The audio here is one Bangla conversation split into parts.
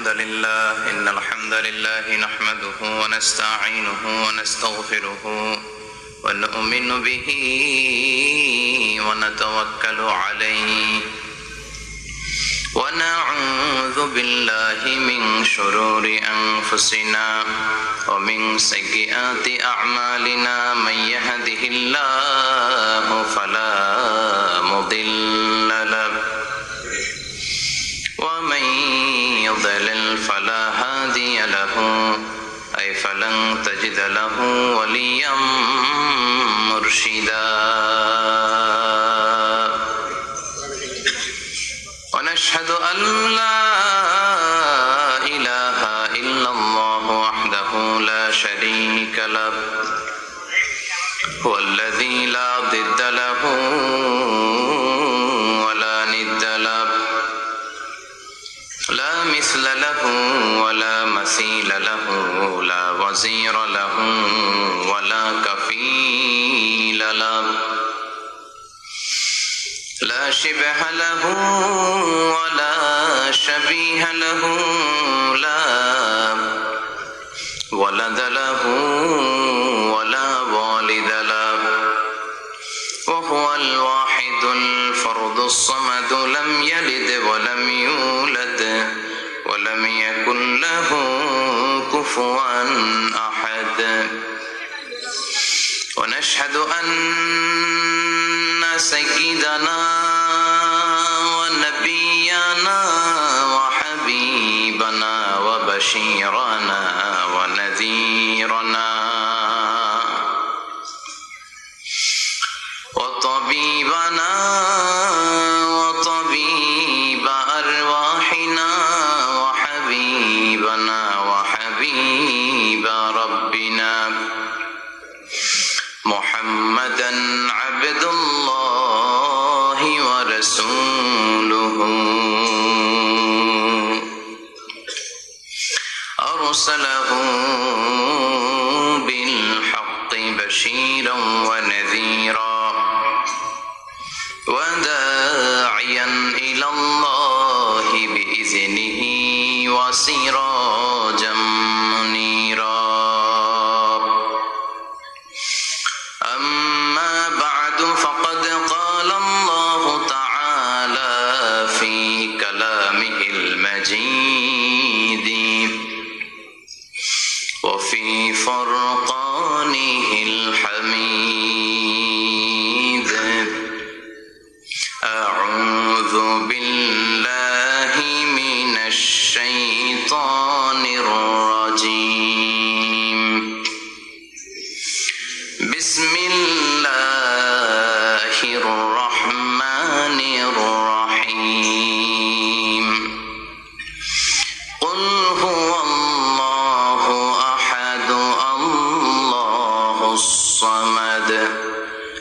إن الحمد لله نحمده ونستعينه ونستغفره ونؤمن به ونتوكل عليه ونعوذ بالله من شرور أنفسنا ومن سيئات أعمالنا من يهده الله فلا مضل له ومن يضلل فلا هادي له أي فلن تجد له وليا مرشدا ونشهد أن لا إله إلا الله وحده لا شريك له هو الذي لا ضد له ولا ند له لا مثل له ولا مثيل له لا وزير له ولا كفيل له لا شبه له ولا شبيه له لا ولد له ولا والد له وهو الواحد الفرد الصمد لم يلد ولم يولد ولم يكن له كفوا أحد ونشهد أن سيدنا ونبينا وحبيبنا وبشيرنا ونذيرنا وطبيبنا وطبيب أرواحنا وحبيبنا وحبيب ربنا محمدا عبد الله ورسوله أرسله بالحق بشيرا ونذيرا وداعيا إلى الله بإذنه وسراجا منيرا أما بعد فقد قال الله تعالى في كلامه المجيد وفي فرقانه الحميد أعوذ بالله من الشيطان الرجيم بسم الله الرحمن الرحيم قل هو الله أحد الله الصمد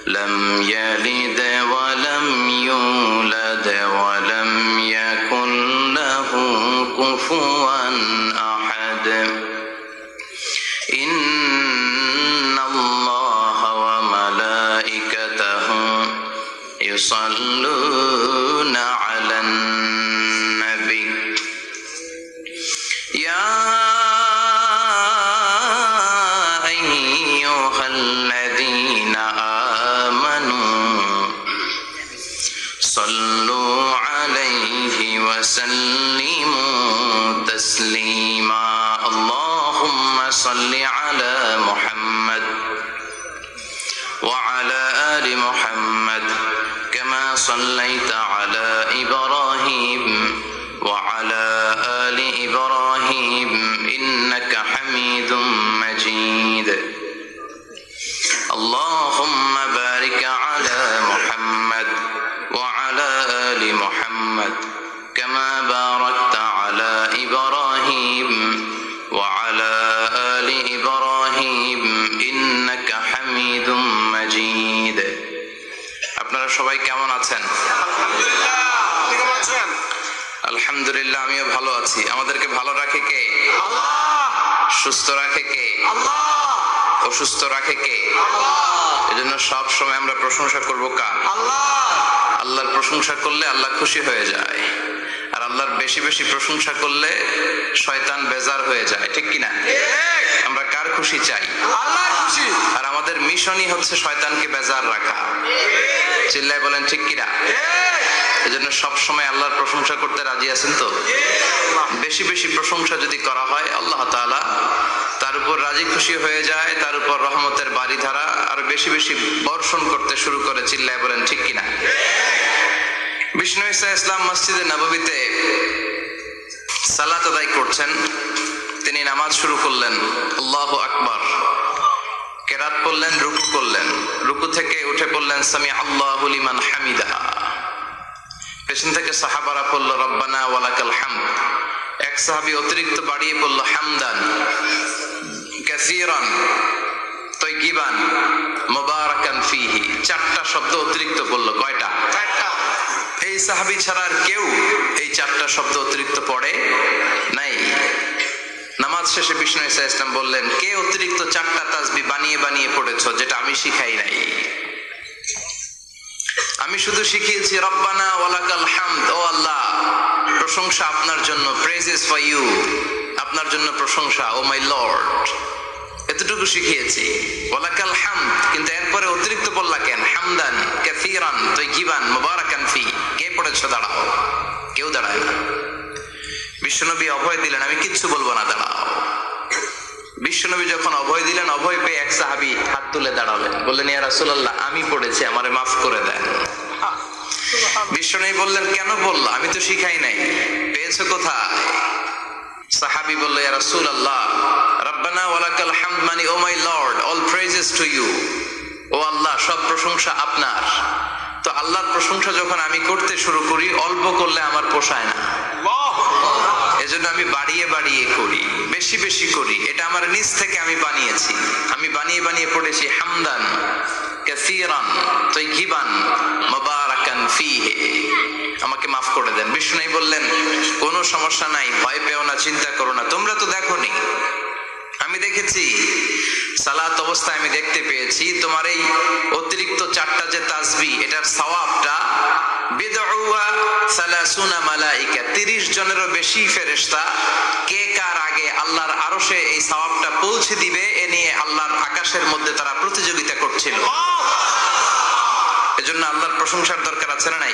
لم يلد ولم يولد ولم يكن له كفوا أحد إن الله وملائكته يصلون على النبي يا أيها الذين آمنوا صلوا عليه وسلموا تسليما اللهم صل على محمد وعلى آل محمد كما صليت على إبراهيم وعلى آل إبراهيم إنك حميد مجيد اللهم بارك على محمد وعلى آل محمد كما باركت على إبراهيم وعلى آل إبراهيم إنك حميد مجيد আপনারা সবাই কেমন আছেন? আলহামদুলিল্লাহ আমিও ভালো আছি। আমাদেরকে ভালো রাখে কে? আল্লাহ। সুস্থ রাখে কে? আল্লাহ। অসুস্থ রাখে কে? আল্লাহ। এজন্য সব সময় আমরা প্রশংসা করব কার? আল্লাহ। আল্লাহর প্রশংসা করলে আল্লাহ খুশি হয়ে যায়। আর আল্লাহর বেশি বেশি প্রশংসা করলে শয়তান বেজার হয়ে যায়, ঠিক কিনা? আমরা কার খুশি চাই? আল্লাহর খুশি। আর আমাদের মিশনই হচ্ছে শয়তানকে বেজার রাখা। চিল্লায় বলেন ঠিক কিনা? এজন্য সবসময় আল্লাহর প্রশংসা করতে রাজি আছেন তো? বেশি বেশি প্রশংসা যদি করা হয় আল্লাহ তাআলা তার উপর রাজি খুশি হয়ে যায়, তার উপর রহমতের বারিধারা আর বেশি বেশি বর্ষণ করতে শুরু করে। চিল্লায় বলেন ঠিক কিনা? বিষ্ণু ঈসা ইসলাম মসজিদে নববীতে সালাত আদায় করছেন, তিনি নামাজ শুরু করলেন, আল্লাহু আকবার, কেরাত পড়লেন, রুকু করলেন, রুকু থেকে উঠে পড়লেন সামি আল্লাহু লিমান হামিদা, পেছন থেকে সাহাবারা পড়ল রব্বানা ওয়ালাকাল হামদ, এক সাহাবী অতিরিক্ত বাড়িয়ে পড়ল হামদান কাসীরান তাইয়িবান মুবারাকান ফীহি, চারটা শব্দ অতিরিক্ত বলল। কয়টা? চারটা। এই সাহাবী ছাড়া আর কেউ এই চারটা শব্দ অতিরিক্ত পড়ে নাই। নামাজ শেষে বিষ্ণু ঈসা ইসলাম বললেন, কে অতিরিক্ত চারটা তাসবিহ বানিয়ে বানিয়ে পড়েছো যেটা আমি শিখাই নাই? আমি শুধু শিখিয়েছি রব্বানা ওয়ালাকাল হামদ, ও আল্লাহ প্রশংসা আপনার জন্য, প্রেজেস ফর ইউ, আপনার জন্য প্রশংসা, ও মাই লর্ড, এতটুকু শিখিয়েছি। ওয়ালাকাল হামদ, কিন্তু এরপরে অতিরিক্ত বললা কেন? হামদান কাসীরান তাইয়িবান মুবারাকান ফি, কে পড়েছো? দাঁড়াও। কেউ দাঁড়ায় না। বিশ্বনবী অভয় দিলেন, আমি কিচ্ছু বলবো না, দাঁড়াও। বিশ্বনবী যখন অভয় দিলেন, অভয় পেয়ে এক সাহাবী হাত তুলে দাঁড়ালেন, বললেন ইয়া রাসূলুল্লাহ আমি পড়েছি, আমারে মাফ করে দেন। বিশ্বনবী বললেন, কেন বললা? আমি তো শিখাই নাই। পেয়েছো কোথায়? সাহাবী বলল, ইয়া রাসূলুল্লাহ রব্বানা ওয়ালাকাল হামদ মানে O my lord, all praises to you, O Allah সব প্রশংসা আপনার। তো আল্লাহর প্রশংসা যখন আমি করতে শুরু করি, অল্প করলে আমার পোষায় না, এজন্য আমি বাড়িয়ে বাড়িয়ে করি, বেশি বেশি করি। এটা আমার নিজ থেকে আমি বানিয়েছি, আমি বানিয়ে বানিয়ে পড়েছি হামদান কাসীরান তাইয়িবান মুবারাকান ফীহি, আমাকে মাফ করে দেন। বিষ্ণু বললেন, কোনো সমস্যা নাই, ভয় পেও না, চিন্তা করো না, তোমরা তো দেখোনি, আমি দেখেছি। সালাত অবস্থায় আমি দেখতে পেয়েছি তোমার এই অতিরিক্ত চারটা যে তাসবিহ, এটার সওয়াবটা বিদউয়া 30 মালাইকা, 30 জনেরও বেশি ফেরেশতা কে কার আগে আল্লাহর আরশে এই সওয়াবটা পৌঁছে দিবে এ নিয়ে আল্লাহর আকাশের মধ্যে তারা প্রতিযোগিতা করছিল। এজন্য আল্লাহর প্রশংসার দরকার আছে না নাই?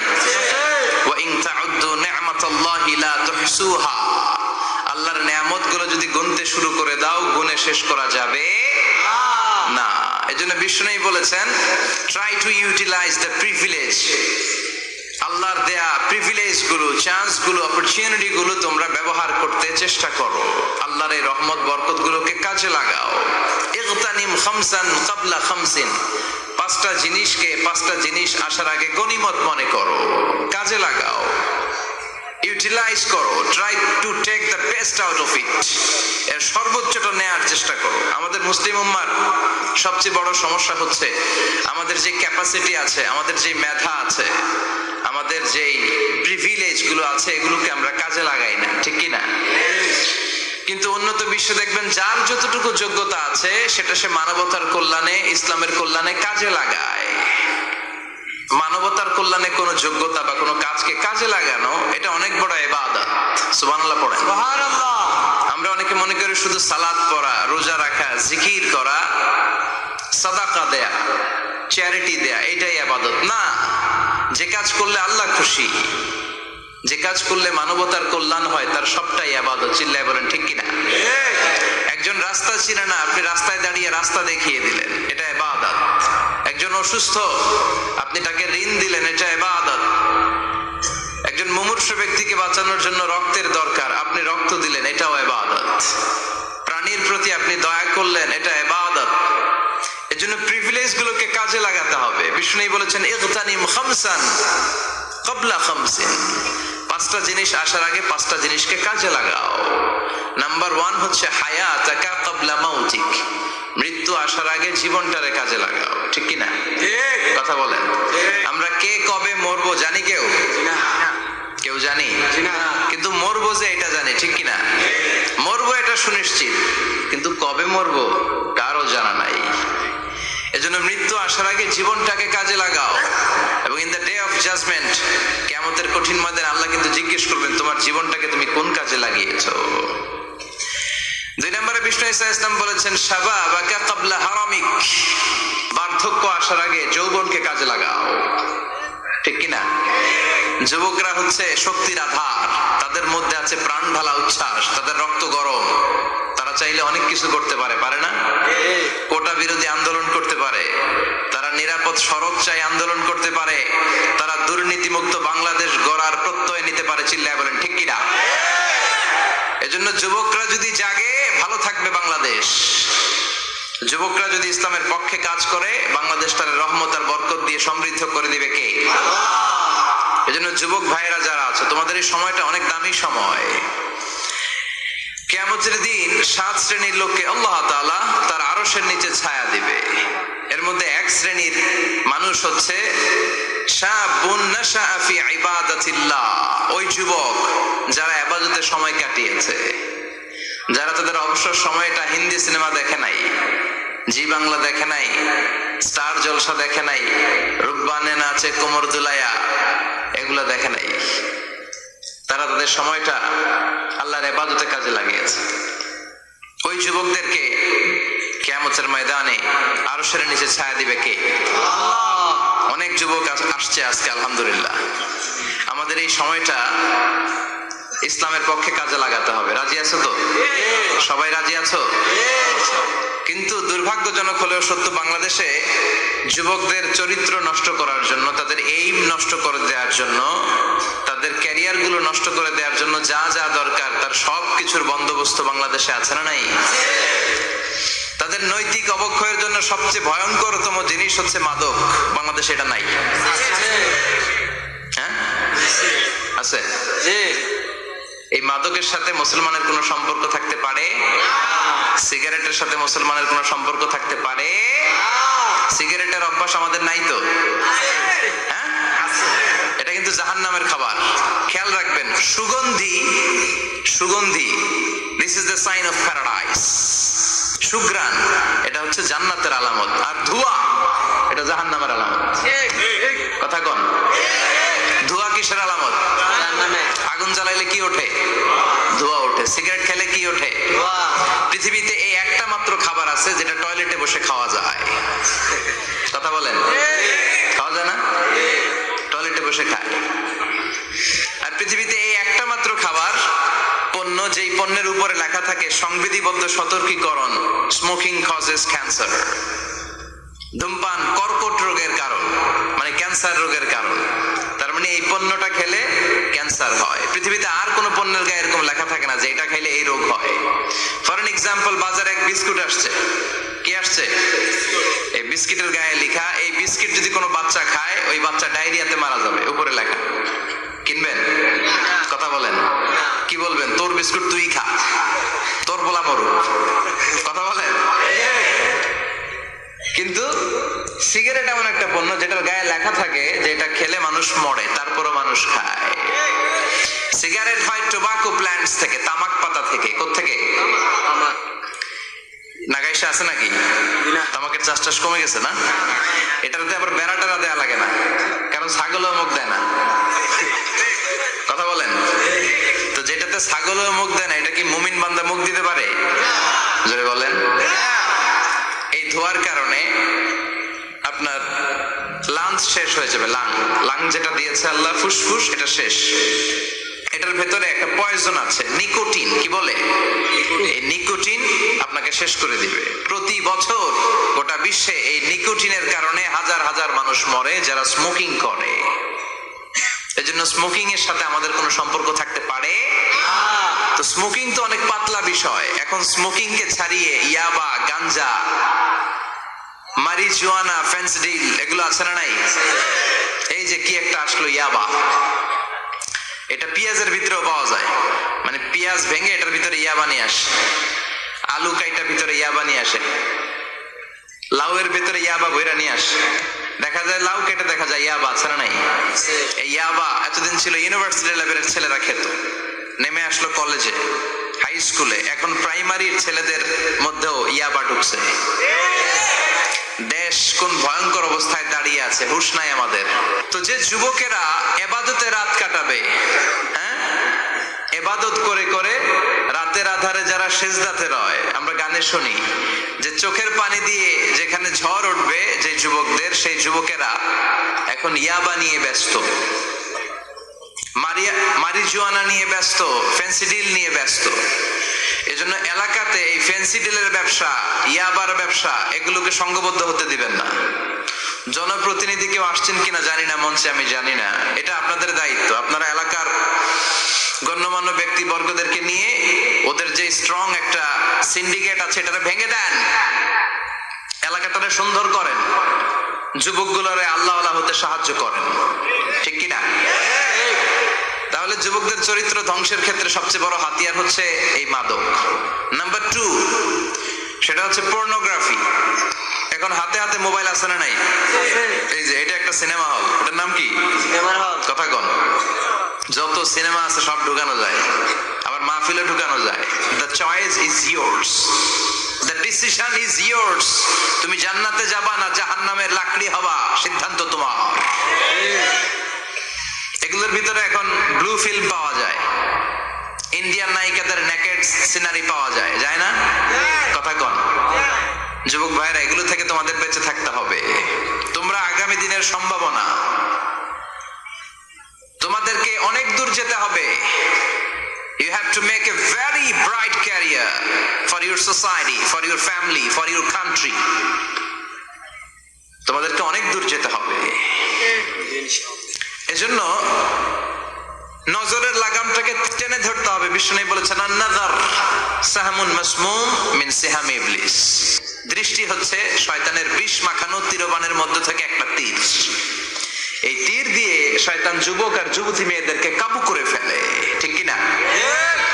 ওয়া ইন তাউদ্দু নি'মাতাল্লাহি লা তুহসুহা, আল্লাহর নেয়ামতগুলো যদি গুনতে শুরু করে দাও, গুনে শেষ করা যাবে না। এজন্য বিষ্ণু বলেছেন, try to utilise the privilege, আল্লাহর দেয়া প্রিভিলেজ গুলো, চান্স গুলো, অপরচুনিটি গুলো তোমরা ব্যবহার করতে চেষ্টা করো, আল্লাহর এই রহমত বরকত গুলোকে কাজে লাগাও। ইগতানিম খামসান ক্বাবলা খামসিন, পাঁচটা জিনিসকে পাঁচটা জিনিস আসার আগে গনিমত মনে করো, কাজে লাগাও, ইউটিলাইজ করো, try to take the best out of it, এর সর্বোচ্চটা নেয়ার চেষ্টা করো। আমাদের মুসলিম উম্মার সবচেয়ে বড় সমস্যা হচ্ছে আমাদের যে ক্যাপাসিটি আছে, আমাদের যে মেধা আছে, আমাদের যে প্রিভিলেজ গুলো আছে, এগুলোকে আমরা কাজে লাগাই না, ঠিক কি না? কিন্তু উন্নত বিশ্বে দেখবেন যার যতটুকু যোগ্যতা আছে সেটা সে মানবতার কল্যাণে, ইসলামের কল্যাণে কাজে লাগায়। মানবতার কল্যাণে কোনো যোগ্যতা বা কোনো কাজকে কাজে লাগানো, এটা অনেক বড় ইবাদত। সুবহানাল্লাহ পড়েন। সুবহানাল্লাহ। আমরা অনেকে মনে করি শুধু সালাত পড়া, রোজা রাখা, জিকির করা, সাদাকা দেয়া, চ্যারিটি দেয়া, এটাই ইবাদত না। যে কাজ করলে আল্লাহ খুশি, যে কাজ করলে মানবতার কল্যাণ হয়, তার সবটাই ইবাদত। চিল্লায় বলেন ঠিক কিনা? একজন রাস্তা চিনে না, আপনি রাস্তায় দাঁড়িয়ে রাস্তা দেখিয়ে দিলেন, এটা ইবাদত। একজন অসুস্থ, আপনি তাকে ঋণ দিলেন, এটা ইবাদত। একজন মুমূর্ষু ব্যক্তিকে বাঁচানোর জন্য রক্তের দরকার, আপনি রক্ত দিলেন, এটাও ইবাদত। প্রাণীর প্রতি আপনি দয়া করলেন, এটা ইবাদত। এজন্য প্রিভিলেজ গুলোকে কাজে লাগাতে হবে। বিষ্ণু বলেছেন ইগতানিম খামসান ক্বাবলা খামসিন, পাঁচটা জিনিস আসার আগে পাঁচটা জিনিসকে কাজে লাগাও। নাম্বার 1 হচ্ছে হায়াতাকা ক্বাবলা মাউতিক, মৃত্যু আসার আগে জীবনটারে কাজে লাগাও, ঠিক কি না? ঠিক কথা বলেন। আমরা কে কবে মরবো জানি? কেউ জানি? কিন্তু মরবো যে এটা জানি, ঠিক কি না? মরবো এটা সুনিশ্চিত, কিন্তু কবে মরবো কারো জানা নাই। এজন্য মৃত্যু আসার আগে জীবনটাকে কাজে লাগাও, এবং in the day of judgement, কিয়ামতের কঠিন ময়দানে আল্লাহ কিন্তু জিজ্ঞেস করবেন তোমার জীবনটাকে তুমি কোন কাজে লাগিয়েছো। 2 নম্বরে বিষ্ণু ঈসা ইসলাম বলেছেন শাবাবাকা ক্বাবলা হারামিক, বার্ধক্য আসার আগে যৌবনকে কাজে লাগাও। ঠিক কিনা? যুবকরা হচ্ছে শক্তির আধার, তাদের মধ্যে আছে প্রাণ ঢালা উচ্ছ্বাস, তাদের রক্ত গরম, তারা চাইলে অনেক কিছু করতে পারে, পারে না? কোটা বিরোধী আন্দোলন করতে পারে, তারা নিরাপদ সড়ক চাই আন্দোলন করতে পারে, তারা দুর্নীতিমুক্ত বাংলাদেশ গড়ার প্রত্যয় নিতে পারে। চিল্লায় বলেন ঠিক কিনা? এজন্য যুবকরা যদি জাগে ভালো থাকবে বাংলাদেশ। যুবকরা যদি ইসলামের পক্ষে কাজ করে বাংলাদেশটার রহমত আর বরকত দিয়ে সমৃদ্ধ করে দিবে কে? এজন্য যুবক ভাইয়েরা যারা আছে, তোমাদের এই সময়টা অনেক দামি সময়। কিয়ামতের দিন 7 শ্রেণীর লোককে আল্লাহ তাআলা তার আরশের নিচে ছায়া দিবে। এর মধ্যে এক শ্রেণীর মানুষ হচ্ছে শাবুন নাশা ফি ইবাদাতিল্লাহ, ওই যুবক যারা ইবাদতে সময় কাটিয়েছে, যারা তাদের অবসর সময়টা হিন্দি সিনেমা দেখে নাই, জি বাংলা দেখে নাই, স্টার জলসা দেখে নাই, রূপবানে নাচে কোমর দুলাইয়া এগুলা দেখে নাই, তারা তাদের সময়টা আল্লাহর ইবাদতে কাজে লাগিয়েছে। ওই যুবকদেরকে কিয়ামতের ময়দানে আরশের নিচে ছায়া দিবে কে? অনেক যুবক আসছে আজকে আলহামদুলিল্লাহ। আমাদের এই সময়টা ইসলামের পক্ষে কাজে লাগাতে হবে। রাজি আছো তো? সবাই রাজি আছো? কিন্তু দুর্ভাগ্যজনক হলেও সত্য, বাংলাদেশে যুবকদের চরিত্র নষ্ট করার জন্য, তাদের এইম নষ্ট করে দেওয়ার জন্য, তাদের ক্যারিয়ার গুলো নষ্ট করে দেওয়ার জন্য যা যা দরকার তার সব কিছুর বন্দোবস্ত বাংলাদেশে আছে না নাই? তাদের নৈতিক অবক্ষয়ের জন্য সবচেয়ে ভয়ঙ্করতম জিনিস হচ্ছে মাদক। বাংলাদেশে এটা নাই? হ্যাঁ আছে। এই মাদকের সাথে মুসলমানের কোনো সম্পর্ক থাকতে পারে? সিগারেটের সাথে মুসলমানের কোনো সম্পর্ক থাকতে পারে? সিগারেটের অভ্যাস আমাদের নাই তো? হ্যাঁ, এটা কিন্তু জাহান্নামের খাবার। খেয়াল রাখবেন, সুগন্ধি, সুগন্ধি, this is the sign of paradise. সুঘ্রাণ, এটা হচ্ছে জান্নাতের আলামত। আর ধোঁয়া, এটা জাহান্নামের আলামত। কথা কোন? ধোঁয়া কিসের আলামত? আগুন জ্বালাইলে কি ওঠে? ধোঁয়া ওঠে। সিগারেট খেলে কি ওঠে? পৃথিবীতে এই একটা মাত্র খাবার আছে যেটা টয়লেটে বসে খাওয়া যায়। কথা বলেন, খাওয়া যায় না? টয়লেটে বসে খায়। আর পৃথিবীতে এই একটা মাত্র খাবার, পণ্য, যেই পণ্যের উপরে লেখা থাকে সংবিধিবদ্ধ সতর্কীকরণ, স্মোকিং কজেস ক্যান্সার, ধূমপান কর্কট রোগের কারণ, মানে ক্যান্সার রোগের কারণ। তার মানে এই পণ্যটা খেলে ক্যান্সার হয়। পৃথিবীতে আর কোন পণ্যের গায়ে এরকম লেখা থাকে না যে এটা খেলে এই রোগ হয়। ফর এন এক্সাম্পল, বাজারে এক বিস্কুট আসছে। কি আসছে? এই বিস্কিটের গায়ে লেখা, এই বিস্কিট যদি কোনো বাচ্চা খায় ওই বাচ্চা ডায়রিয়াতে মারা যাবে, উপরে লেখা। কিনবেন? কথা বলেন, কি বলবেন? তোর বিস্কুট তুই খা, তোর বলা মরুক। কথা বলেন। কিন্তু সিগারেট এমন একটা পণ্য যেটার গায়ে লেখা থাকে যে এটা খেলে মানুষ মরে, তারপরও মানুষ খায়। সিগারেট হয় টোবাকো প্ল্যান্টস থেকে, তামাক পাতা থেকে। কোত্থেকে? নাগাইশা আছে নাকি? তামাকের চাষ টাস কমে গেছে না? এটাতে আবার বেড়া টেরা দেয়া লাগে না, কারণ ছাগলও মুখ দেয় না। কথা বলেন। তো যেটাতে ছাগলও মুখ দেয় না, এটা কি মুমিন বান্দা মুখ দিতে পারে? জোরে বলেন। এই ধোয়ার কারণে আপনার লাংস শেষ হয়ে যাবে। লাং যেটা দিয়েছে আল্লাহ, ফুসফুস, এটা শেষ। এটার ভেতরে একটা পয়জন আছে, নিকোটিন। কি বলে? এই নিকোটিন আপনাকে শেষ করে দিবে। প্রতি বছর গোটা বিশ্বে এই নিকোটিনের কারণে হাজার হাজার মানুষ মরে যারা স্মোকিং করে। এজন্য স্মোকিং এর সাথে আমাদের কোনো সম্পর্ক থাকতে পারে? তো স্মোকিং তো অনেক পাতলা বিষয়। এখন স্মোকিং কে ছাড়িয়ে ইয়াবা, গাঞ্জা, মারিজুয়ানা, ফেন্সিডিল, এগুলো আছে না নাই? এই যে কি একটা আসলো, ইয়াবা। এটা পেঁয়াজের ভিতরেও পাওয়া যায়। মানে পেঁয়াজ ভেঙে এটার ভিতরে ইয়াবা নিয়ে আসে, আলু কাইটা ভিতরে ইয়াবা নিয়ে আসে, লাউয়ের ভিতরে ইয়াবা বইরা নিয়ে আসে। দেখা যায় লাউ কেটে দেখা যায় ইয়াবা আছে না নাই? এই ইয়াবা এতদিন ছিল ইউনিভার্সিটি লেভেলের ছেলেরা খেত, নেমে আসলো কলেজে, হাই স্কুলে, এখন প্রাইমারির ছেলেদের মধ্যেও ইয়াবা ঢুকছে। দেশ কোন ভয়ঙ্কর অবস্থায় দাঁড়িয়ে আছে, হুঁশ নাই আমাদের। তো যে যুবকেরা এবাদতে রাত কাটাবে, হ্যাঁ, এবাদত করে করে রাতের আধারে যারা সেজদাতে রয়, আমরা গানে শুনি যে চোখের পানি দিয়ে যেখানে ঝড় উঠবে যে যুবকদের, সেই যুবকেরা এখন ইয়াবা নিয়ে ব্যস্ত, মারিজুয়ানা নিয়ে ব্যস্ত, ফেন্সিডিল নিয়ে ব্যস্ত। এজন্য এলাকাতে এই ফেন্সিডিলের ব্যবসা, ইয়াবার ব্যবসা, এগুলোকে সংঘবদ্ধ হতে দিবেন না। জনপ্রতিনিধি কেউ আসছেন কিনা জানি না মঞ্চে, আমি জানি না, এটা আপনাদের দায়িত্ব। আপনারা এলাকার গণ্যমান্য ব্যক্তিবর্গদেরকে নিয়ে ওদের যে স্ট্রং একটা সিন্ডিকেট আছে এটা ভেঙে দেন, এলাকাটারে সুন্দর করেন, যুবকগুলোরে আল্লাহ আল্লাহ হতে সাহায্য করেন, ঠিক কিনা? তাহলে যুবকদের চরিত্র ধ্বংসের ক্ষেত্রে সবচেয়ে বড় হাতিয়ার হচ্ছে এই মাদক। নাম্বার 2, সেটা হচ্ছে পর্নোগ্রাফি। এখন হাতে হাতে মোবাইল আছে না নাই? এই যে এটা একটা সিনেমা হল, এটার নাম কি? কথা কন। যত সিনেমা আছে সব ঢুকানো যায়, আবার মাহফিলে ঢুকানো যায়। The choice is yours, the decision is yours. তুমি জান্নাতে যাবা না জাহান্নামের লাকড়ি হবা, সিদ্ধান্ত তোমার। এগুলোর ভিতরে এখন ব্লু ফিল্ম পাওয়া যায়, ইন্ডিয়ান নায়িকাদের নেকেড সিনারি পাওয়া যায়, যায় না? কথা কন। যুবক ভাইরা, এগুলো থেকে তোমাদের বেঁচে থাকতে হবে। তোমরা আগামী দিনের সম্ভাবনা, তোমাদেরকে অনেক দূর যেতে হবে। You have to make a very bright career for your society, for your family, for your country. তোমাদেরকে অনেক দূর যেতে হবে। এজন্য নজরের লাগামটাকে টেনে ধরতে হবে। বিষ্ণু বলেছেন, আন-নাযার সাহমুন মাসমুম মিন সিহামি ইবলিস। দৃষ্টি হচ্ছে শয়তানের বিষ মাখানো তীরবানের মধ্য থেকে একটা তীর। এই তীর দিয়ে শয়তান যুবক আর যুবতী মেয়েদেরকে কাবু করে ফেলে, ঠিক কিনা?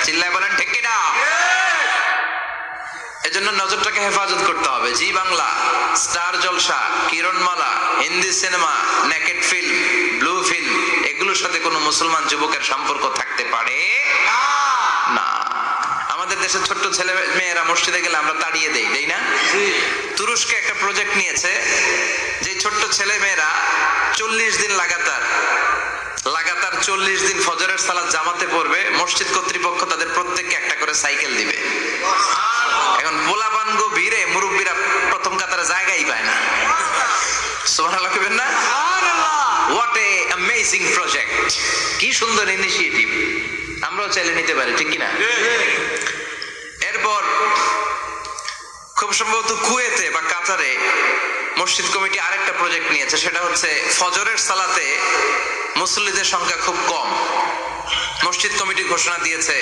চিল্লায় বলেন ঠিক কিনা? এজন্য নজরটাকে হেফাজত করতে হবে। Zee Bangla, Star Jalsha, Kiranmala, Hindi cinema, naked film, blue film, এগুলোর সাথে কোনো মুসলমান যুবকের সম্পর্ক থাকতে পারে না। আমাদের দেশের ছোট্ট ছেলে মেয়েরা মসজিদে গেলে আমরা তাড়িয়ে দেই, তাই না? তুরস্কে একটা প্রজেক্ট নিয়েছে, যে ছোট্ট ছেলে মেয়েরা 40 দিন লাগাতার 40 দিন ফজরের সালাত জামাতে পড়বে। মসজিদ কর্তৃপক্ষ তাদের প্রত্যেককে একটা করে সাইকেল দিবে। এখন পোলাপান গো ভিড়ে মুরব্বীরা প্রথম কাতারে জায়গাই পায় না। সুবহানাল্লাহ কইবেন না? হোয়াট এ অ্যামেজিং প্রজেক্ট, কি সুন্দর ইনিশিয়েটিভ। আমরাও চাইলে নিতে পারি, ঠিক কিনা? এরপর খুব সম্ভবত কুয়েতে বা কাতারে মসজিদ কমিটি আরেকটা প্রজেক্ট নিয়েছে, সেটা হচ্ছে ফজরের সালাতে মুসল্লিদের সংখ্যা খুব কম। মসজিদ কমিটি ঘোষণা দিয়েছে,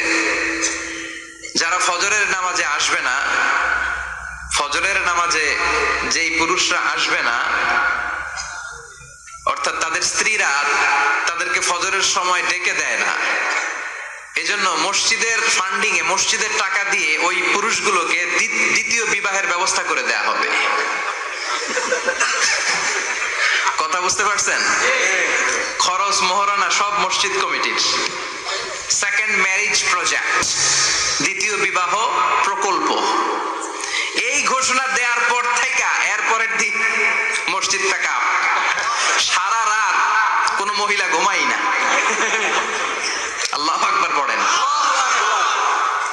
যারা ফজরের নামাজে আসবে না, ফজরের নামাজে যেই পুরুষরা আসবে না, অর্থাৎ তাদের স্ত্রীরা তাদেরকে ফজরের সময় ডেকে দেয় না, এজন্য মসজিদের ফান্ডিং এ, মসজিদের টাকা দিয়ে ওই পুরুষগুলোকে দ্বিতীয় বিবাহের ব্যবস্থা করে দেয়া হবে। কথা বুঝতে পারছেন? খরচ মহরানা সব মসজিদ কমিটির। সেকেন্ড ম্যারেজ প্রজেক্ট, দ্বিতীয় বিবাহ প্রকল্প। এই ঘোষণা দেওয়ার পর থেকে এরপরের দিন মসজিদ টাকা সারা রাত কোন মহিলা ঘুমাই না। আল্লাহু আকবার পড়েন।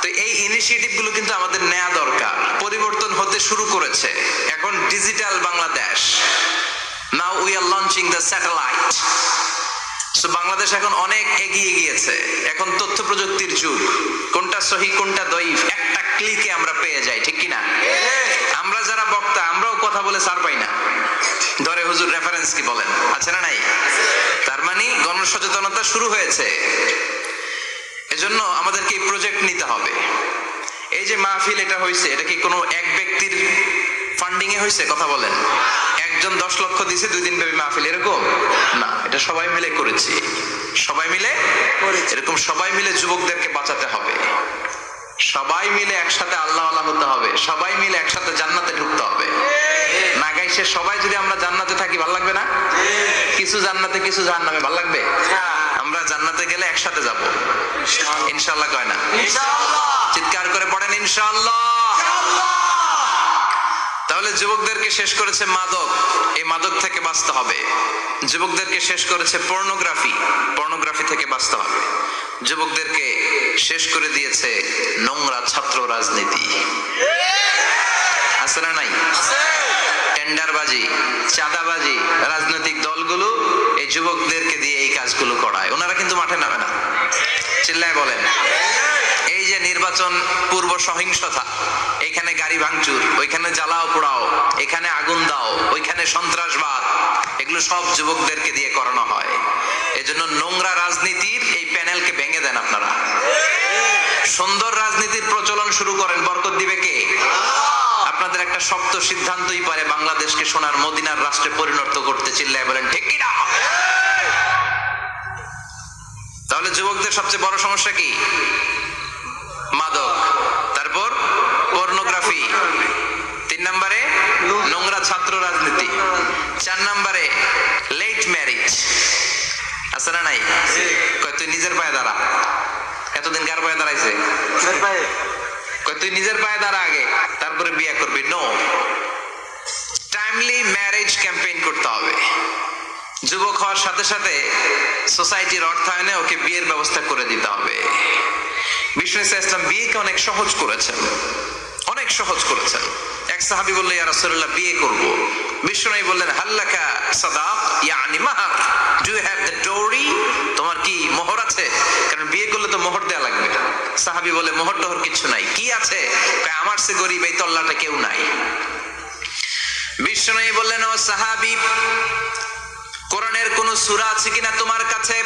তো এই ইনিশিয়েটিভ গুলো কিন্তু আমাদের নেওয়া দরকার। পরিবর্তন হতে শুরু করেছে, এখন digital Bangladesh. Now we are launching the satellite. So Bangladesh এখন অনেক এগিয়ে গিয়েছে। এখন তথ্য প্রযুক্তির যুগ। কোনটা সহি কোনটা দঈফ একটা ক্লিকে আমরা পেয়ে যাই, ঠিক কিনা? আমরা যারা বক্তা, আমরাও কথা বলে ছাড় পাই না। ধরে হুজুর রেফারেন্স কি বলেন, আছে না নাই? তার মানে গণসচেতনতা শুরু হয়েছে। এজন্য আমাদেরকে এই প্রজেক্ট নিতে হবে। এই যে মাহফিল এটা হয়েছে, এটা কি কোনো এক ব্যক্তির ফান্ডিং এ হয়েছে? কথা বলেন। একজন 10 লক্ষ দিয়েছে 2 দিন ব্যাপী মাহফিল, এরকম না। এটা সবাই মিলে করেছি, সবাই মিলে এরকম সবাই মিলে যুবকদেরকে বাঁচাতে হবে, সবাই মিলে একসাথে আল্লাহ আল্লাহ হতে হবে, সবাই মিলে একসাথে জান্নাতে ঢুকতে হবে। না গাইছে সবাই যদি আমরা জান্নাতে থাকি ভালো লাগবে না? কিছু জান্নাতে কিছু জাহান্নামে ভালো লাগবে? আমরা জান্নাতে গেলে একসাথে যাব ইনশাআল্লাহ। কয় না ইনশাআল্লাহ? চিৎকার করে পড়েন ইনশাআল্লাহ। তাহলে তাহলে যুবকদেরকে শেষ করেছে মাদক, এই মাদক থেকে বাঁচতে হবে। যুবকদেরকে শেষ করেছে পর্নোগ্রাফি থেকে বাঁচতে হবে। যুবকদেরকে শেষ করে দিয়েছে নোংরা ছাত্র রাজনীতি, আছে না নাই? টেন্ডারবাজি, চাঁদাবাজি, রাজনৈতিক দলগুলো এই যুবকদেরকে দিয়ে এই কাজগুলো করায়। ওনারা কিন্তু মাঠে নামে না, চিল্লায় বলেন। এই যে নির্বাচন পূর্ব সহিংসতা, এখানে গাড়ি ভাঙচুর, ওইখানে জ্বালাও পোড়াও, এখানে আগুন দাও, ওইখানে সন্ত্রাসবাদ, এগুলো সব যুবকদেরকে দিয়ে করানো হয়। এজন্য নোংরা রাজনীতির এই প্যানেলকে ভেঙে দেন আপনারা। সুন্দর রাজনীতির প্রচলন শুরু করেন, বরকত দিবে কে? আপনাদের একটা শক্ত সিদ্ধান্তই পারে বাংলাদেশকে সোনার মদিনার রাষ্ট্রে পরিণত করতে। চিল্লায় বলেন ঠিক কি না? তাহলে যুবকদের সবচেয়ে বড় সমস্যা কি? মাদক, তারপর পর্নোগ্রাফি, 3 নম্বরে নোংরা ছাত্র রাজনীতি, 4 নম্বরে লেট ম্যারেজ, আছে না নাই? কয় তুই নিজের পায়ে দাঁড়া। এতদিন কার পায়ে দাঁড়াইছে? কয় তুই নিজের পায়ে দাঁড়া আগে, তারপরে বিয়ে করবি। নো, টাইমলি ম্যারেজ ক্যাম্পেইন করতে হবে। যুবক হওয়ার সাথে সাথে সোসাইটির অর্থায়নে ওকে বিয়ের ব্যবস্থা করে দিতে হবে। বিষ্ণু ইসলাম বিয়েকে অনেক সহজ করেছেন, অনেক সহজ করেছেন। এক সাহাবী বললেন, ইয়া রাসূলুল্লাহ, বিয়ে করব। বিষ্ণু বললেন, হাল্লাকা সাদাক, ইয়ানি মাহর, ডু ইউ হ্যাভ দ্য ডোরি? তোমার কি মোহর আছে? কারণ বিয়ে করলে তো মোহর দেয়া লাগবে। সাহাবী বলে, মোহর টোহর কিছু নাই। কি আছে? আমার সে গরিব এই তল্লাটা কেউ নাই। বিষ্ণু বললেন, ও সাহাবী, কোরআনের কোন সূরা আছে কিনা তোমার কাছে?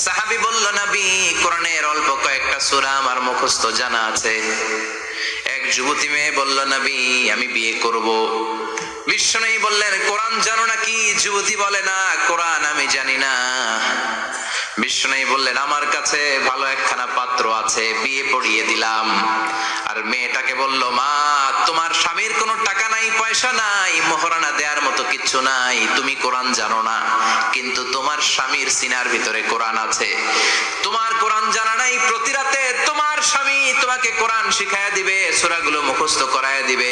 সাহাবী বলল, নবী, কোরআনের অল্প কয়েকটা সূরা আমার মুখস্থ জানা আছে। এক যুবতী মেয়ে বলল, নবী, আমি বিয়ে করব। বিষ্ণু বললেন, কোরআন জানো নাকি? যুবতী বলে, না, কোরআন আমি জানি না। বিষ্ণু বললেন, আমার কাছে ভালো একখানা পাত্র আছে, বিয়ে পড়িয়ে দিলাম। আর মেয়েটাকে বলল, মা, তোমার স্বামীর কোনো টাকা নাই, পয়সা নাই, মোহরানা দেওয়ার মতো কিচ্ছু নাই, তুমি কোরআন জানো না, কিন্তু তোমার স্বামীর সিনার ভিতরে কোরআন আছে। তোমার কোরআন জানা নাই, প্রতি রাতে তোমার স্বামী তোমাকে কোরআন শিখায়া দিবে, সূরাগুলো মুখস্থ করায়া দিবে।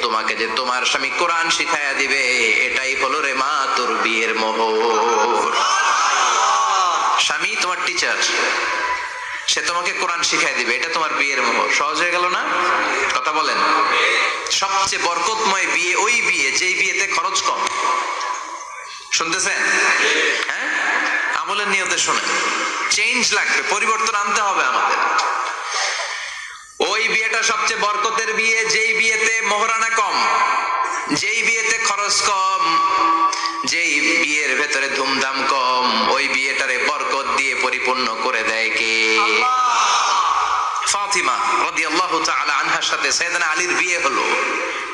তোমাকে যে তোমার স্বামী কোরআন শিখায়া দিবে, এটাই হলো রে মা তোর বিয়ের মোহর। স্বামী তোমার টিচার, সে তোমাকে কোরআন শিখাই দিবে, এটা তোমার বিয়ের মোহর। সহজ হয়ে গেল না? কথা বলেন। সবচেয়ে বরকতময় বিয়ে ওই বিয়ে যেই বিয়েতে খরচ কম। শুনতেছেন? হ্যাঁ, আমলের নিয়তে শুনেন। চেঞ্জ লাগবে, পরিবর্তন আনতে হবে আমাদের। ওই বিয়েটা সবচেয়ে বরকতের বিয়ে যেই বিয়েতে মোহরানা কম, যেই বিয়েতে খরচ কম, যেই বিয়ের ভেতরে ধুমধাম কম, ওই বিয়েটারে বরকত দিয়ে পরিপূর্ণ করে দেয় কে? ফাতিমা রাদিয়াল্লাহু তাআলা আনহার সাথে সাইয়েদনা আলীর বিয়ে হলো।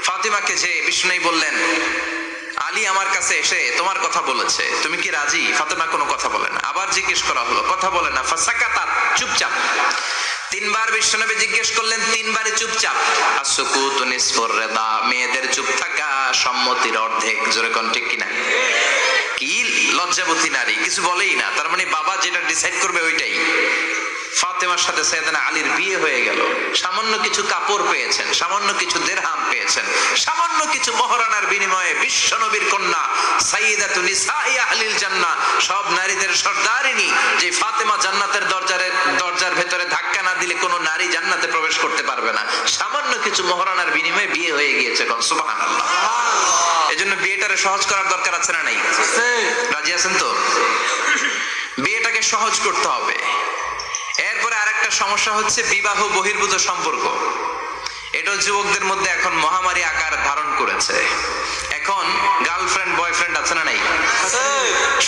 ফাতিমাকে যে বিষ্ণু বললেন, আলী আমার কাছে এসে তোমার কথা বলেছে, তুমি কি রাজি? ফাতিমা কোনো কথা বলে না। আবার জিজ্ঞেস করা হলো, কথা বলে না। ফাসাকাতাত, চুপচাপ। 3 বার বিশ্বনবী জিজ্ঞেস করলেন, 3 বারই চুপচাপ। আসুকুতু নিসফুর রিদা, মেয়েদের চুপ থাকা সম্মতির অর্ধেক। জোরে কোন ঠিক কিনা? কি লজ্জাবতী নারী, কিছু বলেই না। তার মানে বাবা যেটা ডিসাইড করবে ওইটাই। ফাতেমার সাথে সাইয়েদনা আলীর বিয়ে হয়ে গেল। সামান্য কিছু কাপড় পেয়েছেন, সামান্য কিছু দিরহাম পেয়েছেন, সামান্য কিছু মোহরানার বিনিময়ে বিশ্বনবীর কন্যা সাইয়্যিদাতু নিসাই আহলিল জান্নাহ, সব নারীদের সর্দারিনী, যে ফাতেমা জান্নাতের দরজার ভেতরে ধাক্কা না দিলে কোনো নারী জান্নাতে প্রবেশ করতে পারবে না। সামান্য কিছু মোহরানার বিনিময়ে বিয়ে হয়ে গিয়েছে। সুবহানাল্লাহ। এজন্য বিয়েটারে সহজ করার দরকার আছে না নাই? রাজি আছেন তো? বিয়েটাকে সহজ করতে হবে। এরপরে আরেকটা সমস্যা হচ্ছে বিবাহ বহির্ভূত সম্পর্ক। এটা যুবকদের মধ্যে এখন মহামারী আকার ধারণ করেছে। এখন গার্লফ্রেন্ড বয়ফ্রেন্ড আছে না নাই?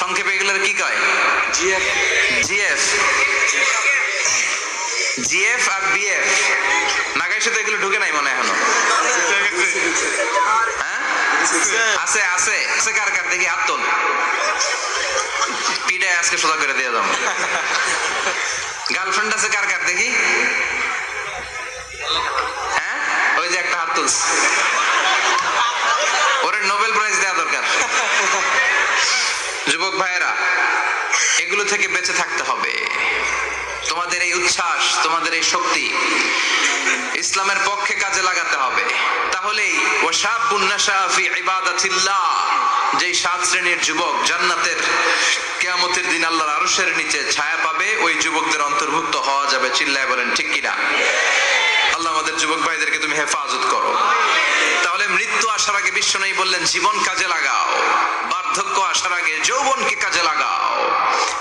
সংক্ষেপে এগুলোর কি কয়? জিএফ, জিএফ, জিএফ আর বিএফ। নাগাইছে তো এগুলো ঢুকে নাই মনে এখনো? হ্যাঁ, আছে আছে আছে। কার কার দেখি হাত তোল। পিডায় আজকে সোজা করে দিয়ে দাও। গার্লফ্রেন্ড আছে কার কার দেখি? হ্যাঁ, ওই যে একটা হাত তুলছে, ওরে নোবেল প্রাইজ দেওয়া দরকার। যুবক ভাইয়েরা, এগুলো থেকে বেঁচে থাকতে হবে। তোমাদের এই উচ্ছ্বাস, তোমাদের এই শক্তি ইসলামের পক্ষে কাজে লাগাতে হবে। তাহলেই ওয়াশাবুন নাশা ফি ইবাদাতিল্লাহ, যেই 7 শ্রেণীর যুবক জান্নাতের কিয়ামতের দিন আল্লাহর আরশের নিচে ছায়া পাবে, ওই যুবকদের অন্তর্ভুক্ত হওয়া যাবে। চিল্লায় বলেন ঠিক কিনা? আল্লাহ আমাদের যুবক ভাইদেরকে তুমি হেফাজত করো। তাহলে মৃত্যু আসার আগে বিশ্বনবী বললেন জীবন কাজে লাগাও, বার্ধক্য আসার আগে যৌবনকে কাজে লাগাও,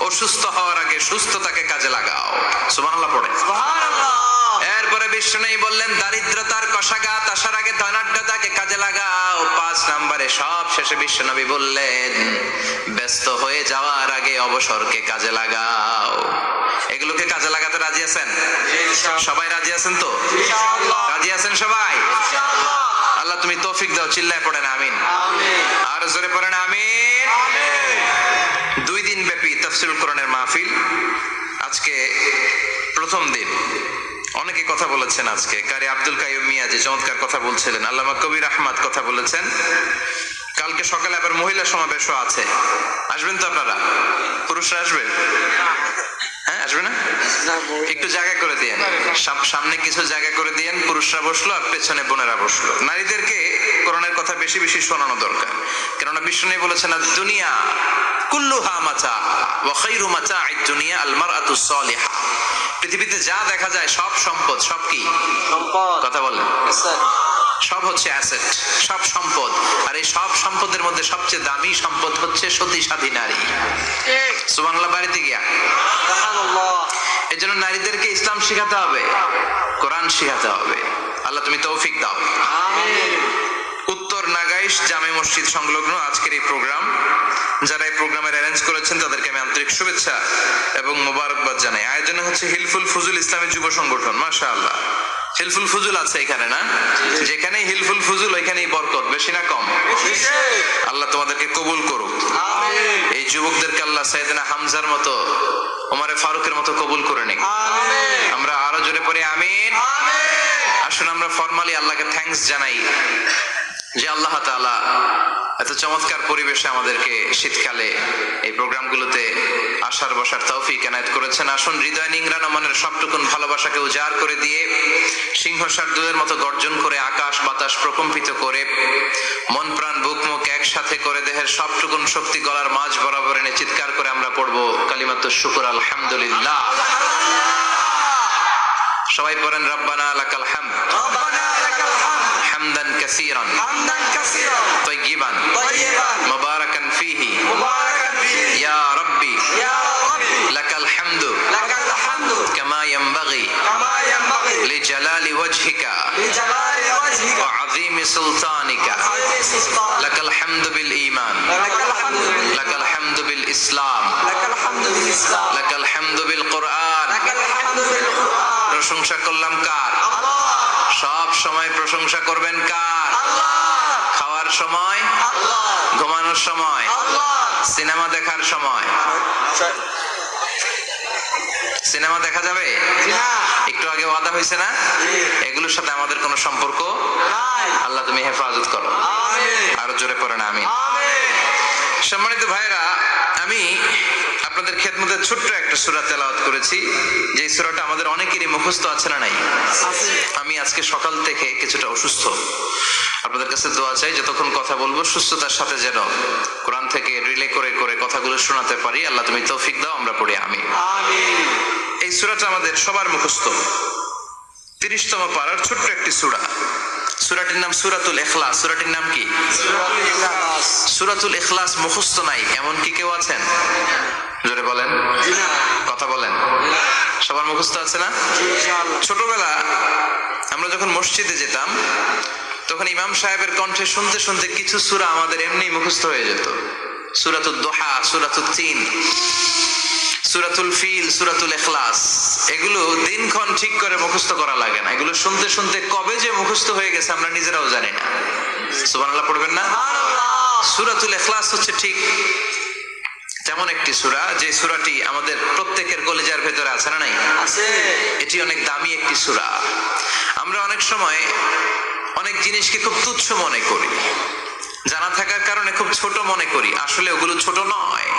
অসুস্থ হওয়ার আগে সুস্থতাকে কাজে লাগাও। সুবহানাল্লাহ পড়ে। এরপরে বিশ্বনবী বললেন দারিদ্রতার কষাঘাত আসার আগে ধনাঢ্যতাকে কাজে লাগাও। 5 নম্বরে সব শেষে বিশ্বনবী বললেন ব্যস্ত হয়ে যাওয়ার আগে অবসরকে কাজে লাগাও। এগুলোকে কাজে লাগাতে রাজি আছেন? সবাই রাজি আছেন তো? রাজি আছেন সবাই? আল্লাহ তুমি তৌফিক দাও। চিল্লায় পড়েন আমিন। আর জোরে পড়েন আমিন। 2 দিন ব্যাপী তাফসীরুল কোরআনের মাহফিল, আজকে প্রথম দিন। অনেকে কথা বলেছেন আজকে। কারি আব্দুল কাইয়ুম মিয়া যে চমৎকার কথা বলছিলেন, আল্লামা কবির আহমদ কথা বলেছেন। কালকে সকালে আবার মহিলা সমাবেশও আছে। আসবেন তো আপনারা? পুরুষরা আসবে? হ্যাঁ আসবে না? একটু জায়গা করে দিয়েন, সামনে কিছু জায়গা করে দিয়েন। পুরুষরা বসলো আর পেছনে বোনেরা বসলো। নারীদেরকে কোরআনের কথা বেশি বেশি শোনানো দরকার, কেননা বিষ্ণু বলেছেন দুনিয়া কুল্লুহা মাতা ওয়া খায়রু মাতা'আদ দুনিয়া আল মারআতুস সালিহা। পৃথিবীতে যা দেখা যায় সব সম্পদ। সব কি সম্পদ? কথা বলেন। সব হচ্ছে অ্যাসেট, সব সম্পদ। আর এই সব সম্পদের মধ্যে সবচেয়ে দামি সম্পদ হচ্ছে সতী সাধী নারী। সুবহানাল্লাহ। বাড়িতে গিয়া এই জন্য নারীদেরকে ইসলাম শিখাতে হবে, কোরআন শিখাতে হবে। আল্লাহ তুমি তৌফিক দাও। উত্তর নাগাইশ জামে মসজিদ সংলগ্ন আজকের এই প্রোগ্রাম, যারা এই প্রোগ্রামের অ্যারেঞ্জ করেছেন তাদেরকে আমি আন্তরিক শুভেচ্ছা এবং মোবারকবাদ জানাই। আয়োজনে হচ্ছে হিলফুল ফুজুল ইসলামী যুব সংগঠন। মাশাআল্লাহ, হিলফুল ফুজুল আছে এখানে না? যেখানেই হিলফুল ফুজুল ওইখানেই বরকত। বেশি না কম? আল্লাহ তোমাদেরকে কবুল করুক। এই যুবকদেরকে আল্লাহ সাইয়েদনা হামজার মতো, ওমরে ফারুকের মতো কবুল করে নিক। আমরা আরো জোরে পড়ি আমিন। আসুন আমরা ফরমালি আল্লাহকে থ্যাঙ্কস জানাই যে আল্লাহ তাআলা এত চমৎকার পরিবেশে আমাদেরকে শীতকালে এই প্রোগ্রামগুলোতে আসার বসার তৌফিক এনায়েত করেছেন। আসুন হৃদয় নিংড়ানো মনের সবটুকুন ভালোবাসাকে উজাড় করে দিয়ে, সিংহ শার্দুলের মতো গর্জন করে, আকাশ বাতাস প্রকম্পিত করে, মন প্রাণ বুক মুখ একসাথে করে, দেহের সবটুকুন শক্তি গলার মাঝ বরাবর এনে চিৎকার করে আমরা পড়বো কালিমাতুশ শুকর আলহামদুলিল্লাহ। সবাই পড়েন রব্বানা লাকাল হামদ হামদান কাসীরান তাইয়িবান মুবারাকান ফীহি ইয়া রাব্বি লাকাল হামদু কামা ইয়ানবাগি লিজালালি ওয়াজহিকা ওয়া আযীমি সুলতানিকা লাকাল হামদু বিল ঈমান লাকাল হামদু বিল ইসলাম লাকাল হামদু বিল কুরআন। প্রশংসা করলাম কার? সব সময় প্রশংসা করবেন কার? খাওয়ার সময়, ঘুমানোর সময়, সিনেমা দেখার সময়। সিনেমা দেখা যাবে? একটু আগে ওয়াদা হয়েছে না? এগুলোর সাথে আমাদের কোনো সম্পর্ক নাই। আল্লাহ তুমি হেফাজত করো। আরো জোরে পড়েন আমিন। সম্মানিত ভাইরা, আমি আপনাদের খেদমতে ছোট্ট একটা সূরা তেলাওয়াত করেছি, যে সূরাটা আমাদের অনেকেরই মুখস্থ আছে না নাই? আমি আজকে সকাল থেকে কিছুটা অসুস্থ। আপনাদের কাছে দোয়া চাই যতক্ষণ কথা বলবো সুস্থতার সাথে যেন কোরআন থেকে রিলে করে করে কথাগুলো শোনাতে পারি। আল্লাহ তুমি তৌফিক দাও। আমরা পড়ি আমিন। এই সূরাটা আমাদের সবার মুখস্থ, 30তম পারার ছোট্ট একটি সূরা। সূরাটির নাম সূরাতুল ইখলাস। সূরাটির নাম কি? সূরাতুল ইখলাস মুখস্থ নাই এমন কি কেউ আছেন? জোরে বলেন, কথা বলেন। সবার মুখস্থ আছে না? ছোটবেলা আমরা যখন মসজিদে যেতাম তখন ইমাম সাহেবের কণ্ঠে শুনতে শুনতে কিছু সূরা আমাদের এমনি মুখস্থ হয়ে যেত। সূরাতুদ দুহা, সূরাতুত তিন, সূরাতুল ফিল, সূরাতুল ইখলাস। এগুলো দিনক্ষণ ঠিক করে মুখস্থ করা লাগে না। এগুলো শুনতে শুনতে কবে যে মুখস্থ হয়ে গেছে আমরা নিজেরাও জানি না। সুবহানাল্লাহ পড়বেন না? সূরাতুল ইখলাস হচ্ছে ঠিক তেমন একটি সূরা যে সূরাটি আমাদের প্রত্যেকের কলিজার ভেতরে আছে না নাই? আছে। এটি অনেক দামি একটি সূরা। আমরা অনেক সময় অনেক জিনিসকে খুব তুচ্ছ মনে করি, জানা থাকার কারণে খুব ছোট মনে করি। আসলে ওগুলো ছোট নয়।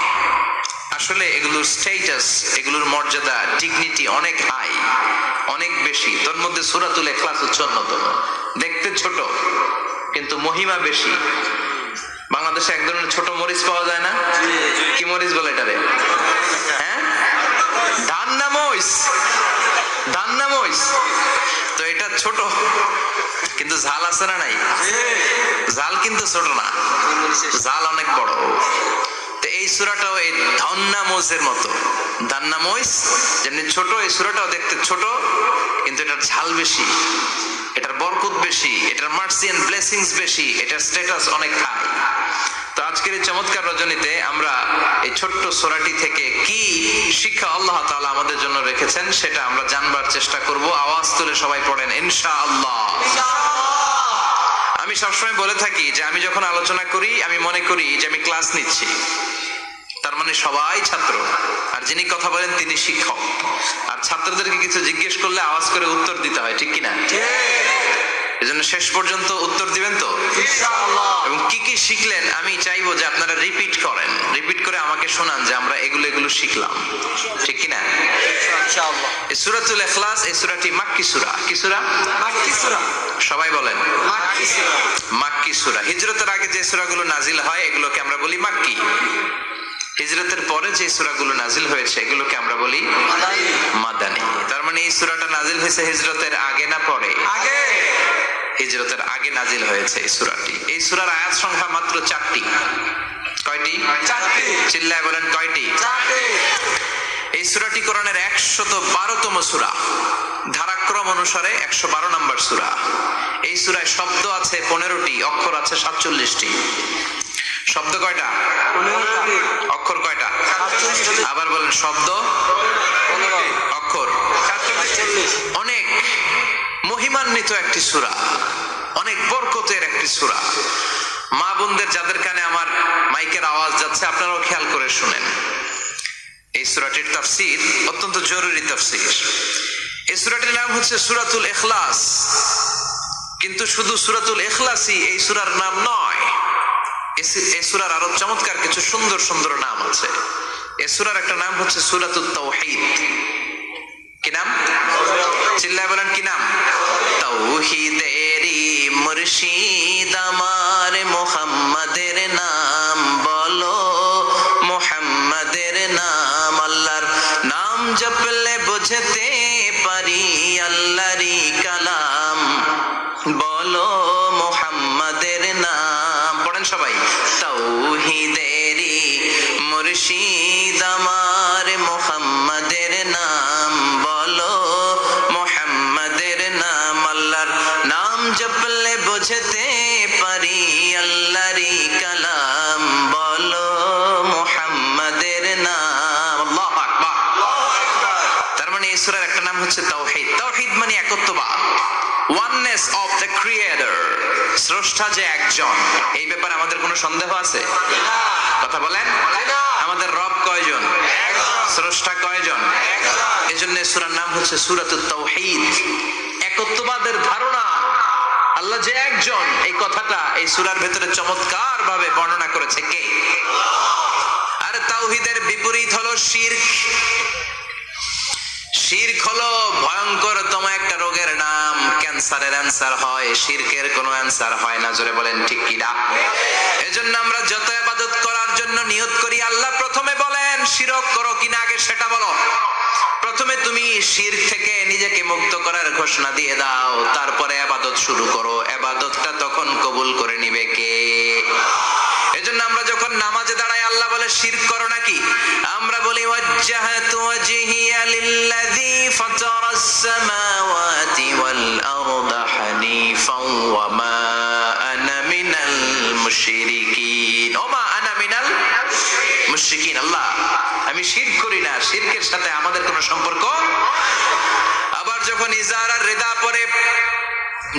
আসলে এগুলোর স্ট্যাটাস, এগুলোর মর্যাদা, ডিগনিটি অনেক হাই, অনেক বেশি। তোর মধ্যে সূরাতুল ইখলাস হচ্ছে অন্যতম। দেখতে ছোট কিন্তু মহিমা বেশি। বাংলাদেশে এক ধরনের ছোট মরিচ পাওয়া যায় না? কি মরিচ বলে এটারে? হ্যাঁ, ধান্না মরিচ। ধান্না মরিচ তো এটা ছোট কিন্তু ঝাল আছে না নাই? ঝাল কিন্তু ছোট না, ঝাল অনেক বড়। তো এই সূরাটাও এই ধান্না মরিচের মতো। ধান্না মরিচ যেমনি ছোট, এই সূরাটাও দেখতে ছোট কিন্তু এটার ঝাল বেশি, এটার বরকত বেশি, এটার মার্সি এন্ড ব্লেসিংস বেশি, এটার স্ট্যাটাস অনেক হাই। তো আজকের এই চমৎকার রজনীতে আমরা এই ছোট্ট সূরাটি থেকে কি শিক্ষা আল্লাহ তাআলা আমাদের জন্য রেখেছেন সেটা আমরা জানবার চেষ্টা করব। আওয়াজ তুলে সবাই পড়েন ইনশাআল্লাহ। আমি সবসময় বলে থাকি যে আমি যখন আলোচনা করি আমি মনে করি যে আমি ক্লাস নিচ্ছি, তার মানে সবাই ছাত্র, আর যিনি কথা বলেন তিনি শিক্ষক। আর ছাত্রদেরকে কিছু জিজ্ঞেস করলে আওয়াজ করে উত্তর দিতে হয়, ঠিক কিনা? এজন্য শেষ পর্যন্ত উত্তর দিবেন তো ইনশাআল্লাহ। এবং কি কি শিখলেন আমি চাইবো যে আপনারা রিপিট করেন, রিপিট করে আমাকে শোনান যে আমরা এগুলো শিখলাম, ঠিক কিনা? ইনশাআল্লাহ। এই সূরাতুল ইখলাস, এই সূরাটি মাক্কি সূরা। কি সূরা? মাক্কি সূরা। সবাই বলেন মাক্কি সূরা। মাক্কি সূরা। হিজরতের আগে যে সূরাগুলো নাজিল হয় এগুলোকে আমরা বলি মাক্কি। হিজরতের পরে যে সূরাগুলো নাজিল হয়েছে এগুলোকে আমরা বলি মাদানী। তার মানে এই সূরাটা নাজিল হয়েছে হিজরতের আগে না পরে? আগে। হিজরতের আগে নাজিল হয়েছে এই সূরাটি। এই সূরার আয়াত সংখ্যা মাত্র 4টি। কয়টি? 4টি। চিল্লায় বলেন কয়টি? 4টি। এই সূরাটি কোরআনের 112তম সূরা, ধারাক্রম অনুসারে 112 নম্বর সূরা। এই সূরায় শব্দ আছে 15টি, অক্ষর আছে 47টি। শব্দ কয়টা? 15টি। অক্ষর কয়টা? 47টি। আবার বলেন শব্দ 15, অক্ষর 47। অনেক মহিমান্বিত একটি সূরা, অনেক বরকতের একটি সূরা। মা বোনদের যাদের কানে আমার মাইকের আওয়াজ যাচ্ছে আপনারাও খেয়াল করে শুনেন। এই সূরাটির তাফসীর অত্যন্ত জরুরি তাফসীর। এই সূরাটির নাম হচ্ছে সূরাতুল ইখলাস, কিন্তু শুধু সূরাতুল ইখলাসই এই সূরার নাম নয়। এই সূরার আরো চমৎকার কিছু সুন্দর সুন্দর নাম আছে। এই সূরার একটা নাম হচ্ছে সূরাতুত তাওহীদ। কি নাম? চিল্লায় বলেন কি নাম? তাওহীদেরই মুর্শিদ আমার মুহাম্মাদের নাম বলো, মুহাম্মাদের নাম। আল্লাহর নাম জপলে বুঝতে পারি আল্লাহরই কালাম বলো, মুহাম্মাদের নাম। পড়েন সবাই। তাওহীদেরই মুর্শিদ আমার মুহাম্মাদের নাম বলো, মুহাম্মাদের নাম। আল্লাহর নাম জপলে বুঝতে পারি আল্লাহরই কালাম বলো, মুহাম্মাদের নাম। আল্লাহু আকবার। তার মানে এই সূরার একটা নাম হচ্ছে তাওহীদ। তাওহীদ মানে একত্ববাদ, ওয়াননেস অফ দ্য ক্রিয়েটর। স্রষ্টা যে একজন, এই ব্যাপারে আমাদের কোনো সন্দেহ আছে? কথা বলেন। আমাদের রব কয়জন? স্রষ্টা কয়জন? এজন্য সূরার নাম হচ্ছে সূরাতুত তাওহীদ। একত্ববাদের ধারণা, আল্লাহ যে একজন, এই কথাটা এই সূরার ভেতরে চমৎকার ভাবে বর্ণনা করেছে কে? আর তাওহীদের বিপরীত হলো শিরক। শিরক হলো ভয়ঙ্করতম একটা রোগের নাম। ক্যান্সারের অ্যান্সার হয়, শিরকের কোনো অ্যান্সার হয় না। জোরে বলেন ঠিক কি না? এজন্য আমরা যত ইবাদত করার জন্য নিয়ত করি আল্লাহ প্রথমে বলেন শিরক করো কিনা আগে সেটা বলো। প্রথমে তুমি শিরক থেকে নিজেকে মুক্ত করার ঘোষণা দিয়ে দাও, তারপরে ইবাদত শুরু করো। ইবাদতটা তখন কবুল করে নিবে কে? এজন্য আমরা যখন নামাজে দাঁড়াই আল্লাহ বলে শিরক করো নাকি? আমরা বলি ওয়াজ্জাহাতু ওয়াজহিয়া লিল্লাযী ফাতারাস সামাওয়াতি ওয়াল আরদা হানিফাও ওয়া মা আনা মিনাল মুশরিকিন। ওমা আনা মিনাল মুশরিকিন। আল্লাহ আমি শিরক করি না, শিরকের সাথে আমাদের কোনো সম্পর্ক। আবার যখন ইজার আর রিদা পরে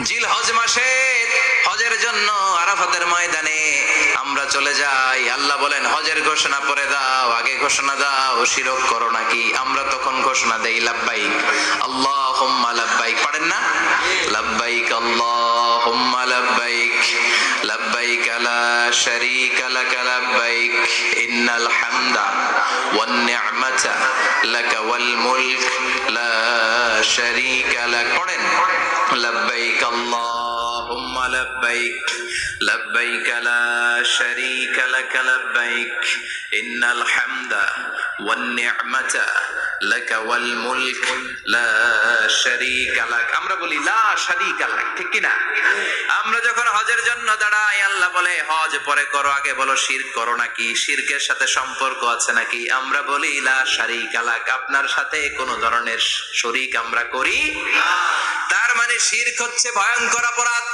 জিল হজ মাসে হজের জন্য আরাফাতের ময়দানে আমরা চলে যাই, আল্লাহ বলেন হজের ঘোষণা পরে দাও, আগে ঘোষণা দাও শিরক করো নাকি? আমরা তখন ঘোষণা দেই লাব্বাইক আল্লাহুম্মা লাব্বাইক। পারেন না? লাব্বাইক আল্লাহুম্মা লাব্বাইক, লাব্বাইক লা শারীকা লাক লাব্বাইক ইন্নাল হামদা ওয়ান নি'মাতা লাক ওয়াল মুলক লা শারীকা লাক। পড়েন লাব্বাইক আল্লাহুম্মা লাব্বাইক লাব্বাইক লা শারীকা লাক লাব্বাইক ইন্নাল হামদা ওয়ান নি'মাতা লাক ওয়াল মুলক লা শারীকা লাক। আমরা বলি লা শারীকা লাক, ঠিক কি না? আমরা যখন হজের জন্য দাঁড়াই, আল্লাহ বলে হজ পরে করো, আগে বলো শিরক করো নাকি, শিরকের সাথে সম্পর্ক আছে নাকি? আমরা বলি লা শারীকা লাক, আপনার সাথে কোনো ধরনের শরীক আমরা করি না। তার মানে শিরক হচ্ছে ভয়ঙ্কর অপরাধ।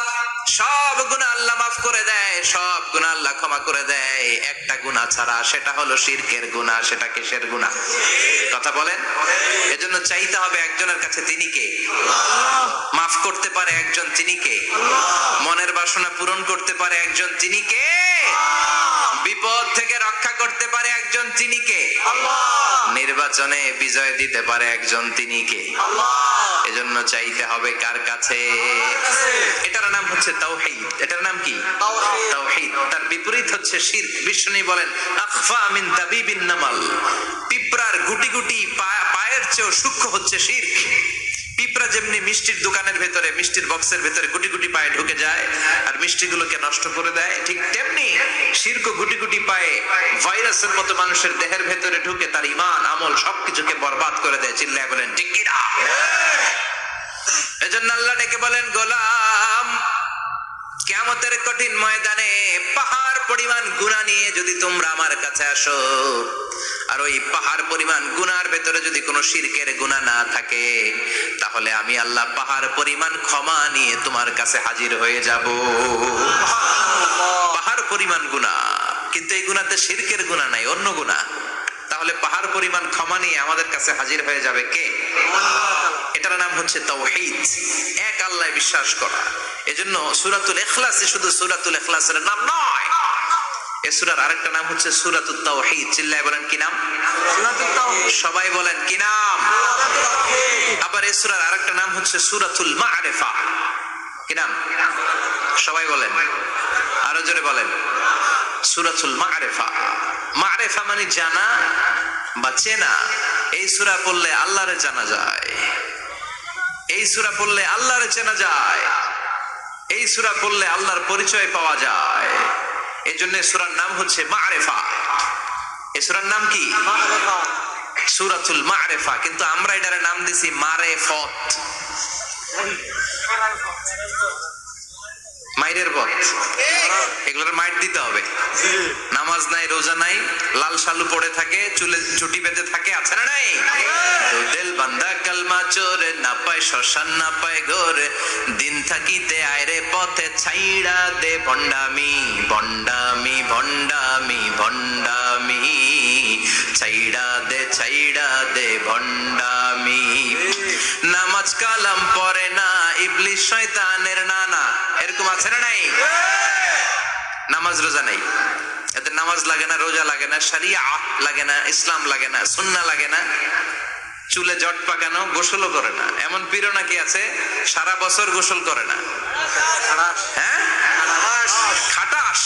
সব গুনাহ আল্লাহ মাফ করে দেয়, সব গুনাহ আল্লাহ ক্ষমা করে দেয়, একটা গুনাহ ছাড়া, সেটা হলো শিরকের গুনাহ। সেটা কিসের গুনাহ? কথা বলেন। এজন্য চাইতে হবে একজনের কাছে, তিনি কে? মাফ করতে পারে একজন, তিনি কে? মনের বাসনা পূরণ করতে পারে একজন, তিনি কে? বিপদ থেকে রক্ষা করতে পারে একজন, তিনি কে? নির্বাচনে বিজয় দিতে পারে একজন, তিনি কে? এজন্য চাইতে হবে কার কাছে? এটার নাম হচ্ছে তাওহীদ। এটার নাম কি? তাওহীদ। তার বিপরীত হচ্ছে শিরক। বিষ্ণু বলেন আখফা মিন তাবিবিন নামাল, পিঁপড়ার গুটি গুটি পায়ের চেয়ে সূক্ষ্ম হচ্ছে শিরক। পিঁপড়া যেমনি মিষ্টির দোকানের ভেতরে, মিষ্টির বক্সের ভেতরে গুটি গুটি পায়ে ঢুকে যায় আর মিষ্টিগুলোকে নষ্ট করে দেয়, ঠিক তেমনি শিরক গুটি গুটি পায়ে ভাইরাসের মতো মানুষের দেহের ভেতরে ঢুকে তার ঈমান আমল সবকিছুকে বরবাদ করে দেয়। চিল্লায় বলেন ঠিক কি না? এজন্য আল্লাহ ডেকে বলেন গোলাম, কিয়ামতের কঠিন ময়দানে পাহাড় পরিমাণ গুনাহ নিয়ে যদি তোমরা আমার কাছে আসো, আর ওই পাহাড় পরিমাণ গুনার ভেতরে যদি কোনো শিরকের গুনাহ না থাকে, তাহলে আমি আল্লাহ পাহাড় পরিমাণ ক্ষমা নিয়ে তোমার কাছে হাজির হয়ে যাব। পাহাড় পরিমাণ গুনাহ, কিন্তু এই গুনাহতে শিরকের গুনাহ নাই, অন্য গুনাহ। তাহলে পাহাড় পরিমাণ ক্ষমা নিয়ে আমাদের কাছে হাজির হয়ে যাবে কে? এটার নাম হচ্ছে তাওহীদ, এক আল্লাহ বিশ্বাস করা। এজন্য সূরাতুল ইখলাস শুধু সূরাতুল ইখলাসের নাম নয়, এই সূরার আরেকটা নাম হচ্ছে সূরাতুত তাওহীদ। চিল্লায় বলেন কি নাম? সবাই বলেন কি নাম? আবার এই সূরার আরেকটা নাম হচ্ছে সূরাতুল মা'রিফা। কি নাম? সবাই বলেন, আরো জোরে বলেন। সূরাতুল মা'রিফা। মা'রিফা মানে জানা বা চেনা। এই সূরা পড়লে আল্লাহরে জানা যায়, এই সূরা পড়লে আল্লাহরে চেনা যায়, এই সূরা পড়লে আল্লাহর পরিচয় পাওয়া যায়। এই জন্য সূরার নাম হচ্ছে মা'রিফা। এই সূরার নাম কি? সূরাতুল মা'রিফা। কিন্তু আমরা এটার নাম দিছি মারেফত, মাইরের পথ। এগুলোর মাইর দিতে হবে। নামাজ নাই, রোজা নাই, লাল শালু পড়ে থাকে, চুলে ছুটি বেঁধে থাকে, আছে না নাই? তো দিল বান্দা কালমা চোরে, না পায় শ্মশান না পায় ঘোর, দিন থাকিতে আয়রে পথে ছাইড়া দে ভণ্ডামি, ভণ্ডামি ভণ্ডামি ভণ্ডামি, ছাইড়া দে ভণ্ডামি। নামাজ কালাম পড়ে না, ইবলিস শয়তানের নানা, এরকম আছে না নাই? নামাজ রোজা নাই, এদের নামাজ লাগে না, রোজা লাগে না, শরিয়া লাগে না, ইসলাম লাগে না, সুন্নাহ লাগে না, চুলে জট পাকানো, গোসলও করে না। এমন পীরও নাকি আছে সারা বছর গোসল করে না। হ্যাঁ, খাটাস,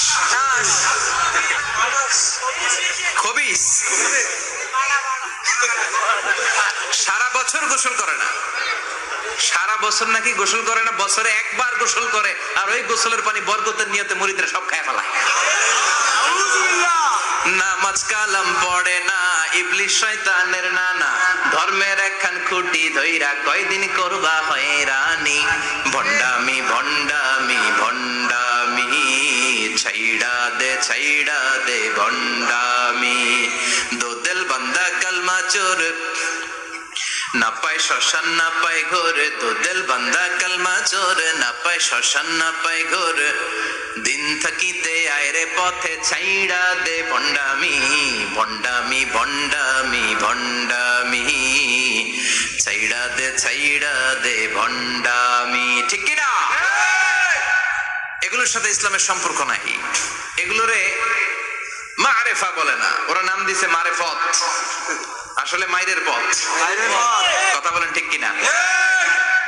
খবিস, সারা বছর গোসল করে না। সারা বছর নাকি গোসল করে না, বছরে একবার গোসল করে, আর ওই গোসলের পানি বরকতের নিয়তে মুরিদরা সব খায় ফেলায়। নামাজ কালাম পড়ে না, ইবলিস শয়তানের নানা, ধর্মের একখান খুঁটি ধইরা কয়দিন করবা হয়রানি, ভণ্ডামি ভণ্ডামি ভণ্ডামি, ছাইড়া দে ভণ্ডামি। দো দিল বান্দা কালমা চোর, না পায় শ্মশান না পায় ঘোর, তো দিল বান্দা কালমা চোর, না পায় শ্মশান না পায় ঘোর, দিন থাকিতে আয়রে পথে ছাইড়া দে ভণ্ডামি, ভণ্ডামি ভণ্ডামি ভণ্ডামি, ছাইড়া দে ভণ্ডামি। ঠিক কিনা? এগুলোর সাথে ইসলামের সম্পর্ক নাই, এগুলোরে মারেফা বলে না, ওরা নাম দিছে মারেফত, আসলে মাইরের পথ। কথা বলেন ঠিক কিনা?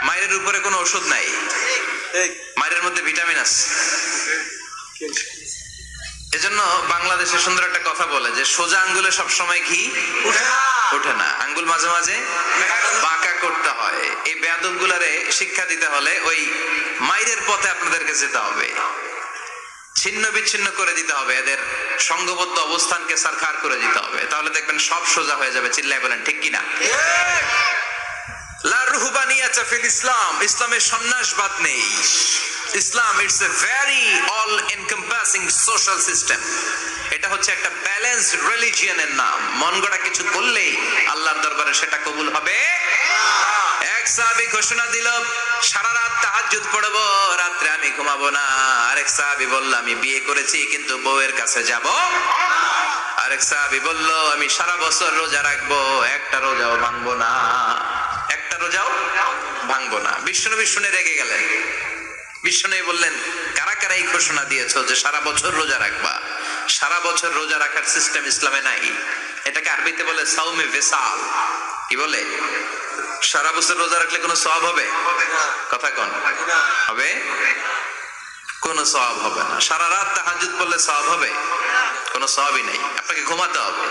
মাইরের উপরে কোনো ওষুধ নাই, মাইরের মধ্যে ভিটামিন আছে। এজন্য বাংলাদেশে সুন্দর একটা কথা বলে যে সোজা আঙ্গুলে সবসময় ঘি ওঠে না, আঙ্গুল মাঝে মাঝে বাঁকা করতে হয়। এই বেয়াদব গুলারে শিক্ষা দিতে হলে ওই মাইরের পথে আপনাদেরকে যেতে হবে, ছিন্ন বিচ্ছিন্ন করে দিতে হবে, এদের সংঘবদ্ধ অবস্থানকে সরকার করে দিতে হবে, তাহলে দেখবেন সব সোজা হয়ে যাবে। চিল্লায় বলেন ঠিক কিনা? লা রুহবানিয়াতা ফিল ইসলাম, ইসলামে সন্ন্যাসবাদ নেই। Islam it's a very all encompassing social system. এটা হচ্ছে একটা ব্যালেন্সড রিলিজিয়নের নাম। মন গড়া কিছু করলেই আল্লাহর দরবারে সেটা কবুল হবে। এক সাহাবী ঘোষণা দিল, সারা রাত তাহাজ্জুদ পড়ব, রাত্রে আমি ঘুমাবো না। আরেক সাহাবী বলল, আমি বিয়ে করেছি কিন্তু বউয়ের কাছে যাব। আরেক সাহাবী বলল, আমি সারা বছর রোজা রাখবো, একটা রোজাও ভাঙবো না, একটা রোজাও ভাঙবো না। বিশ্বনবী শুনে রেগে গেলেন। বিশ্বনবী বললেন, কারা কারা এই ঘোষণা দিয়েছো যে সারা বছর রোজা রাখবা? সারা বছর রোজা রাখার সিস্টেম ইসলামে নাই। এটাকে আরবিতে বলে সাওমে ভিসাল। কি বলে? সারা বছর রোজা রাখলে কোনো সওয়াব হবে? কথা কোন হবে? কোনো সওয়াব হবে না। সারা রাত তাহাজ্জুদ পড়লে সওয়াব হবে? কোনো সওয়াবই নেই। আপনাকে ঘুমাতে হবে,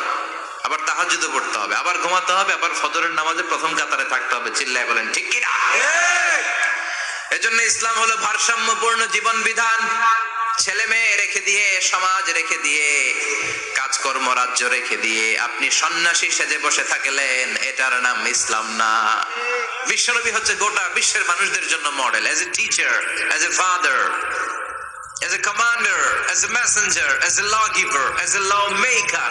আবার তাহাজ্জুদও পড়তে হবে, আবার ঘুমাতে হবে, আবার ফজরের নামাজে প্রথম কাতারে থাকতে হবে। চিল্লায় বলেন ঠিক কি না? এজন্য ইসলাম হলো ভারসাম্যপূর্ণ জীবন বিধান। ছেলে মেয়ে রেখে দিয়ে, সমাজ রেখে দিয়ে, কাজকর্ম রাজ্য রেখে দিয়ে আপনি সন্ন্যাসী সেজে বসে থাকলেন, এটার নাম ইসলাম না। বিশ্বনবী হচ্ছে গোটা বিশ্বের মানুষদের জন্য model, as a teacher, as a father, as a commander, as a messenger, as a lawgiver, as a lawmaker,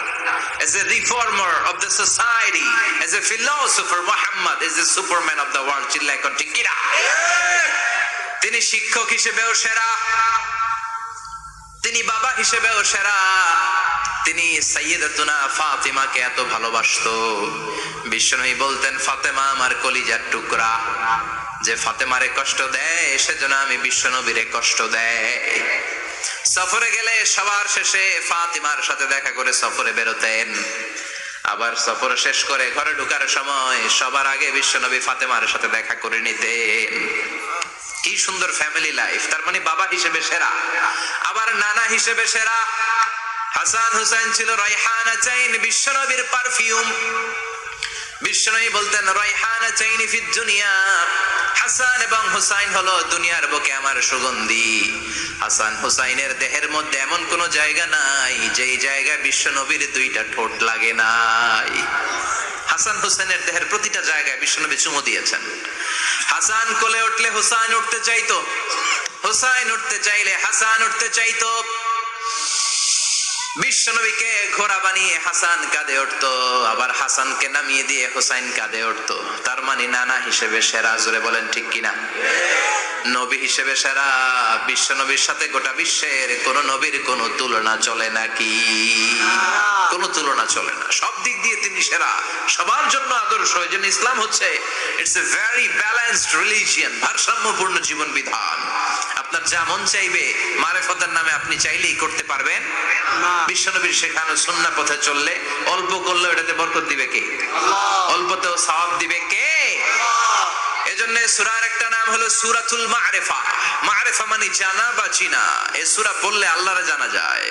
as a reformer of the society, as a philosopher. Muhammad is the superman of the world. চিল্লায় কোন ঠিক কিনা? তিনি শিক্ষক হিসেবেও সেরা, তিনি বাবা হিসেবেও সেরা। তিনি সাইয়্যিদাতুনা ফাতিমাকে এত ভালোবাসতো, বিশ্বনবী বলতেন, ফাতেমা আমার কলিজার টুকরা, যে ফাতেমারে কষ্ট দেয় সেজন্য আমি বিশ্বনবীরে কষ্ট দেয়। সফরে গেলে সবার শেষে ফাতিমার সাথে দেখা করে সফরে বেরোতেন, আবার সফর শেষ করে ঘরে ঢোকার সময় সবার আগে বিশ্বনবী ফাতেমার সাথে দেখা করে নিতেন। কি সুন্দর ফ্যামিলি লাইফ। তার মানে বাবা হিসেবে সেরা, আবার নানা হিসেবে সেরা। হাসান হুসাইন ছিল রাইহানাতাইন, বিশ্বনবীর পারফিউম। বিশ্বনবী বলতেন, রাইহানাতাইনি ফিদ দুনিয়া, হাসান এবং হুসাইন হলো দুনিয়ার বুকে আমার সুগন্ধি। হাসান হুসাইনের দেহের মধ্যে এমন কোন জায়গা নাই যেই জায়গায় বিশ্বনবীর দুইটা ঠোঁট লাগে নাই। হাসান হুসাইনের দেহের প্রতিটা জায়গায় বিশ্বনবী চুমু দিয়েছেন। হাসান কোলে উঠলে হুসাইন উঠতে চাইতো, হুসাইন উঠতে চাইলে হাসান উঠতে চাইতো। বিশ্বনবীকে ঘোড়া বানিয়ে হাসান কাঁধে উঠতো, আবার হাসানকে নামিয়ে দিয়ে হুসাইন কাঁধে উঠতো। তার মানে নানা হিসেবে সেরা। জোরে বলেন ঠিক কিনা? নবী হিসেবে সেরা। বিশ্বনবীর সাথে গোটা বিশ্বের কোন নবীর কোন তুলনা চলে নাকি? কোন তুলনা চলে না। সব দিক দিয়ে তিনি সেরা, সবার জন্য আদর্শ। এই জন্য ইসলাম হচ্ছে it's a very balanced religion, ভারসাম্যপূর্ণ জীবন বিধান। আপনার যা মন চাইবে মারেফতের নামে আপনি চাইলেই করতে পারবেন না। বিশ্বনবীর শেখানো সুন্নাহ পথে চললে অল্প করলে এটাতে বরকত দিবে কে? অল্পতেও সওয়াব দিবে কে? এজন্য সূরার একটা নাম হলো সূরাতুল মা'রিফা। মা'রিফা মানে জানা বা চিনা। এই সূরা পড়লে আল্লাহরে জানা যায়,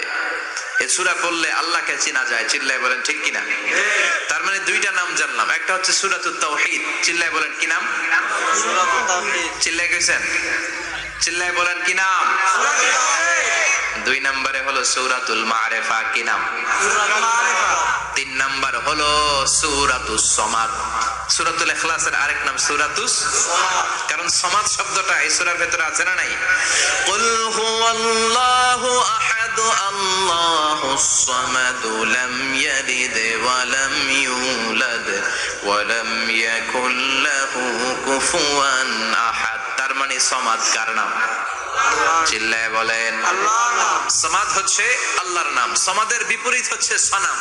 এই সূরা পড়লে আল্লাহকে চেনা যায়। চিল্লায় বলেন ঠিক কিনা? তার মানে দুইটা নাম জানলাম, একটা হচ্ছে সূরাতুত তাওহীদ। চিল্লায় বলেন কি নাম? সূরাতুত তাওহীদ। চিল্লায় কইছেন? চিল্লায় বলেন কি নাম? দুই নম্বরে হলো সূরাতুল মা'রিফা। কি নাম? সূরাতুল মা'রিফা। তিন নম্বর হলো সূরাতুস সমাদ। সূরাতুল ইখলাসের আরেক নাম সূরাতুস সমাদ, কারণ সমাদ শব্দটা এই সূরার ভিতরে আছে না নাই? কুল হুয়াল্লাহু আহাদ আল্লাহুস সামাদ লাম ইয়ালিদ ওয়া লাম ইউলাদ ওয়া লাম ইয়াকুল লাহু কুফুয়ান আহাদ। তার মানে সমাদ কার নাম? চিল্লায় বলেন আল্লাহর নাম। সমাদ হচ্ছে আল্লাহর নাম। সমাদের বিপরীত হচ্ছে সনাম।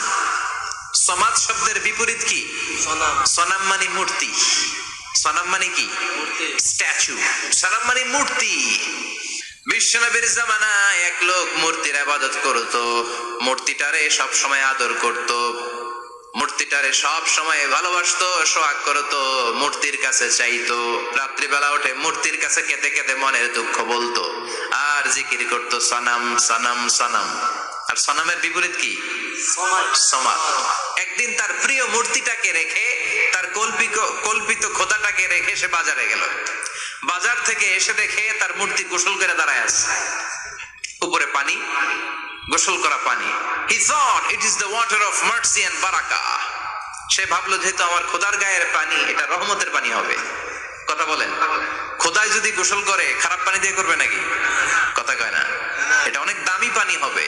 সমাদ শব্দের বিপরীত কি? সনাম। সনাম মানে মূর্তি। সনাম মানে কি? মূর্তি, স্ট্যাচু। সনাম মানে মূর্তি। বিশ্বনবীর জামানায় এক লোক মূর্তির ইবাদত করত, মূর্তিটারে সব সময় আদর করত, মূর্তিটারে সব সময় ভালোবাসতো, সোহাগ করতো, মূর্তির কাছে চাইতো। রাত্রিবেলা উঠে মূর্তির কাছে কেঁদে কেঁদে মনের দুঃখ বলতো আর জিকির করতো, সনাম সনাম সনাম। আর সনামের বিপরীত কি? সমাদ। একদিন তার প্রিয় মূর্তিটাকে রেখে, তার কল্পিত খোদাটাকে রেখে সে বাজারে গেল। বাজার থেকে এসে দেখে তার মূর্তি গোসল করে দাঁড়ায় আছে, উপরে পানি, গোসল করা পানি। He thought it is the water of mercy and barakah. সে ভাবলো যেহেতু আমার খোদার গায়ের পানি, এটা রহমতের পানি হবে। কথা বলেন, খোদায় যদি গোসল করে খারাপ পানি দিয়ে করবে নাকি? কথা কয় না, এটা অনেক দামি পানি হবে,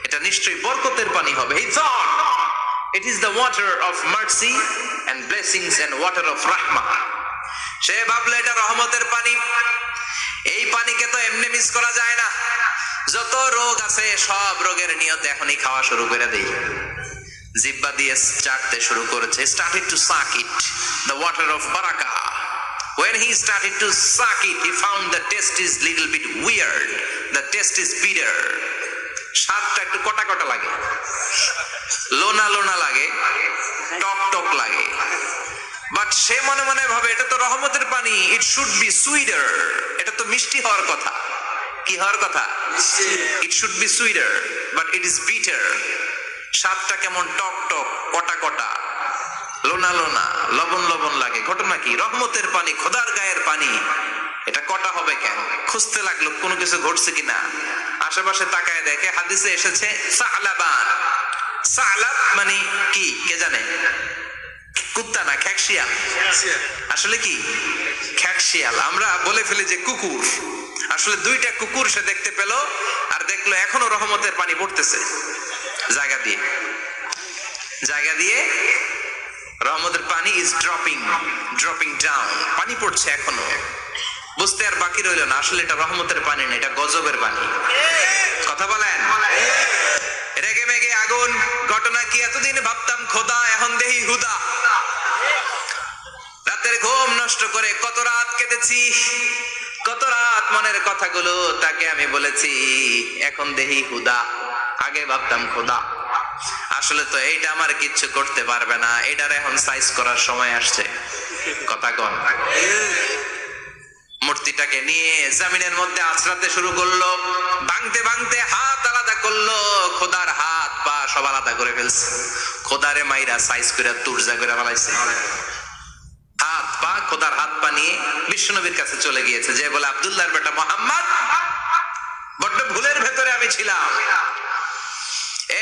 এটা নিশ্চয়ই বরকতের পানি হবে। He thought it is the water of mercy and blessings and water of rahmah. সে ভাবলো এটা রহমতের পানি, এই পানিকে তো এমনি মিস করা যায় না। যত রোগ আছে সব রোগের নিয়তে এখনই খাওয়া শুরু করে দেই। জিহ্বা দিয়ে চাটতে শুরু করেছে। Started to suck it, the water of barakah. When he started to suck it, he found the taste is little bit weird. The taste is bitter. স্বাদটা একটু কটা কটা লাগে, লোনা লোনা লাগে, টক টক লাগে। বাট সে মনে মনে ভাবে এটা তো রহমতের পানি, ইট শুড বি সুইটার, এটা তো মিষ্টি হওয়ার কথা। কি হওয়ার কথা? It should be sweeter, but it is bitter. স্বাদটা কেমন টক টক, কটা কটা, লোনা লোনা, লবণ লবণ লাগে। ঘটনা কি? রহমতের পানি, খোদার গায়ের পানি, এটা কটা হবে কেন? খুঁজতে লাগলো কোনো কিছু ঘটছে কিনা। আশেপাশে তাকায় দেখে হাদিসে এসেছে সালাবান। সালাব মানে কি কে জানে? কুত্তা না, খ্যাকশিয়াল। আসলে কি? খ্যাকশিয়াল। আমরা বলে ফেলি যে কুকুর, আসলে দুইটা কুকুর সে দেখতে পেল, আর দেখলো এখনো রহমতের পানি পড়তেছে জায়গা দিয়ে, জায়গা দিয়ে রহমতের পানি ইজ ড্রপিং ডাউন, পানি পড়ছে এখনো। বুঝতে আর বাকি রইল না, আসলে এটা রহমতের পানি না, এটা গজবের পানি। কথা বলেন, রেগে মেগে আগুন। ঘটনা কি? এতদিন ভাবতাম খোদা, এখন দেহি হুদা। রাতের ঘুম নষ্ট করে কত রাত কেটেছি, কত রাত মনের কথাগুলো তাকে আমি বলেছি, এখন দেহি হুদা। আগে ভাবতাম খোদা, আসলে তো এইটা আমার কিচ্ছু করতে পারবে না, এটার এখন সাইজ করার সময় আসছে। কথা কন। মূর্তিটাকে নিয়ে জমিনের মধ্যে আছড়াতে শুরু করলো, ভাঙতে ভাঙতে হাত আলাদা করলো, খোদার হাত পা সব আলাদা করে ফেলছে। খোদারে মাইরা সাইজ করে তুরজা করে ফেলাইছে। হাত পা, খোদার হাত পা নিয়ে বিশ্বনবীর কাছে চলে গিয়েছে, যে বলে আব্দুল্লাহর বেটা মুহাম্মদ, বড্ড ভুলের ভেতরে আমি ছিলাম।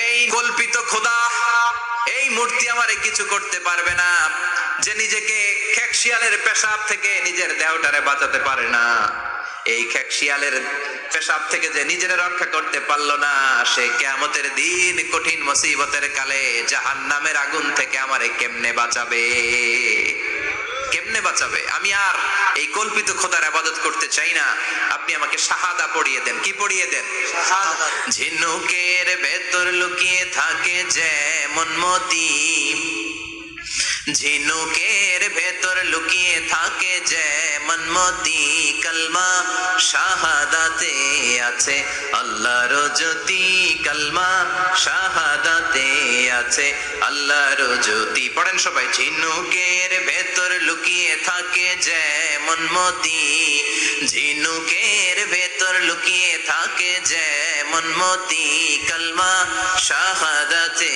এই কল্পিত খোদা, এই মূর্তি আমারে কিছু করতে পারবে না। যে নিজেকে খ্যাকশিয়ালের পেশাব থেকে নিজের দেহটারে বাঁচাতে পারে না, এই খ্যাকশিয়ালের পেশাব থেকে যে নিজের রক্ষা করতে পারলো না, সে কিয়ামতের দিন কঠিন মুসিবতের কালে জাহান্নামের আগুন থেকে আমারে কেমনে বাঁচাবে? কেমনে বাঁচাবে? আমি আর এই কল্পিত খোদার ইবাদত করতে চাই না। আপনি আমাকে শাহাদা পড়িয়ে দেন। কি পড়িয়ে দেন? ঝিনুকের ভেতর লুকিয়ে থাকে যেমন মতি, ঝিনুকের ভেতর লুকিয়ে থাকে যেমন মতি, কালমা শাহাদাতে আছে আল্লাহর জ্যোতি, কালমা শাহাদাতে আছে আল্লাহর জ্যোতি। পড়েন সবাই। ঝিনুকের ভেতর লুকিয়ে থাকে যেমন মতি, ঝিনুকের ভেতর লুকিয়ে থাকে যেমন মতি, কালমা শাহাদাতে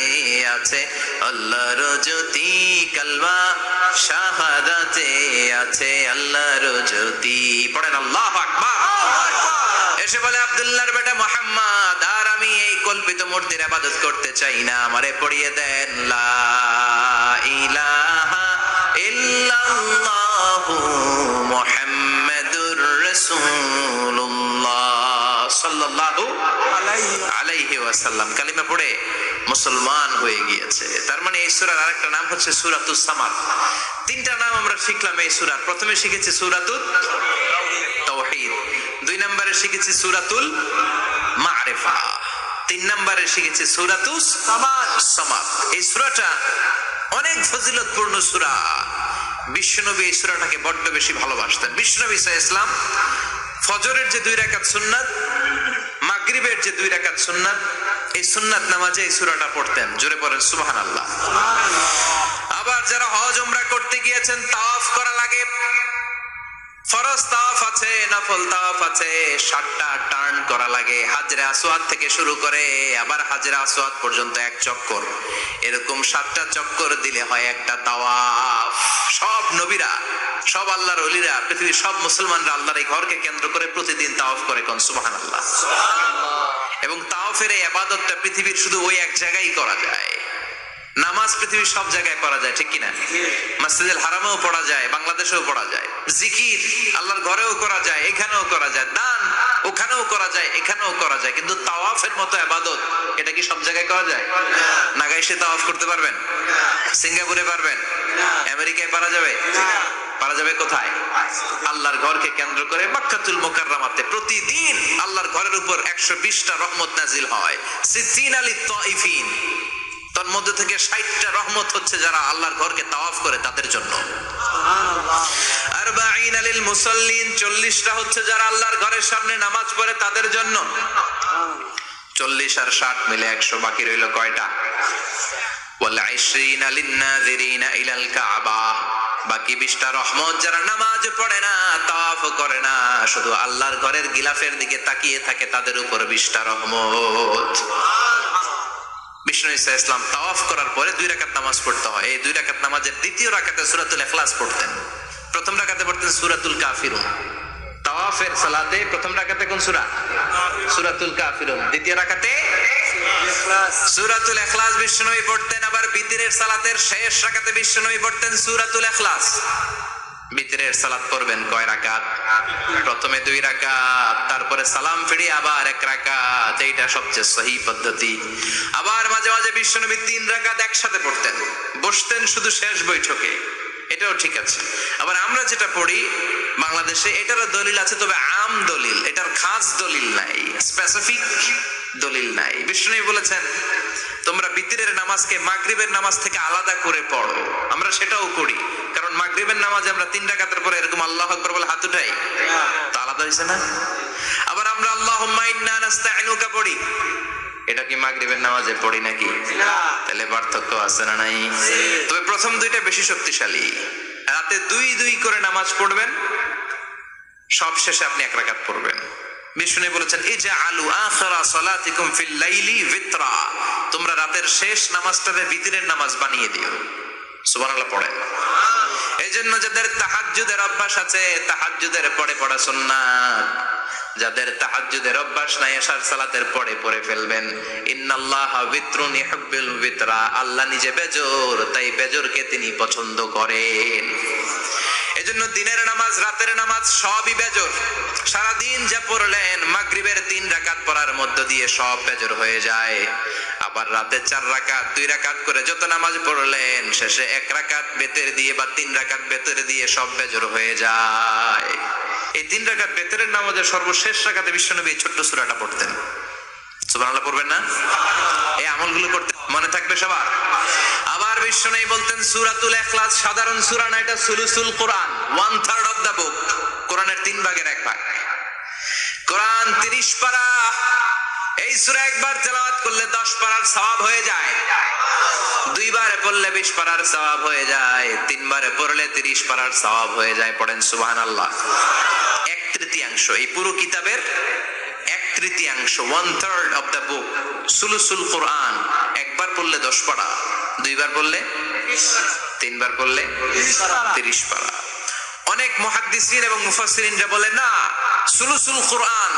আছে আল্লাহর জ্যোতি, কালমা শাহাদাতে আছে আল্লাহর জ্যোতি। পড়েন আল্লাহু আকবার। এসে বলে আব্দুল্লাহর বেটা মুহাম্মদ, আর আমি এই কল্পিত মূর্তির ইবাদত করতে চাই না, আমারে পড়িয়ে দেন লা ইলাহা ইল্লাল্লাহু মুহাম্মাদুর রাসূলুল্লাহ সাল্লাল্লাহু আলাইহি ওয়াসাল্লাম। কালিমা পড়ে মুসলমান হয়ে গিয়েছে। তার মানে এই সূরার আরেকটা নাম হচ্ছে সূরাতুস সামাদ। তিনটা নাম আমরা শিখলাম এই সূরার। প্রথমে শিখেছি সূরাতুত তাওহীদ, দুই নম্বরে শিখেছি সূরাতুল মারিফা, তিন নম্বরে শিখেছি সূরাতুস সামাদ। এই সূরাটা অনেক ফজিলতপূর্ণ সূরা। বিশ্বনবী এই সূরাটাকে বড্ড বেশি ভালোবাসতেন। বিশ্বনবী সাল্লাল্লাহু আলাইহি ওয়াসাল্লাম ফজরের যে 2 রাকাত সুন্নাত, মাগরিবের যে 2 রাকাত সুন্নাত, এই সুন্নাত নামাজে এই সূরাটা পড়তেন। জোরে পড়েন সুবহানাল্লাহ। আবার যারা হজ উমরা করতে গিয়েছেন, তাওয়াফ করা লাগে, ফরজ তাওয়াফ আছে, নফল তাওয়াফ আছে, 7টা টার্ন করা লাগে। হাজরে আসওয়াদ থেকে শুরু করে আবার হাজরে আসওয়াদ পর্যন্ত এক চক্কর, এরকম 7টা চক্কর দিলে হয় একটা তাওয়াফ। সব নবীরা, সব আল্লাহর ওলিরা, পৃথিবীর সব মুসলমানরা আল্লাহর এই ঘরকে কেন্দ্র করে প্রতিদিন তাওয়াফ করে, কোন সুবহানাল্লাহ। এবং তাওয়াফের এই ইবাদতটা পৃথিবীর শুধু ওই এক জায়গায় করা যায়। নামাজ পৃথিবীর সব জায়গায় পড়া যায়, ঠিক কিনা? মসজিদুল হারামেও পড়া যায়, বাংলাদেশেও পড়া যায়। জিকির আল্লাহর ঘরেও করা যায়, এখানেও করা যায়। দান ওখানেও করা যায়, এখানেও করা যায়। কিন্তু তাওয়াফের মতো ইবাদত, এটা কি সব জায়গায় করা যায়? নাগাইশে তাওয়াফ করতে পারবেন? সিঙ্গাপুরে পারবেন? আমেরিকায় পারা যাবে? পারা যাবে কোথায়? আল্লাহর ঘরকে কেন্দ্র করে মক্কাতুল মুকাররমাতে প্রতিদিন আল্লাহর ঘরের উপর 120টা রহমত নাজিল হয়। সিদ্দিন আলী তাইফিন, তার মধ্যে থেকে 60টা রহমত হচ্ছে যারা আল্লাহর ঘরকে তাওয়াফ করে তাদের জন্য। সুবহানাল্লাহ। 40 লিল মুসাল্লিন, 40টা হচ্ছে যারা আল্লাহর ঘরের সামনে নামাজ পড়ে তাদের জন্য। 40 আর 60 মিলে 100, বাকি রইল কয়টা? ওয়াল 20 লিন নাযিরিনা ইলাল কাবা, বাকি 20টা রহমত যারা নামাজ পড়ে না, তাওয়াফ করে না, শুধু আল্লাহর ঘরের গিলাফের দিকে তাকিয়ে থাকে, তাদের উপর 20টা রহমত। বিষ্ণু ঈসা ইসলাম তাওয়াফ করার পরে 2 রাকাত নামাজ পড়তে হয়। এই 2 রাকাত নামাজের দ্বিতীয় রাকাতে সূরাতুল ইখলাস পড়তেন, প্রথম রাকাতে পড়তেন সূরাতুল কাফিরুন। তাওয়াফের সালাতে প্রথম রাকাতে কোন সূরা? সূরাতুল কাফিরুন। দ্বিতীয় রাকাতে সূরাতুল ইখলাস বিষ্ণুই পড়তেন। আবার বিতরের সালাতের শেষ রাকাতে বিষ্ণুই পড়তেন সূরাতুল ইখলাস। বিতরের সালাত করবেন কয় রাকাত? প্রথমে 2 রাকাত, তারপরে সালাম ফিরিয়ে আবার 1 রাকাত, এইটা সবচেয়ে সহি পদ্ধতি। আবার মাঝে মাঝে বিশ্বনবী 3 রাকাত একসাথে পড়তেন, বসতেন শুধু শেষ বৈঠকে, এটাও ঠিক আছে। আবার আমরা যেটা পড়ি বাংলাদেশে, এটারও দলিল আছে, তবে আম দলিল, এটার খাস দলিল নাই, স্পেসিফিক দলিল নাই। বিষ্ণুই বলেছেন তোমরা বিতরের নামাজকে মাগরিবের নামাজ থেকে আলাদা করে পড়ো। আমরা সেটাও করি, কারণ মাগরিবের নামাজে আমরা 3 রাকাতের পরে এরকম আল্লাহু আকবার বলে হাত উঠাই, তো আলাদা হইছে না? আবার আমরা আল্লাহুম্মা ইন্না নাস্তাইনুকা পড়ি, এটা কি মাগরিবের নামাজে পড়ি নাকি? না। তাহলে পার্থক্য আছে না নাই? তবে প্রথম 2টা বেশি শক্তিশালী। রাতে 2 করে নামাজ পড়বেন, সব শেষে আপনি 1 রাকাত পড়বেন। বিষ্ণু বলেছেন ইজআলু আখিরা সালাতিকুম ফিল লাইলি ভিতরা, তোমরা রাতের শেষ নামাজটাকে ভিতরের নামাজ বানিয়ে দিও। সুবহানাল্লাহ পড়েন। এইজন্য যাদের তাহাজ্জুদের অভ্যাস আছে, তাহাজ্জুদের পরে পড়া সুন্নাত। যাদের তাহাজ্জুদের অভ্যাস নাই, এশার সালাতের পরে পড়ে ফেলবেন। ইন্নাল্লাহা বিতরুন ইউহিব্বুল বিতরা, আল্লাহ নিজে বেজোর, তাই বেজোরকে তিনি পছন্দ করেন। এজন্য দিনের নামাজ, রাতের নামাজ সবই বেজর। সারাদিন যা পড়লেন মাগরিবের 3 রাকাত পড়ার মধ্য দিয়ে সব বেজর হয়ে যায়। আবার রাতে 4 রাকাত, 2 রাকাত করে যত নামাজ পড়লেন, শেষে 1 রাকাত বেতের দিয়ে বা 3 রাকাত বেতের দিয়ে সব বেজর হয়ে যায়। এই 3 রাকাত বেতের নামাজের সর্বশেষ রাকাতে বিশ্বনবী এই ছোট্ট সূরাটা পড়তেন। সুবহানাল্লাহ পড়বেন না? এই আমলগুলো করতে মনে থাকবে সবার। আবার বিষ্ণু বলতেন সূরাতুল ইখলাস সাধারণ সূরা না, এটা সুলুসুল কোরআন, 1/3 অফ দা বুক। কোরআনের 3 ভাগের 1 ভাগ। কোরআন 30 পারা। এই সূরা একবার তেলাওয়াত করলে 10 পারার সওয়াব হয়ে যায়। 2 বারে পড়লে 20 পারার সওয়াব হয়ে যায়। 3 বারে পড়লে 30 পারার সওয়াব হয়ে যায়। পড়েন সুবহানাল্লাহ। 1/3 এই পুরো কিতাবের 1/3, 1/3 অফ দা বুক, সুলুসুল কোরআন। একবার পড়লে 10 পারা, 2 বার পড়লে 20 পারা, 3 বার পড়লে 30 পারা। অনেক মুহাদ্দিসিন এবং মুফাসসিরিনরা বলে না, সুলুসুল কোরআন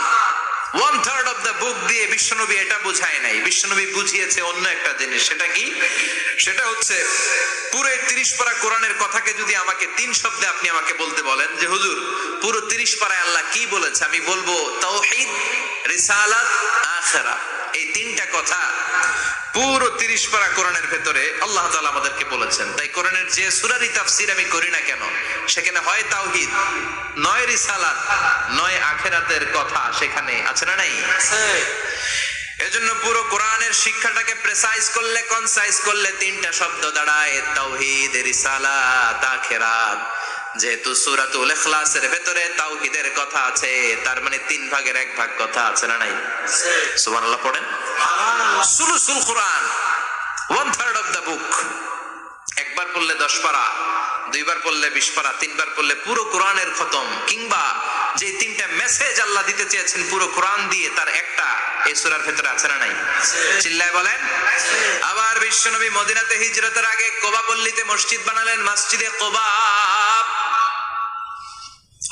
1/3 অফ দা বুক দিয়ে বিশ্বনবী এটা বুঝায় নাই। বিশ্বনবী বুঝিয়েছে অন্য একটা জিনিস। সেটা কি? সেটা হচ্ছে পুরো 30 পারা কোরআনের কথাকে যদি আমাকে 3 শব্দে আপনি আমাকে বলতে বলেন যে হুজুর পুরো 30 পারায় আল্লাহ কি বলেছে, আমি বলবো তাওহীদ, রিসালাত, আখিরা। এই 3টা কথা পুরো 30 পারা কোরআনের ভেতরে আল্লাহ তাআলা আমাদেরকে বলেছেন। তাই কোরআনের যে সূরারই তাফসীর আমি করি না কেন, সেখানে হয় তাওহীদ, নয় রিসালাত, নয় আখিরাতের কথা সেখানে আছে না নাই? আছে। এজন্য পুরো কোরআনের শিক্ষাটাকে প্রেসাইজ করলে, কনসাইজ করলে 3টা শব্দ দাঁড়ায়, তাওহীদ, রিসালাত, আখিরাত। যেহেতু সূরাতুল ইখলাসের ভেতরে তাওহীদের কথা আছে, তার মানে 3 ভাগের 1 ভাগ কথা আছে না নাই? আছে। সুবহানাল্লাহ পড়েন। সুলুসুল কোরআন, 1/3 অফ দা বুক। একবার পড়লে 10 পারা, দুইবার পড়লে 20 পারা, তিনবার পড়লে পুরো কোরআনের খতম, কিংবা যে তিনটা মেসেজ আল্লাহ দিতে চেয়েছেন পুরো কোরআন দিয়ে, তার একটা এই সূরার ভেতরে আছে না নাই? চিল্লায় বলেন। আবার বিশ্বনবী মদিনাতে হিজরতের আগে কোবা পল্লীতে মসজিদ বানালেন, মসজিদে কোবা।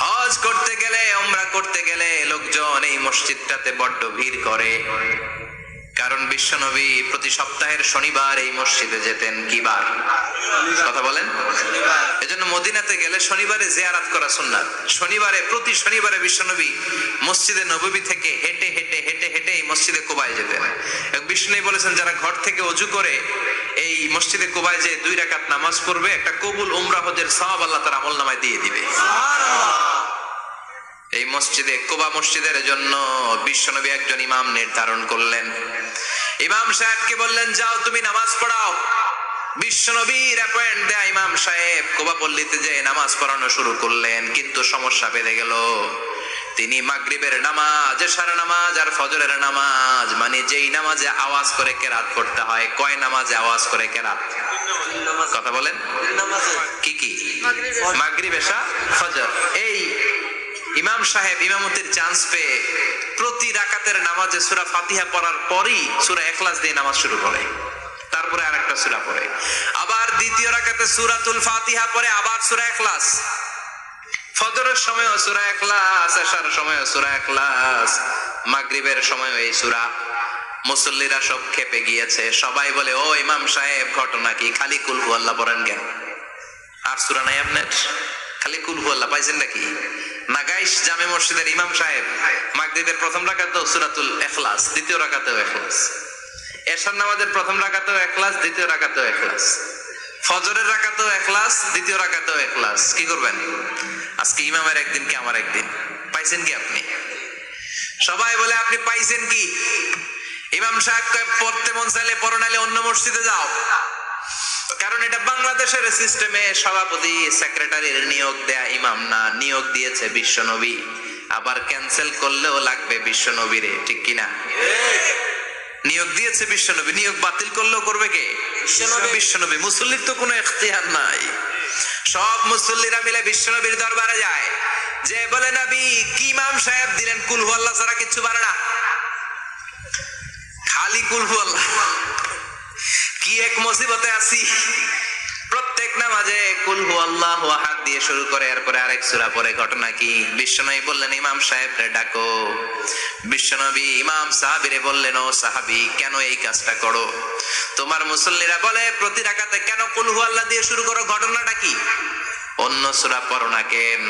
হজ করতে গেলে, উমরা করতে গেলে লোকজন এই মসজিদটাতে বড্ড ভিড় করে, কারণ বিশ্বনবী প্রতি সপ্তাহের শনিবার এই মসজিদে যেতেন। কি বার? কথা বলেন। এজন্য মদিনাতে গেলে শনিবারে জিয়ারত করা সুন্নাত। শনিবারে, প্রতি শনিবারে বিশ্বনবী মসজিদে নববী থেকে হেঁটে হেঁটে হেঁটে হেঁটে এই মসজিদে কুবায় যেতেন। বিশ্বনবী বলেছেন, যারা ঘর থেকে ওযু করে এই মসজিদে কুবায় যে 2 রাকাত নামাজ পড়বে, একটা কবুল উমরা হজের সওয়াব আল্লাহ তার আমলনামায় দিয়ে দিবে। এই মসজিদে কুবা মসজিদের জন্য বিশ্বনবী একজন ইমাম নির্ধারণ করলেন। ইমাম সাহেবকে বললেন, যাও তুমি নামাজ পড়াও। বিশ্বনবীর অ্যাপয়েন্ট দেয়া ইমাম সাহেব কুবা পল্লীতে যে নামাজ পড়ানো শুরু করলেন, কিন্তু সমস্যা বেড়ে গেল। তিনি মাগরিবের নামাজ, এশার নামাজ আর ফজরের নামাজ, মানে যেই নামাজে আওয়াজ করে কেরাত পড়তে হয়, কয় নামাজে আওয়াজ করে কেরাত? কথা বলেন। কি কি? মাগরিব, এশা, ফজর। এই ইমাম সাহেব ইমামতির চান্স পেয়ে প্রতি রাকাতের নামাজে সূরা ফাতিহা পড়ার পরই সূরা ইখলাস দিয়ে নামাজ শুরু করে, তারপরে আরেকটা সূরা পড়ে, আবার দ্বিতীয় রাকাতে সূরাতুল ফাতিহা পড়ে, আবার সূরা ইখলাস। ফজরের সময়ও সূরা ইখলাস, এশার সময়ও সূরা ইখলাস, মাগরিবের সময়ও এই সূরা। মুসল্লিরা সব খেপে গিয়েছে, সবাই বলে, ও ইমাম সাহেব, ঘটনা কি? খালি কুল হুয়াল্লাহ পড়েন কেন? আর সূরা নাই আপনার? খালি কুল হুয়াল্লাহ পাইছেন নাকি? নাগাইশ জামে মসজিদের ইমাম সাহেব মাগরিবের প্রথম রাকাতেও সূরাতুল ইখলাস, দ্বিতীয় রাকাতেও ইখলাস, এশার নামাজের প্রথম রাকাতেও ইখলাস, দ্বিতীয় রাকাতেও ইখলাস, ফজরের রাকাতেও ইখলাস, দ্বিতীয় রাকাতেও ইখলাস। কি করবেন? আজকে ইমামের একদিন কি আমার একদিন। পাইছেন কি আপনি? সবাই বলে, আপনি পাইছেন কি? ইমাম সাহেব পড়তে মন চাইলে পড়ো, নাইলে অন্য মসজিদে যাও। কারণ এটা বাংলাদেশের সিস্টেমে সভাপতি সেক্রেটারির নিয়োগ দেয়া ইমাম না, নিয়োগ দিয়েছে বিশ্বনবী। আবার ক্যান্সেল করলেও লাগবে বিশ্বনবীরে, ঠিক কিনা? নিয়োগ দিয়েছে বিশ্বনবী, নিয়োগ বাতিল করলেও করবে কে? বিশ্বনবী। মুসল্লির তো কোনো ইখতিয়ার নাই। সব মুসল্লিরা মিলে বিশ্বনবীর দরবারে যায়, যে বলে, নবী কি ইমাম সাহেব দিলেন, কুল হুয়াল্লাহ ছাড়া কিচ্ছু পারে না, খালি কুল হুয়াল্লাহ। কি এক মুসিবতে আছি, প্রত্যেক নামাজে কুল হুয়াল্লাহু আহাদ দিয়ে শুরু করে, এরপরে আরেক সূরা পড়ে। ঘটনা কি? বিশ্বনবী বললেন, ইমাম সাহেবরে ডাকো। বিশ্বনবী ইমাম সাহাবীরে বললেন, ও সাহাবী, কেন এই কাজটা করো? তোমার মুসল্লিরা বলে প্রতি রাকাতে কেন কুল হুয়াল্লাহ দিয়ে শুরু করো, ঘটনাটা কি? অন্য সূরা পড়ো না কেন?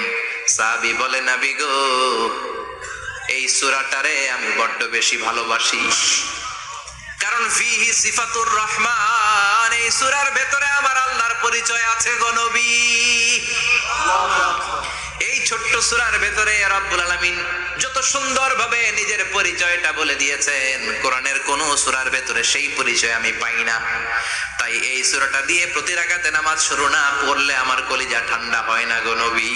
সাহাবী বলে, নবী গো, এই সূরাটারে আমি বড্ড বেশি ভালোবাসি, কারণ ফিহি সিফাতুর রহমান, এই সূরার ভেতরে আমার আল্লাহর পরিচয় আছে গো নবী। এই ছোট্ট সূরার ভেতরে রব্বুল আলামিন যত সুন্দরভাবে নিজের পরিচয়টা বলে দিয়েছেন, কোরআনের কোন সূরার ভেতরে সেই পরিচয় আমি পাই না। তাই এই সূরাটা দিয়ে প্রতি রাকাতে নামাজ শুরু না পড়লে আমার কলিজা ঠান্ডা হয় না গো নবী।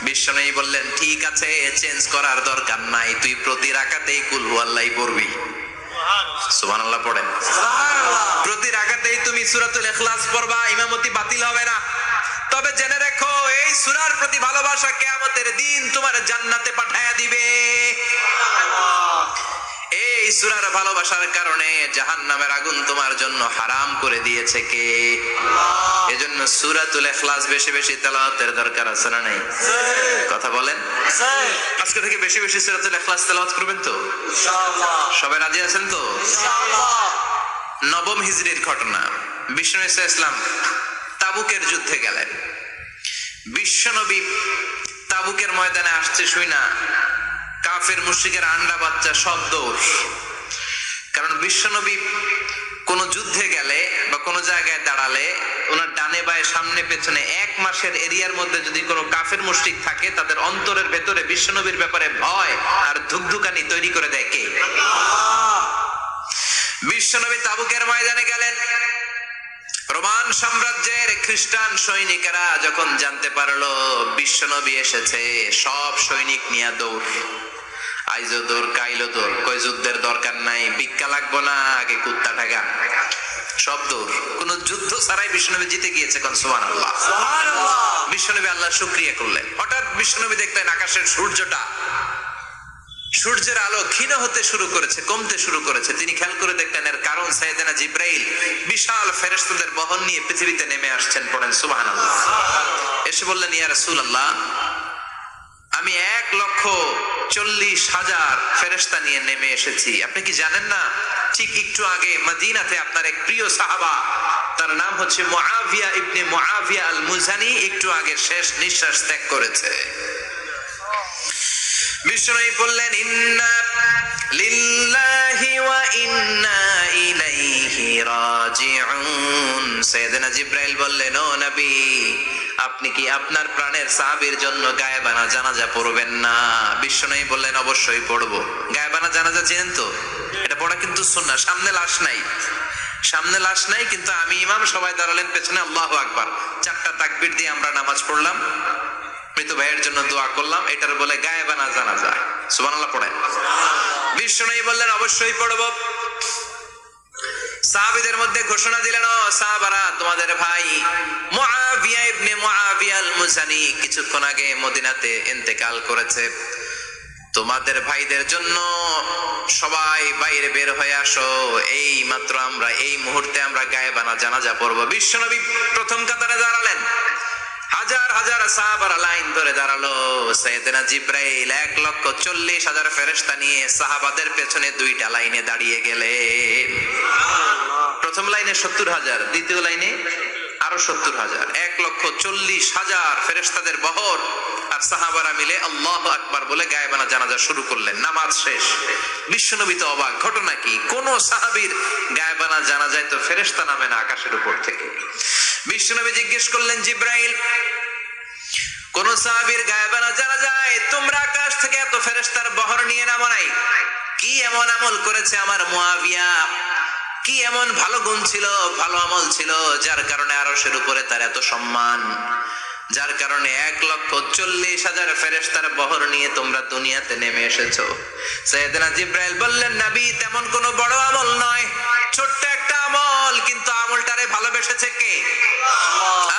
বিশ্বনবী বললেন, ঠিক আছে, চেঞ্জ করার দরকার নাই, তুই প্রতি রাকাতেই কুল হুয়াল্লাহ পড়বি। সুবহানাল্লাহ পড়েন। প্রতি রাকাতেই তুমি সূরাতুল ইখলাস পড়বা, ইমামতি বাতিল হবে না। তবে জেনে রেখো, এই সূরার প্রতি ভালোবাসা কিয়ামতের দিন তোমার জান্নাতে পাঠায়া দিবে। এই সূরার ভালোবাসার কারণে জাহান্নামের আগুন তোমার জন্য হারাম করে দিয়েছে কে? আল্লাহ। এজন্য সূরাতুল ইখলাস বেশি বেশি তেলাওয়াতের দরকার আছে না নাই? কথা বলেন। আজকে থেকে বেশি বেশি সূরাতুল ইখলাস তেলাওয়াত করবেন তো ইনশাআল্লাহ? সবাই রাজি আছেন তো ইনশাআল্লাহ? নবম হিজরির ঘটনা, বিশ্বনবী সাল্লাল্লাহু আলাইহি ওয়াসাল্লাম তাবুকের যুদ্ধে গেলেন। বিশ্বনবী তাবুকের ময়দানে আসছে শুইনা কাফের মুশরিকের আন্ডা বাচ্চা সব দৌড়। কারণ বিশ্বনবী কোন যুদ্ধে গেলে বা কোন জায়গায় দাঁড়ালে ওনার ডানে বায়ে সামনে পেছনে 1 মাসের এরিয়ার মধ্যে যদি কোনো কাফের মুশরিক থাকে, তাদের অন্তরের ভেতরে বিশ্বনবীর ব্যাপারে ভয় আর ধুকধুকানি তৈরি করে দেয় কে? আল্লাহ। বিশ্বনবী তাবুকের ময়দানে গেলেন। রোমান সাম্রাজ্যের খ্রিস্টান সৈনিকেরা যখন জানতে পারলো বিশ্বনবী এসেছে, সব সৈনিক নিয়ে দৌড়। আইজো দৌড়, কাইলো দৌড়, কই যুদ্ধের দরকার নাই, ভিক্ষা লাগবো না, আগে কুত্তা ঠাকা। সব দৌড়, কোন যুদ্ধ ছাড়াই বিশ্বনবী জিতে গিয়েছে। কোন সুবহানাল্লাহ। বিশ্বনবী আল্লাহ শুকরিয়া করলেন। হঠাৎ বিশ্বনবী দেখলেন আকাশের সূর্যের আলো ক্ষীণ হতে শুরু করেছে, কমতে শুরু করেছে। তিনি খেয়াল করে দেখলেন এর কারণ সাইয়েদনা জিব্রাইল বিশাল ফেরেশতাদের বহন নিয়ে পৃথিবীতে নেমে আসছেন। পড়েন সুবহানাল্লাহ। এসে বললেন, ইয়া রাসূলুল্লাহ, আমি 1,40,000 ফেরেশতা নিয়ে নেমে এসেছি। আপনি কি জানেন না, ঠিক একটু আগে মদিনাতে আপনার এক প্রিয় সাহাবা, তার নাম হচ্ছে মুআবিয়া ইবনে মুআবিয়া আল মুজানি, একটু আগে শেষ নিঃশ্বাস ত্যাগ করেছে। বিষ্ণু বললেন, ইন্না লিল্লাহি ওয়া ইন্না ইলাইহি রাজিউন। সাইয়েদনা জিব্রাইল বললেন, ও নবী, আপনি কি আপনার প্রাণের সাহাবীর জন্য গায়েবানা জানাজা পড়বেন না? বিষ্ণু বললেন, অবশ্যই পড়বো। গায়েবানা জানাজা চেনেন তো? এটা পড়া কিন্তু সুন্নাহ। সামনে লাশ নাই, কিন্তু আমি ইমাম, সবাই দাঁড়ালেন পেছনে, আল্লাহু আকবার, 4টা তাকবীর দিয়ে আমরা নামাজ পড়লাম, মৃত ভাইয়ের জন্য দোয়া করলাম, এটার বলে গায়েবানা জানাজা। সুবহানাল্লাহ পড়েন। বিষ্ণু বললেন, অবশ্যই পড়বো। সাহাবীদের মধ্যে ঘোষণা দিলেন, ও সাহাবারা, তোমাদের ভাই মুআবিয়া ইবনে মুআবিয়া আল মুজানি কিছুক্ষণ আগে মদিনাতে ইন্তেকাল করেছে। তোমাদের ভাইদের জন্য সবাই বাইরে বের হয়ে আসো, এই মাত্র আমরা এই মুহূর্তে আমরা গায়েবানা জানাজা পড়বো। বিশ্বনবী প্রথম কাতারে দাঁড়ালেন, হাজার হাজার সাহাবারা লাইন ধরে দাঁড়ালো। সাইয়েদনা জিব্রাইল 1,40,000 ফেরেশতা নিয়ে সাহাবাদের পেছনে 2টা লাইনে দাঁড়িয়ে গেলেন। প্রথম লাইনে 70,000, দ্বিতীয় লাইনে আরো 70,000, 1,40,000 ফেরেশতাদের বহর। আর সাহাবারা মিলে আল্লাহু আকবার বলে গায়েবানা জানাজা শুরু করলেন। নামাজ শেষ। বিশ্বনবী তো অবাক, ঘটনা কি? কোন সাহাবীর গায়েবানা জানাজায় তো ফেরেশতা নামে না আকাশের উপর থেকে। বিশ্বনবী জিজ্ঞেস করলেন, জিব্রাইল, কোন সাহাবীর গায়েবানা জানাজায় তোমরা আকাশ থেকে এত ফেরেশতার বহর নিয়ে নামো নাই? কি এমন আমল করেছে আমার মুআবিয়া? কি এমন ভালো গুণ ছিল, ভালো আমল ছিল, যার কারণে আরশের উপরে তার এত সম্মান, যার কারণে 1,40,000 ফেরেশতার বহর নিয়ে তোমরা দুনিয়াতে নেমে এসেছো? সাইয়েদনা জিব্রাইল বললেন, নবী, তেমন কোনো বড় আমল নয়, ছোট্ট একটা আমল, কিন্তু আমলটারে ভালোবেসেছে কে?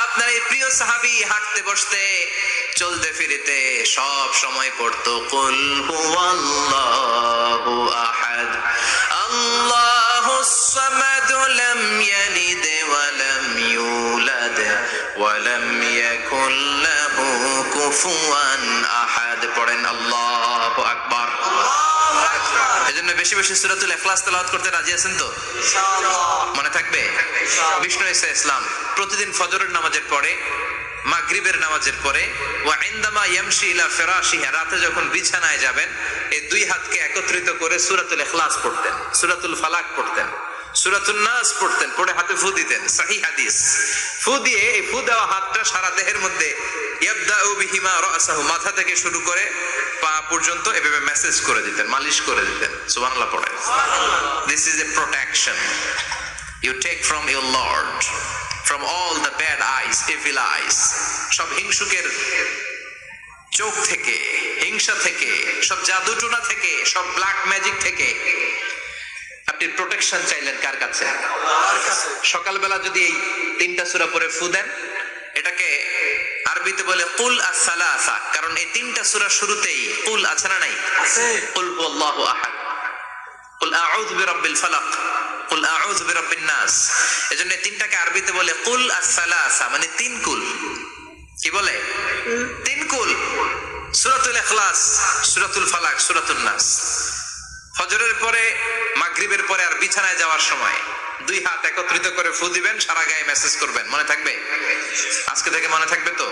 আপনার এই প্রিয় সাহাবী হাঁটতে বসতে চলতে ফিরিতে সব সময় পড়তো, কুল হুয়াল্লাহু আহাদ, আল্লাহুস সামাদ, লাম ইয়ালিদ ওয়া লাম ইউলাদ ওয়া লাম ইয়াকুল লাহু কুফুয়ান আহাদ। পড়েন আল্লাহু আকবার। এজন্য বেশি বেশি সূরাতুল ইখলাস তেলাওয়াত করতে রাজি আছেন তো? ইনশাআল্লাহ। মনে থাকবে? বিষ্ণু ঈসা ইসলাম প্রতিদিন ফজরের নামাজের পরে, মাগরিবের নামাজের পরে, ওয়া ইনদামা ইয়ামশি ইলা ফিরাশিহি, রাতে যখন বিছানায় যাবেন, এই 2 হাতকে একত্রিত করে সূরাতুল ইখলাস পড়তেন, সূরাতুল ফালাক পড়তেন, সূরাতুন নাস পড়তেন, পড়ে হাতে ফু দিতেন। সহিহ হাদিস। ফু দিয়ে এই ফু দেওয়া হাতটা সারা দেহের মধ্যে ইয়াবদাউ বিহিমা রাসাহু, মাথা থেকে শুরু করে পা পর্যন্ত এভাবে মেসেজ করে দিতেন, মালিশ করে দিতেন। সুবহানাল্লাহ পড়েন। This is a protection you take from your Lord from all the bad eyes, evil eyes, সব হিংসুকের চোখ থেকে, হিংসা থেকে, সব জাদুটোনা থেকে, সব ব্ল্যাক ম্যাজিক থেকে আপনি প্রোটেকশন চাইলেন কার কাছে? আল্লাহর কাছে। সকালবেলা যদি এই 3টা সূরা পড়ে ফু দেন, এটাকে আরবিতে বলে কুল আস-সালাসা, কারণ এই 3টা সূরা শুরুতেই কুল আছে না নাই? আছে। কুল হুয়াল্লাহু আহাদ, কুল আউযু বিরাব্বিল ফালাক, কুল আউযু বিরাব্বিন নাস। এজন্য 3টাকে আরবিতে বলে কুল আস-সালাসা, মানে 3 কুল। কি বলে? 3 কুল। সূরাতুল ইখলাস, সূরাতুল ফালাক, সূরাতুন নাস। ফজরের পরে, মাগরিবের পরে আর বিছানায় যাওয়ার সময় 2 হাত একত্রিত করে ফু দিবেন, সারা গায়ে মেসেজ করবেন। মনে থাকবে? আজকে থেকে মনে থাকবে তো?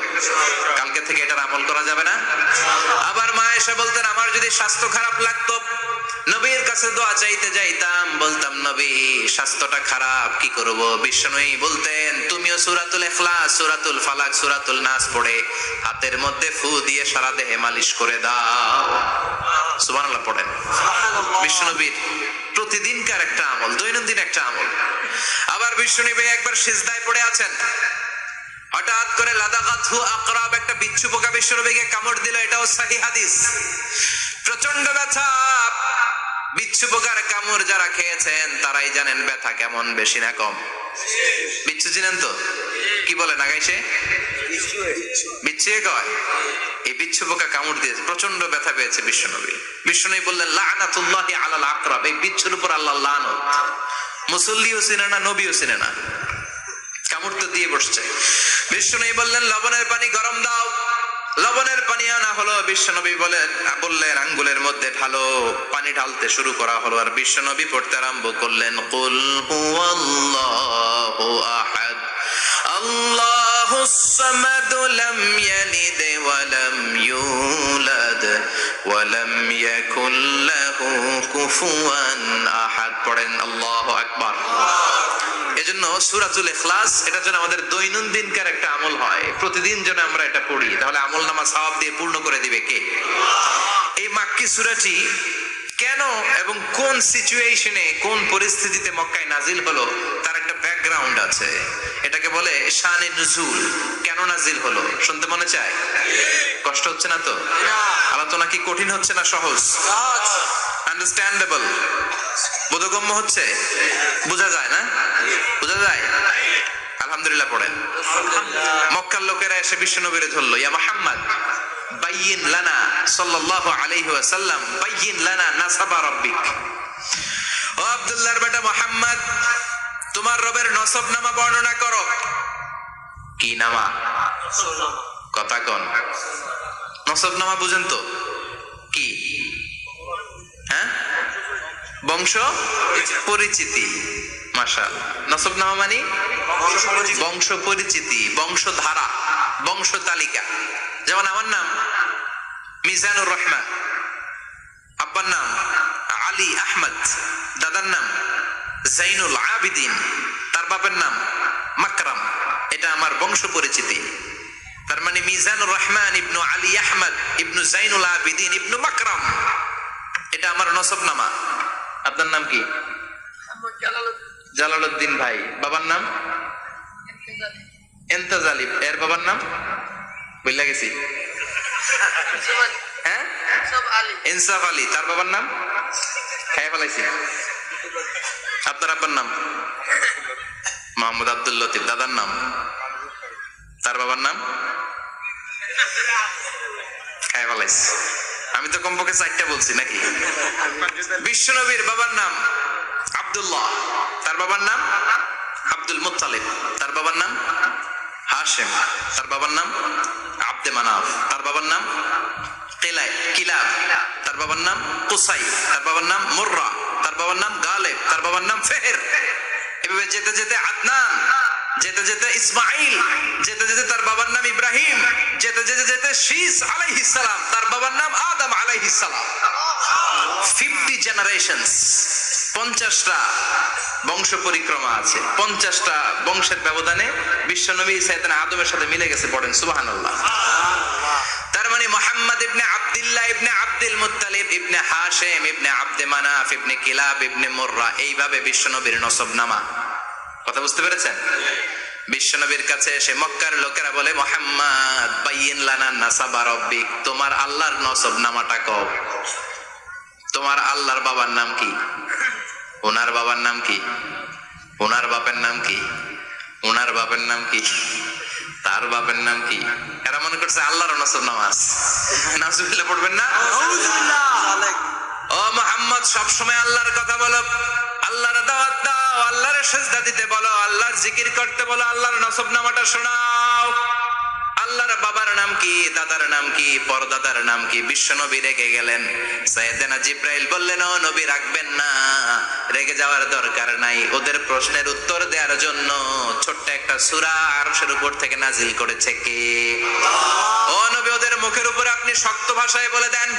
কালকে থেকে এটার আমল করা যাবে না? আবার মা এসে বলতেন, আমার যদি স্বাস্থ্য খারাপ লাগতো, নবীর কাছে দোয়া চাইতে যাইতাম, বলতাম, নবী স্বাস্থ্যটা খারাপ, কি করব? বিশ্বনবী বলতেন, তুমিও সূরাতুল ইখলাস, সূরাতুল ফালাক, সূরাতুল নাস পড়ে হাতের মধ্যে ফু দিয়ে সারা দেহে মালিশ করে দাও। সুবহানাল্লাহ পড়েন। বিশ্বনবীর প্রতিদিনকার একটা আমল, দৈনন্দিন একটা আমল। আবার বিশ্বনবী একবার সিজদায় পড়ে আছেন, হঠাৎ করে লাদাগাতহু আকরাব, একটা বিচ্ছু পোকা বিশ্বনবীকে কামড় দিল। এটাও সহিহ হাদিস। প্রচন্ড ব্যথা, বিচ্ছু বিচ্ছু পোকার কামড় যারা খেয়েছেন তারাই জানেন ব্যথা কেমন, বেশি না কম? বিচ্ছু চিনেন তো? কি বলে না গাইছে? বিচ্ছু কয়। এই বিচ্ছু পোকা কামড় দিয়েছে, প্রচন্ড ব্যথা পেয়েছে বিশ্বনবী। বিশ্বনবী বললেন লাআনাতুল্লাহি আলাল আকরাব, এই বিচ্ছুর উপর আল্লাহর লানত। মুসল্লিও চিনে না, নবীও চিনে না, কামড় তো দিয়ে বসছে। বিশ্বনবী বললেন লবণের পানি গরম দাও। লবণের পানি আনা হলো, বিশ্বনবী বললেন আঙ্গুলের মধ্যে ঢালো। পানি ঢালতে শুরু করা হলো, আর বিশ্বনবী পড়তে আরম্ভ করলেন কুল হুয়াল্লাহু আহাদ আল্লাহুস সামাদ লাম ইয়ালিদ ওয়া লাম ইউলাদ ওয়া লাম ইয়াকুল লাহু কুফুয়ান আহাদ। পড়েন আল্লাহু আকবার। এজন্য সূরাতুল ইখলাস এটা যেন আমাদের দৈনন্দিনকার একটা আমল হয়, প্রতিদিন যেন আমরা এটা পড়ি, তাহলে আমলনামা সওয়াব দিয়ে পূর্ণ করে দিবে কে? এই মাক্কি সূরাটি কেন এবং কোন সিচুয়েশনে, কোন পরিস্থিতিতে মক্কায় নাজিল হলো তার একটা ব্যাকগ্রাউন্ড আছে। এটাকে বলে শানে নুজুল। কেন নাজিল হলো শুনতে মনে চায়? কষ্ট হচ্ছে না তো? আলোচনা কি কঠিন হচ্ছে না সহজ? আন্ডারস্ট্যান্ডেবল, বোধগম্য হচ্ছে? বোঝা যায় না? বোঝা যায়? আলহামদুলিল্লাহ পড়েন। মক্কার লোকেরা এসে বিশ্বনবীরে ধরলো, ইয়া মুহাম্মদ বাইয়িন লানা সাল্লাল্লাহু আলাইহি ওয়াসাল্লাম বাইয়িন লানা নাসাবা রাব্বিক। ও আব্দুল্লাহর বেটা মুহাম্মদ, তোমার রবের নসব নামা বর্ণনা করো। কি নামা? কথা কোন? নসব নামা বুঝেন তো কি? হ্যাঁ, বংশ পরিচিতি। মাশাআল্লাহ। নসব নামা মানে বংশ পরিচিতি, বংশধারা, বংশ তালিকা। যেমন আমার নাম মিজানুর রহমান, আব্বার নাম আলী আহমদ, দাদার নাম জাইনুল আবিদিন, তার বাপের নাম মাকরাম। এটা আমার বংশ পরিচিতি। তার মানে মিজানুর রহমান ইবনু আলী আহমদ ইবনু জাইনুল আবিদিন ইবনু মাকরাম, এটা আমার নসব নামা। আপনার নাম কি? জালালউদ্দিন ভাই। বাবার নাম এন্তাজালিব। এর বাবার নাম বললা গেছি, হ্যাঁ, ইনসাফ আলী। তার বাবার নাম খাই ফেলাইছি। আপনার আব্বার নাম মোহাম্মদ আব্দুল লতিফ। দাদার নাম, তার বাবার নাম খাই ফেলাইছি। আমি তো কমপক্ষে 4টা বলছি নাকি? বিশ্বনবীর বাবার নাম আব্দুল্লাহ, তার বাবার নাম আব্দুল মুত্তালিব, তার বাবার নাম হাশিম, তার বাবার নাম আব্দে মানাফ, তার বাবার নাম কিলাব, তার বাবার নাম কুসাই, তার বাবার নাম মুররা, তার বাবার নাম গালেব, তার বাবার নাম ফেহের। এভাবে যেতে যেতে আদনান, যেতে যেতে ইসমাইল, যেতে যেতে তার বাবার নাম ইব্রাহিম, যেতে যেতে যেতে শীস আলাইহিস সালাম, তার বাবার নাম আদম আলাইহিস সালাম। 50 জেনারেশনস, 50টা বংশ পরিক্রমা আছে। 50টা বংশের ব্যবধানে বিশ্বনবী সাইয়েদনা আদমের সাথে মিলে গেছে। পড়েন সুবহানাল্লাহ। তার মানে মুহাম্মদ ইবনে আব্দুল্লাহ ইবনে আব্দুল মুত্তালিব ইবনে হাশিম ইবনে আব্দে মানাফ ইবনে কিলাব ইবনে মুররা, এইভাবে বিশ্বনবীর নসব নামা। কথা বুঝতে পেরেছেন? বিশ্বনবীর কাছে এসে মক্কার লোকেরা বলে, মুহাম্মদ বাইয়িন লানা নাসাবা রাব্বিক, তোমার আল্লাহর নসব নামাটা কও। তোমার আল্লাহর বাবার নাম কি? ওনার বাবার নাম কি? ওনার বাপের নাম কি? ওনার বাপের নাম কি? তার বাপের নাম কি? এরা মনে করছে আল্লাহর নসব নামাজ। নাউজুবিল্লাহ পড়বেন না? ও মুহাম্মদ, সব সময় আল্লাহর কথা বলো, আল্লাহর দাওয়াত দাও, আল্লাহর সিজদা দিতে বলো, আল্লাহর জিকির করতে বলো, আল্লাহর নসব নামাটা শোনাও। আল্লাহর বাবার নাম কি? দাদার নাম কি? পরদাদার নাম কি? বিশ্বনবী রেগে গেলেন। সাইয়েদনা জিব্রাইল বললেন, ও নবী রাখবেন না, রেগে যাওয়ার দরকার নাই। ওদের প্রশ্নের উত্তর দেওয়ার জন্য ছোট্ট একটা সূরা আরশের উপর থেকে নাজিল করেছে কে? ও নবী, ওদের মুখের উপর আপনি শক্ত ভাষায় বলে দেন,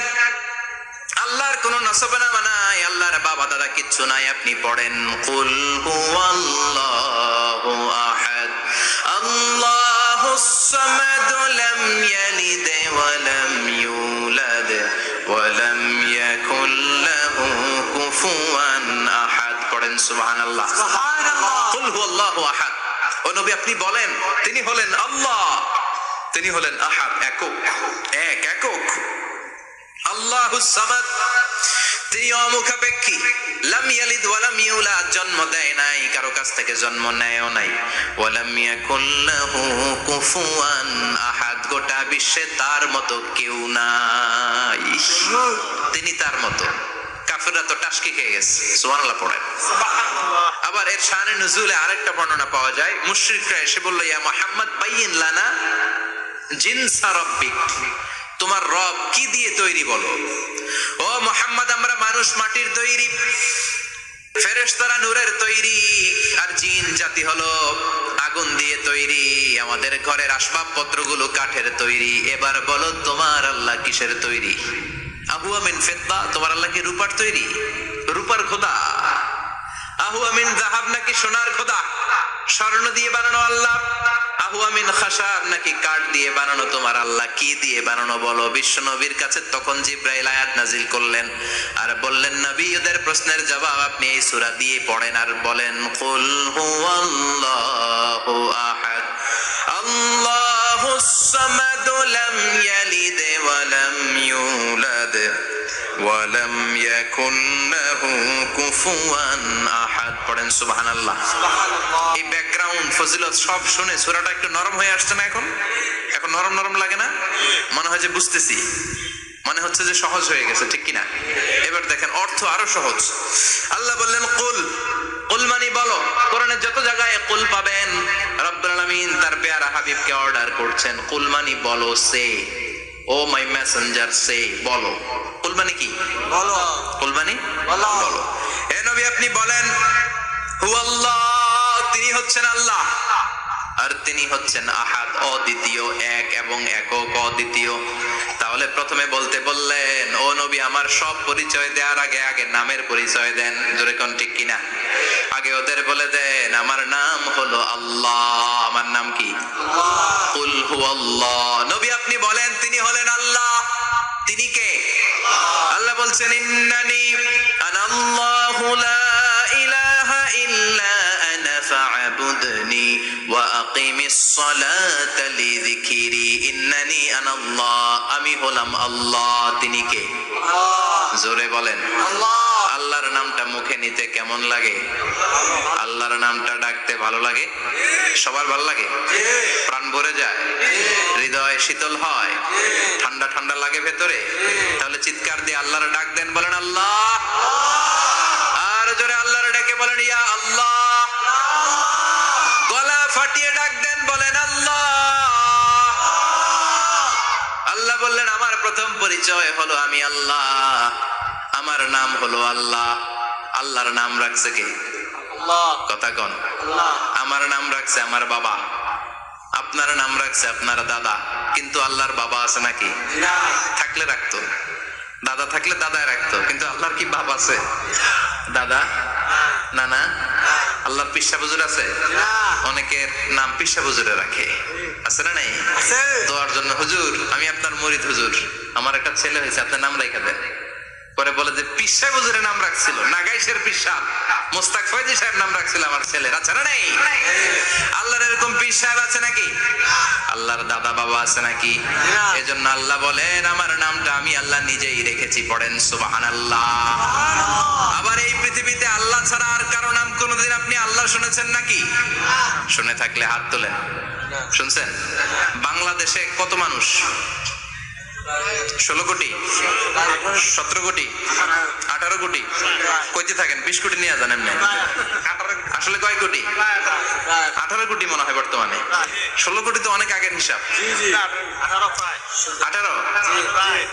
আল্লাহর কোন নসবনামা নাই, আল্লাহর বাবা দাদা কিচ্ছু নাই। আপনি পড়েন কুল হুয়াল্লাহু আহাদ আল্লাহুস সামাদ লাম ইয়ালিদ ওয়া লাম ইউলাদ ওয়া লাম ইয়াকুল লাহু কুফুয়ান আহাদ। পড়েন সুবহানাল্লাহ। কুল হুয়াল্লাহু আহাদ। ও নবী, আপনি বলেন তিনি হলেন আল্লাহ, তিনি হলেন আহাদ, একক, একক। আল্লাহুস সামাদ, তিনি অমুখাপেক্ষী, লাম ইয়ালিদ ওয়া লাম ইউলাদ, জন্ম দেয় নাই, কারো কাছ থেকে জন্ম নেয়ও নাই, ওয়া লাম ইয়াকুল লাহু কুফুয়ান আহাদ, গোটা বিশ্বে তার মতো কেউ নাই, তিনি তার মতো। কাফেররা তো টাসকি খেয়ে গেছে, সুবহানাল্লাহ পড়েন। আবার এর শানে নুজুলে আরেকটা বর্ণনা পাওয়া যায়, মুশরিকরা এসে বলল, ইয়া মুহাম্মদ বাইয়িন লানা জিনসা রাব্বিক, তোমার রব কি দিয়ে তৈরি বলো। ও মুহাম্মদ, আমরা মানুষ মাটির তৈরি, ফেরেশতারা নূরের তৈরি, আর জিন জাতি হলো আগুন দিয়ে তৈরি, আমাদের ঘরের আসবাবপত্রগুলো কাঠের তৈরি, এবার বলো তোমার আল্লাহ কিসের তৈরি? আহুয়া মিন ফিদ্দা, তোমার আল্লাহ কি রূপার তৈরি? রূপার খোদা? আহুয়া মিন যাহাব, নাকি সোনার খোদা, স্বর্ণ দিয়ে বানানো আল্লাহ? আহুয়া মিন খাশাব, নাকি কাঠ দিয়ে বানানো তোমার আল্লাহ? কি দিয়ে বানানো বলো? বিশ্ব নবীর কাছে তখন জিব্রাইল আয়াত নাজিল করলেন আর বললেন, নবী, ওদের প্রশ্নের জবাব আপনি এই সূরা দিয়ে পড়েন আর বলেন, কুল হুয়াল্লাহু আহাদ আল্লাহুস সামাদ লাম ইয়ালিদ ওয়া লাম ইউলাদ ওয়া লাম ইয়াকুন লাহু কুফুয়ান আহাদ। পড়েন সুবহানাল্লাহ। এই ব্যাকগ্রাউন্ড ফজিলত সব শুনে সূরাটা একটু নরম হয়ে আসছে না? এখন এখন নরম নরম লাগে না? মনে হয় যে বুঝতেছি, মনে হচ্ছে যে সহজ হয়ে গেছে, ঠিক কিনা? এবার দেখেন অর্থ আরো সহজ। আল্লাহ বললেন কুল, কুল মানে বলো। কোরআনের যত জায়গায় কুল পাবেন, রব্বুল আলামিন তার পেয়ারা হাবিবকে অর্ডার করছেন, কুল মানে বলো, সে, ও মাই মেসেঞ্জার সে, বলো। কুল মানে কি? বলো। কুল মানে বলো। হে নবী, আপনি বলেন, হুয়াল্লাহ, তিনি হচ্ছেন আল্লাহ, আর তিনি হচ্ছেন আহাদ, অদ্বিতীয়, এক এবং একক, অদ্বিতীয়। তাহলে প্রথমে বলতে বললেন, ও নবী, আমার সব পরিচয় দেওয়ার আগে আগে নামের পরিচয় দেন। জোরে কোন ঠিক কিনা? আগে ওদের বলে দেন, আমার নাম হলো আল্লাহ। আমার নাম কি? কুল হুয়াল্লাহ। নবী, আপনি বলেন, তিনি হলেন আল্লাহ। তিনি কে? আল্লাহ বলছেন, ইন্নানি আনাল্লাহু লা ইলাহা ইল্লা আনা ফা'বুদনি ওয়া আকিমিস সালাতা লিযিকরি। ইন্নানি আনাল্লাহ, আমি হলাম আল্লাহ। তিনি কে? জোরে বলেন। আল্লাহর নামটা মুখে নিতে কেমন লাগে? আল্লাহর নামটা ডাকতে ভালো লাগে? সবার ভালো লাগে? প্রাণ ভরে যায়? হৃদয় শীতল হয়? ঠান্ডা ঠান্ডা লাগে ভেতরে? তাহলে চিৎকার দিয়ে আল্লাহর ডাক দেন, বলেন আল্লাহ। আর জোরে আল্লাহর ডাকে বলেন, ইয়া আল্লাহ। গলা ফাটিয়ে ডাক দেন, বলেন আল্লাহ। আল্লাহ বললেন, আমার প্রথম পরিচয় হলো আমি আল্লাহ, আমার নাম হলো আল্লাহ। আল্লাহর নাম রাখছে কে? কথা কন। আমার নাম রাখছে আমার বাবা, আপনার নাম রাখছে আপনার দাদা, কিন্তু আল্লাহর বাবা আছে নাকি? থাকলে রাখতো, দাদা থাকলে দাদায় রাখতো, কিন্তু আল্লাহর কি বাবা আছে? দাদা, নানা? আল্লাহর পিসা হুজুর আছে? অনেকের নাম পিসা হুজুরে রাখে, আছে না নাই? দোয়ার জন্য, হুজুর আমি আপনার মুরিদ, হুজুর আমার একটা ছেলে হয়েছে, আপনার নাম রাখা দেন। পরে বলে যে পিসা হুজুরের নাম রাখছিল, নাগাইশের পিসা মোস্তাক ফয়জি সাহেব নাম রাখছিল আমার ছেলের, আছে না নাই? আল্লাহর এরকম পীর সাহেব আছে নাকি? আল্লাহর দাদা বাবা আছে নাকি? এজন্য আল্লাহ বলেন, আমার নামটা আমি আল্লাহ নিজেই রেখেছি। পড়েন সুবহানাল্লাহ। আবার এই পৃথিবীতে আল্লাহ ছাড়া আর কারো নাম কোনোদিন আপনি আল্লাহ শুনেছেন নাকি? শুনে থাকলে হাত তোলেন। শুনছেন? বাংলাদেশে কত মানুষ? 16 কোটি, 17 কোটি, 18 কোটি? কইতে থাকেন, 20 কোটি নিয়ে যান এমনি। আসলে কয় কোটি? 18 কোটি মনে হয় বর্তমানে। 16 কোটি তো অনেক আগের হিসাব।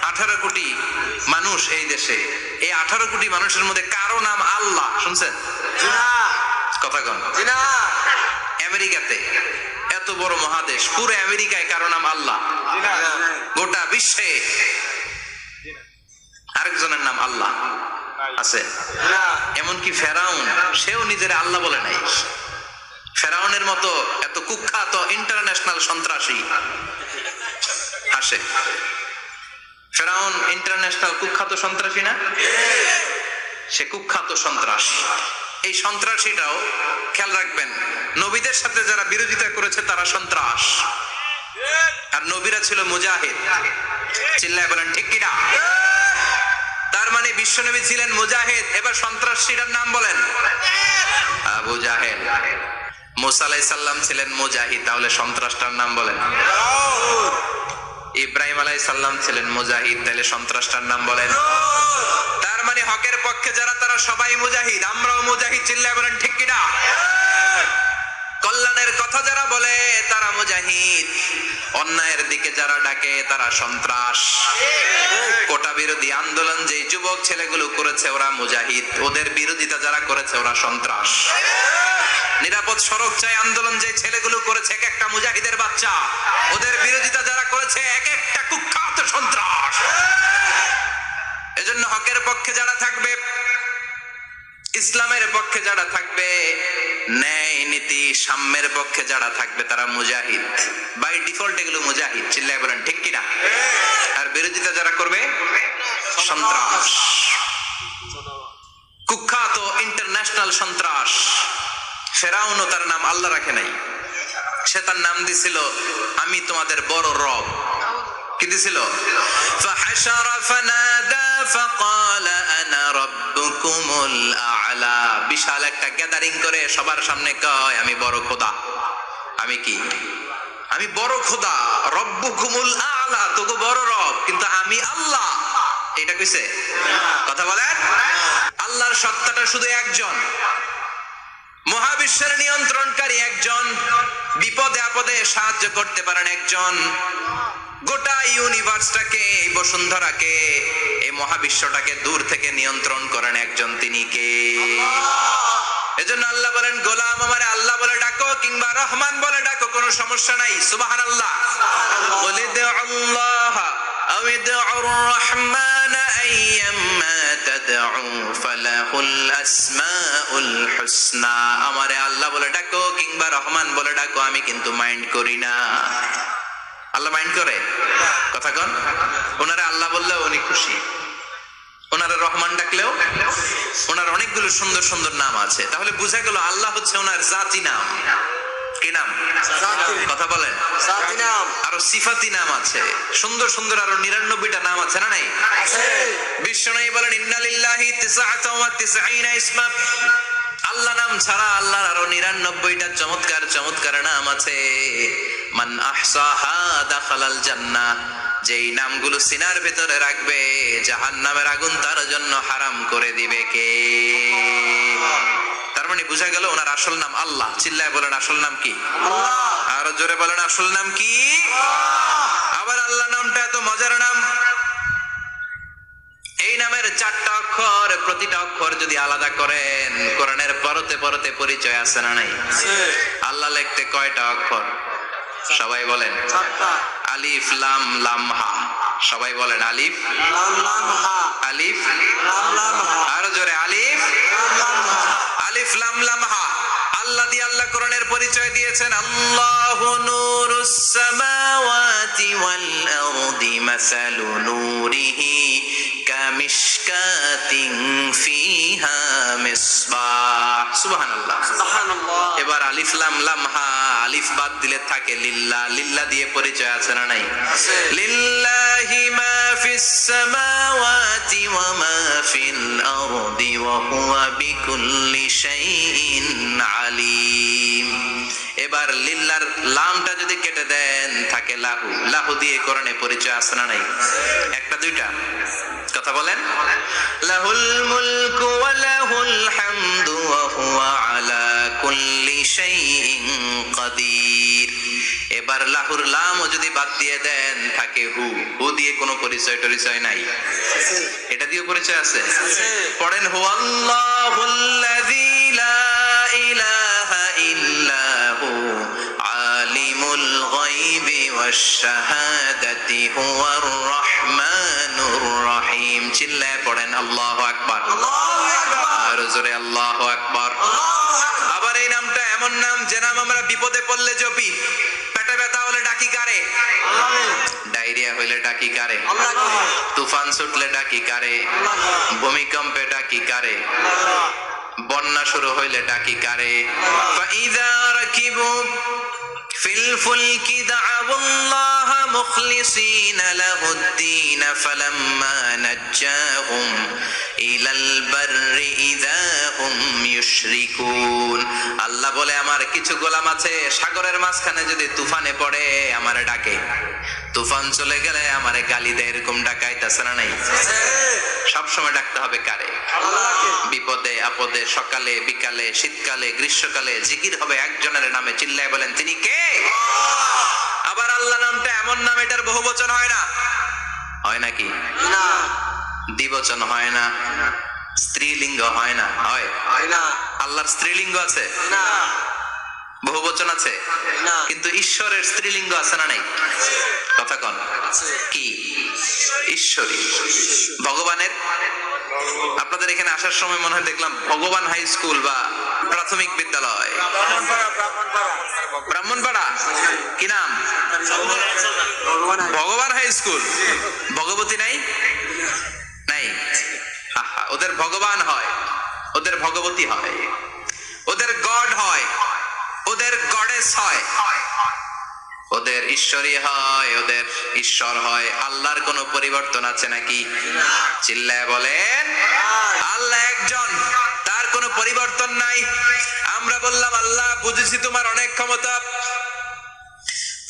18 কোটি মানুষ এই দেশে। এই 18 কোটি মানুষের মধ্যে কারো নাম আল্লাহ শুনছেন? কথা কন। আমেরিকাতে, এত বড় মহাদেশ, পুরো আমেরিকায় কারো নাম আল্লাহ? গোটা বিশ্বে আরেকজনের নাম আল্লাহ আছে? এমনকি ফেরাউন, সেও নিজের আল্লাহ বলে নাই। ফেরাউনের মতো এত কুখ্যাত ইন্টারন্যাশনাল সন্ত্রাসী আসে। ফেরাউন ইন্টারন্যাশনাল কুখ্যাত সন্ত্রাসী না? সে কুখ্যাত সন্ত্রাস। এই সন্ত্রাসীটাও, খেয়াল রাখবেন, নবীদের সাথে যারা বিরোধিতা করেছে তারা সন্ত্রাস, আর নবীরা ছিল মুজাহিদ। চিল্লায় বলেন ঠিক কিনা? তার মানে বিশ্বনবী ছিলেন মুজাহিদ। এবার সন্ত্রাসীটার নাম বলেন, আবু জাহেল। মুসা আলাইহিস সালাম ছিলেন মুজাহিদ, তাহলে সন্ত্রাসটার নাম বলেন। ইব্রাহিম আলাইহিস সালাম ছিলেন মুজাহিদ, তাহলে সন্ত্রাসটার নাম বলেন। তার মানে হকের পক্ষে যারা তারা সবাই মুজাহিদ, আমরাও মুজাহিদ। চিল্লায় বলেন ঠিক কিনা? কল্যাণের কথা যারা বলে তারা মুজাহিদ, অন্যায়ের দিকে যারা ডাকে তারা সন্ত্রাস। কোটা বিরোধী আন্দোলন যে যুবক ছেলেগুলো করেছে ওরা মুজাহিদ, ওদের বিরোধিতা যারা করেছে ওরা সন্ত্রাস। নিরাপদ সড়ক চাই আন্দোলন যে ছেলেগুলো করেছে এক একটা মুজাহিদের বাচ্চা, ওদের বিরোধিতা যারা করেছে এক একটা কুখ্যাত সন্ত্রাস। এজন্য হকের পক্ষে যারা থাকবে, ইসলামের পক্ষে যারা থাকবে, ন্যায় নীতি সাম্যের পক্ষে যারা থাকবে তারা মুজাহিদ। বাই ডিফল্ট এগুলো মুজাহিদ। চিল্লায় বলেন ঠিক কিনা? আর বিরোধিতা যারা করবে সন্ত্রাস, কুখ্যাত ইন্টারন্যাশনাল সন্ত্রাস। ফেরাউনও তার নাম আল্লাহ রাখে নাই, সে তার নাম দিছিল আমি তোমাদের বড় রব। কি দিছিল? ফাহাশারা ফানাদা ফাকালা আনা রাব্বুকুমুল আ'লা। বিশাল একটা গ্যাদারিং করে সবার সামনে কয় আমি বড় খোদা। আমি কি? আমি বড় খোদা, রব্বুকুমুল আ'লা, তোগো বড় রব, কিন্তু আমি আল্লাহ। এটা কইছে? কথা বলেন। আল্লাহর সত্তাটা শুধু একজন, মহাবিশ্বের নিয়ন্ত্রণকারী একজন, বিপদে আপদে সাহায্য করতে পারেন একজন, গোটা ইউনিভার্সটাকে, এই বসুন্ধরাকে, এই মহাবিশ্বটাকে দূর থেকে নিয়ন্ত্রণ করেন একজন, তিনি কে? এজন্য আল্লাহ বলেন গোলাম আমারে আল্লাহ বলে ডাকো কিংবা রহমান বলে ডাকো, কোনো সমস্যা নাই। সুবহানাল্লাহ। বলে দে আল্লাহ আও ইদউর রহমান আইয়াম্মা তাদউ ফালাহুল আসমাউল হুসনা। আমারে আল্লাহ বলে ডাকো কিংবা রহমান বলে ডাকো, আমি কিন্তু মাইন্ড করি না। আল্লাহ মাইন্ড করে? কথা কন। ওনারা আল্লাহ বললেও উনি খুশি, ওনারা রহমান ডাকলেও। ওনার অনেকগুলো সুন্দর সুন্দর নাম আছে, তাহলে বোঝা গেল আল্লাহ হচ্ছে ওনার জাতি নাম। কি নাম? কথা বলেন। জাতি নাম। আরো সিফাতি নাম আছে, সুন্দর সুন্দর আরো 99টা নাম আছে না নাই? বিশ্বনবী বলেন ইন্নালিল্লাহি 99 ইসমা। আল্লাহ নাম ছাড়া আল্লাহর আরো 99টা চমৎকার চমৎকার নাম আছে। মান আহসাহা দাখালাল জান্নাহ। যেই নামগুলো সিনার ভিতরে রাখবে জাহান্নামের আগুন তার জন্য হারাম করে দিবে কে? তার মানে বুঝা গেল ওনার আসল নাম আল্লাহ। চিল্লায় বলেন আসল নাম কি? আল্লাহ। আরো জোরে বলেন আসল নাম কি? আবার আল্লাহ নামটা এত মজার নাম, এই নামের 4টা অক্ষর, প্রতিটা অক্ষর যদি আলাদা করেন কোরআনের পরতে পরতে পরিচয় আছে না নাই? আল্লাহ লিখতে কয়টা অক্ষর? সবাই বলেন। আলিফ লাম লাম হা। সবাই বলেন আলিফ লাম লাম হা। আলিফ লাম লাম হা। আরো জোরে আলিফ লাম লাম হা। আলিফ লাম লাম হা। আল্লাহ দিয়ে আল্লাহ কোরআনের পরিচয় দিয়েছেন আল্লাহু নূরুস সামাওয়াতি ওয়াল আরদি মাসালু নূরিহি কামিশকাতিন ফিহা মিসবাহ। সুবহানাল্লাহ সুবহানাল্লাহ। এবার আলিফ লাম লাম হা, আলিফ বাদ দিলে থাকে লিল্লাহ। লিল্লাহ দিয়ে পরিচয় আছে না নাই? লিল্লাহি মা ফিস সামাওয়াতি ওয়া মা ফিল আরদি ওয়া হুয়া বিকুল্লি শাইইন আলিম। এবার লিল্লাহর লামটা যদি কেটে দেন থাকে লাহু। লাহু দিয়ে কোরআনে পরিচয় আছে না নাই? একটা দুইটা? কথা বলেন। লাহুল মুলকু ওয়া লাহুল হামদু ওয়া হুয়া আলা কুল্লি শাইইন কাদির। এবার লাহুর লামও যদি বাদ দিয়ে দেন থাকে হু। হু দিয়ে কোনো পরিচয় টরিচয় নাই, এটা দিয়ে পরিচয় আছে। পড়েন হুয়াল্লাহুল্লাযী লা ইলাহা ইল্লা হু আলিমুল গায়বি ওয়াশ শাহাদাতি হুয়ার রহমানুর রহিম। চিল্লায় পড়েন আল্লাহু আকবার। আল্লাহু আকবার। আর জোরে আল্লাহু আকবার। আবার এই নামটা এমন নাম যে নাম আমরা বিপদে পড়লে জপি। পেটে ব্যথা হলে ডাকি কারে? ডায়রিয়া হইলে ডাকি কারে? তুফান ছুটলে ডাকি কারে? ভূমিকম্পে ডাকি কারে? বন্যা শুরু হইলে ডাকি কারে? ফাইযা রাকিবু ফিল ফুলকি দা'আউল্লাহ মুখলিসিনা লাহুদ-দীন ফালাম্মা নাজ্জাহুম ইলাল বাররি ইযা হুম ইউশরিকুন। আল্লাহ বলে আমার কিছু গোলাম আছে সাগরের মাঝখানে যদি তুফানে পড়ে আমারে ডাকে, তুফান চলে গেলে আমারে গালি দেয়, এরকম ডাকাইতাছে না নাই? সব সময় ডাকতে হবে কারে? আল্লাহকে। বিপদে আপদে, সকালে বিকালে, শীতকালে গ্রীষ্মকালে জিকির হবে একজনের নামে, চিল্লায় বলেন তিনি কে? আবার আল্লাহ নামটা এমন নাম এটার বহুবচন হয় না, হয় নাকি? না। দ্বিবচন হয় না, স্ত্রীলিঙ্গ হয় না, হয়? হয় না। আল্লাহর স্ত্রীলিঙ্গ আছে না, বহুবচন আছে না, কিন্তু ঈশ্বরের স্ত্রীলিঙ্গ আছে না নাই? কথা কন কি? ঈশ্বরী। ভগবানের, আপনাদের এখানে আসার সময় মনে হয় দেখলাম ভগবান হাই স্কুল বা প্রাথমিক বিদ্যালয়, ব্রাহ্মণপাড়া, কি নাম? ভগবান হাই স্কুল। ভগবতী নাই? নাই। আহা, ওদের ভগবান হয়, ওদের ভগবতী হয়, ওদের গড হয়, ওদের গডেস হয়, ওদের ঈশ্বরী হয়, ওদের ঈশ্বর হয়। আল্লাহর কোনো পরিবর্তন আছে নাকি? চিল্লায় বলেন আল্লাহ একজন, তার কোনো পরিবর্তন নাই। আমরা বললাম আল্লাহ বুঝেছি তোমার অনেক ক্ষমতা,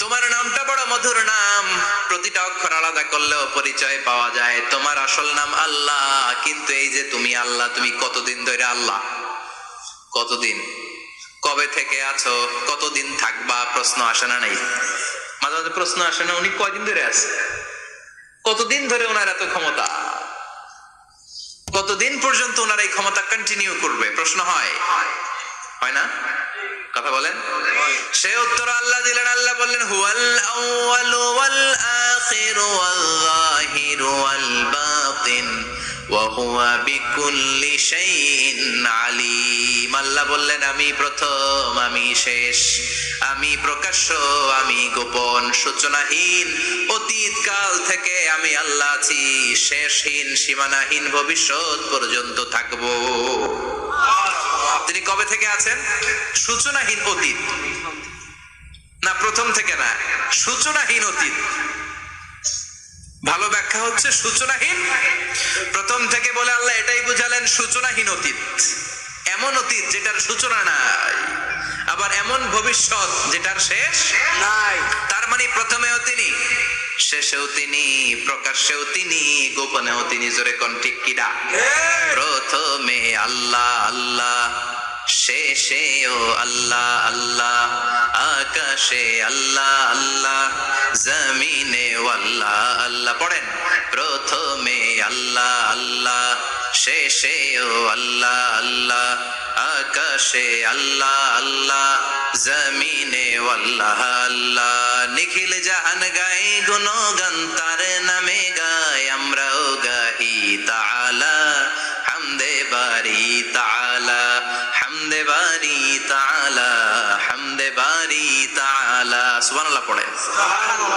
তোমার নামটা বড় মধুর নাম, প্রতিটা অক্ষর আলাদা করলেও পরিচয় পাওয়া যায়। তোমার আসল নাম আল্লাহ, কিন্তু এই যে তুমি আল্লাহ, তুমি কতদিন ধরে আল্লাহ? কতদিন? কবে থেকে আছো? কতদিন থাকবা? প্রশ্ন আসে না নাই? মাঝে মাঝে প্রশ্ন আসে না, উনি কয়দিন ধরে আছে? কতদিন ধরে ওনার এত ক্ষমতা? কতদিন পর্যন্ত ওনার এই ক্ষমতা কন্টিনিউ করবে? প্রশ্ন হয়, হয় না? কথা বলেন। সে উত্তর আল্লাহ দিলেন। আল্লাহ বললেন হুয়াল আউয়ালু ওয়াল আখিরু ওয়াল যাহিরু ওয়াল বাতিন ওয়া হুয়া বিকুল্লি শাইইন আলীম। আল্লাহ বললেন আমি প্রথম, আমি শেষ, আমি প্রকাশ্য, আমি গোপন, সূচনাহীন, অতীত কাল থেকে আমি আল্লাহ আছি, শেষহীন, সীমানাহীন, ভবিষ্যৎ পর্যন্ত থাকবো। তিনি কবে থেকে আছেন? সূচনাহীন অতীত না, প্রথম থেকে না, সূচনাহীন অতীত। ভালো ব্যাখ্যা হচ্ছে সূচনাহীন প্রথম থেকে বলে আল্লাহ এটাই বুঝালেন সূচনাহীন অতীত, এমন অতীত যেটার সূচনা নাই, আবার এমন ভবিষ্যৎ যেটার শেষ নাই। তার মানে প্রথমেও তিনি, শেষেও তিনি, প্রকাশ্যেও তিনি, গোপনেও তিনি। জোরে কোন ঠিক কিনা? প্রথমে আল্লাহ আল্লাহ, শেষেও আল্লাহ আল্লাহ, আকাশে আল্লাহ আল্লাহ, জমিনে আল্লাহ আল্লাহ। পড়েন প্রথমে আল্লাহ আল্লাহ, শেষেও আল্লাহ আল্লাহ, আকাশে আল্লাহ আল্লাহ, জমিনে আল্লাহ আল্লাহ। নিখিল জাহান গায় গুণগান, তার নামে গায় আমরাও গাহি তাআলা, হামদে বারি তাআলা, হামদে বারি তাআলা, হামদে বারি তাআলা। সুবহানাল্লাহ পড়েন।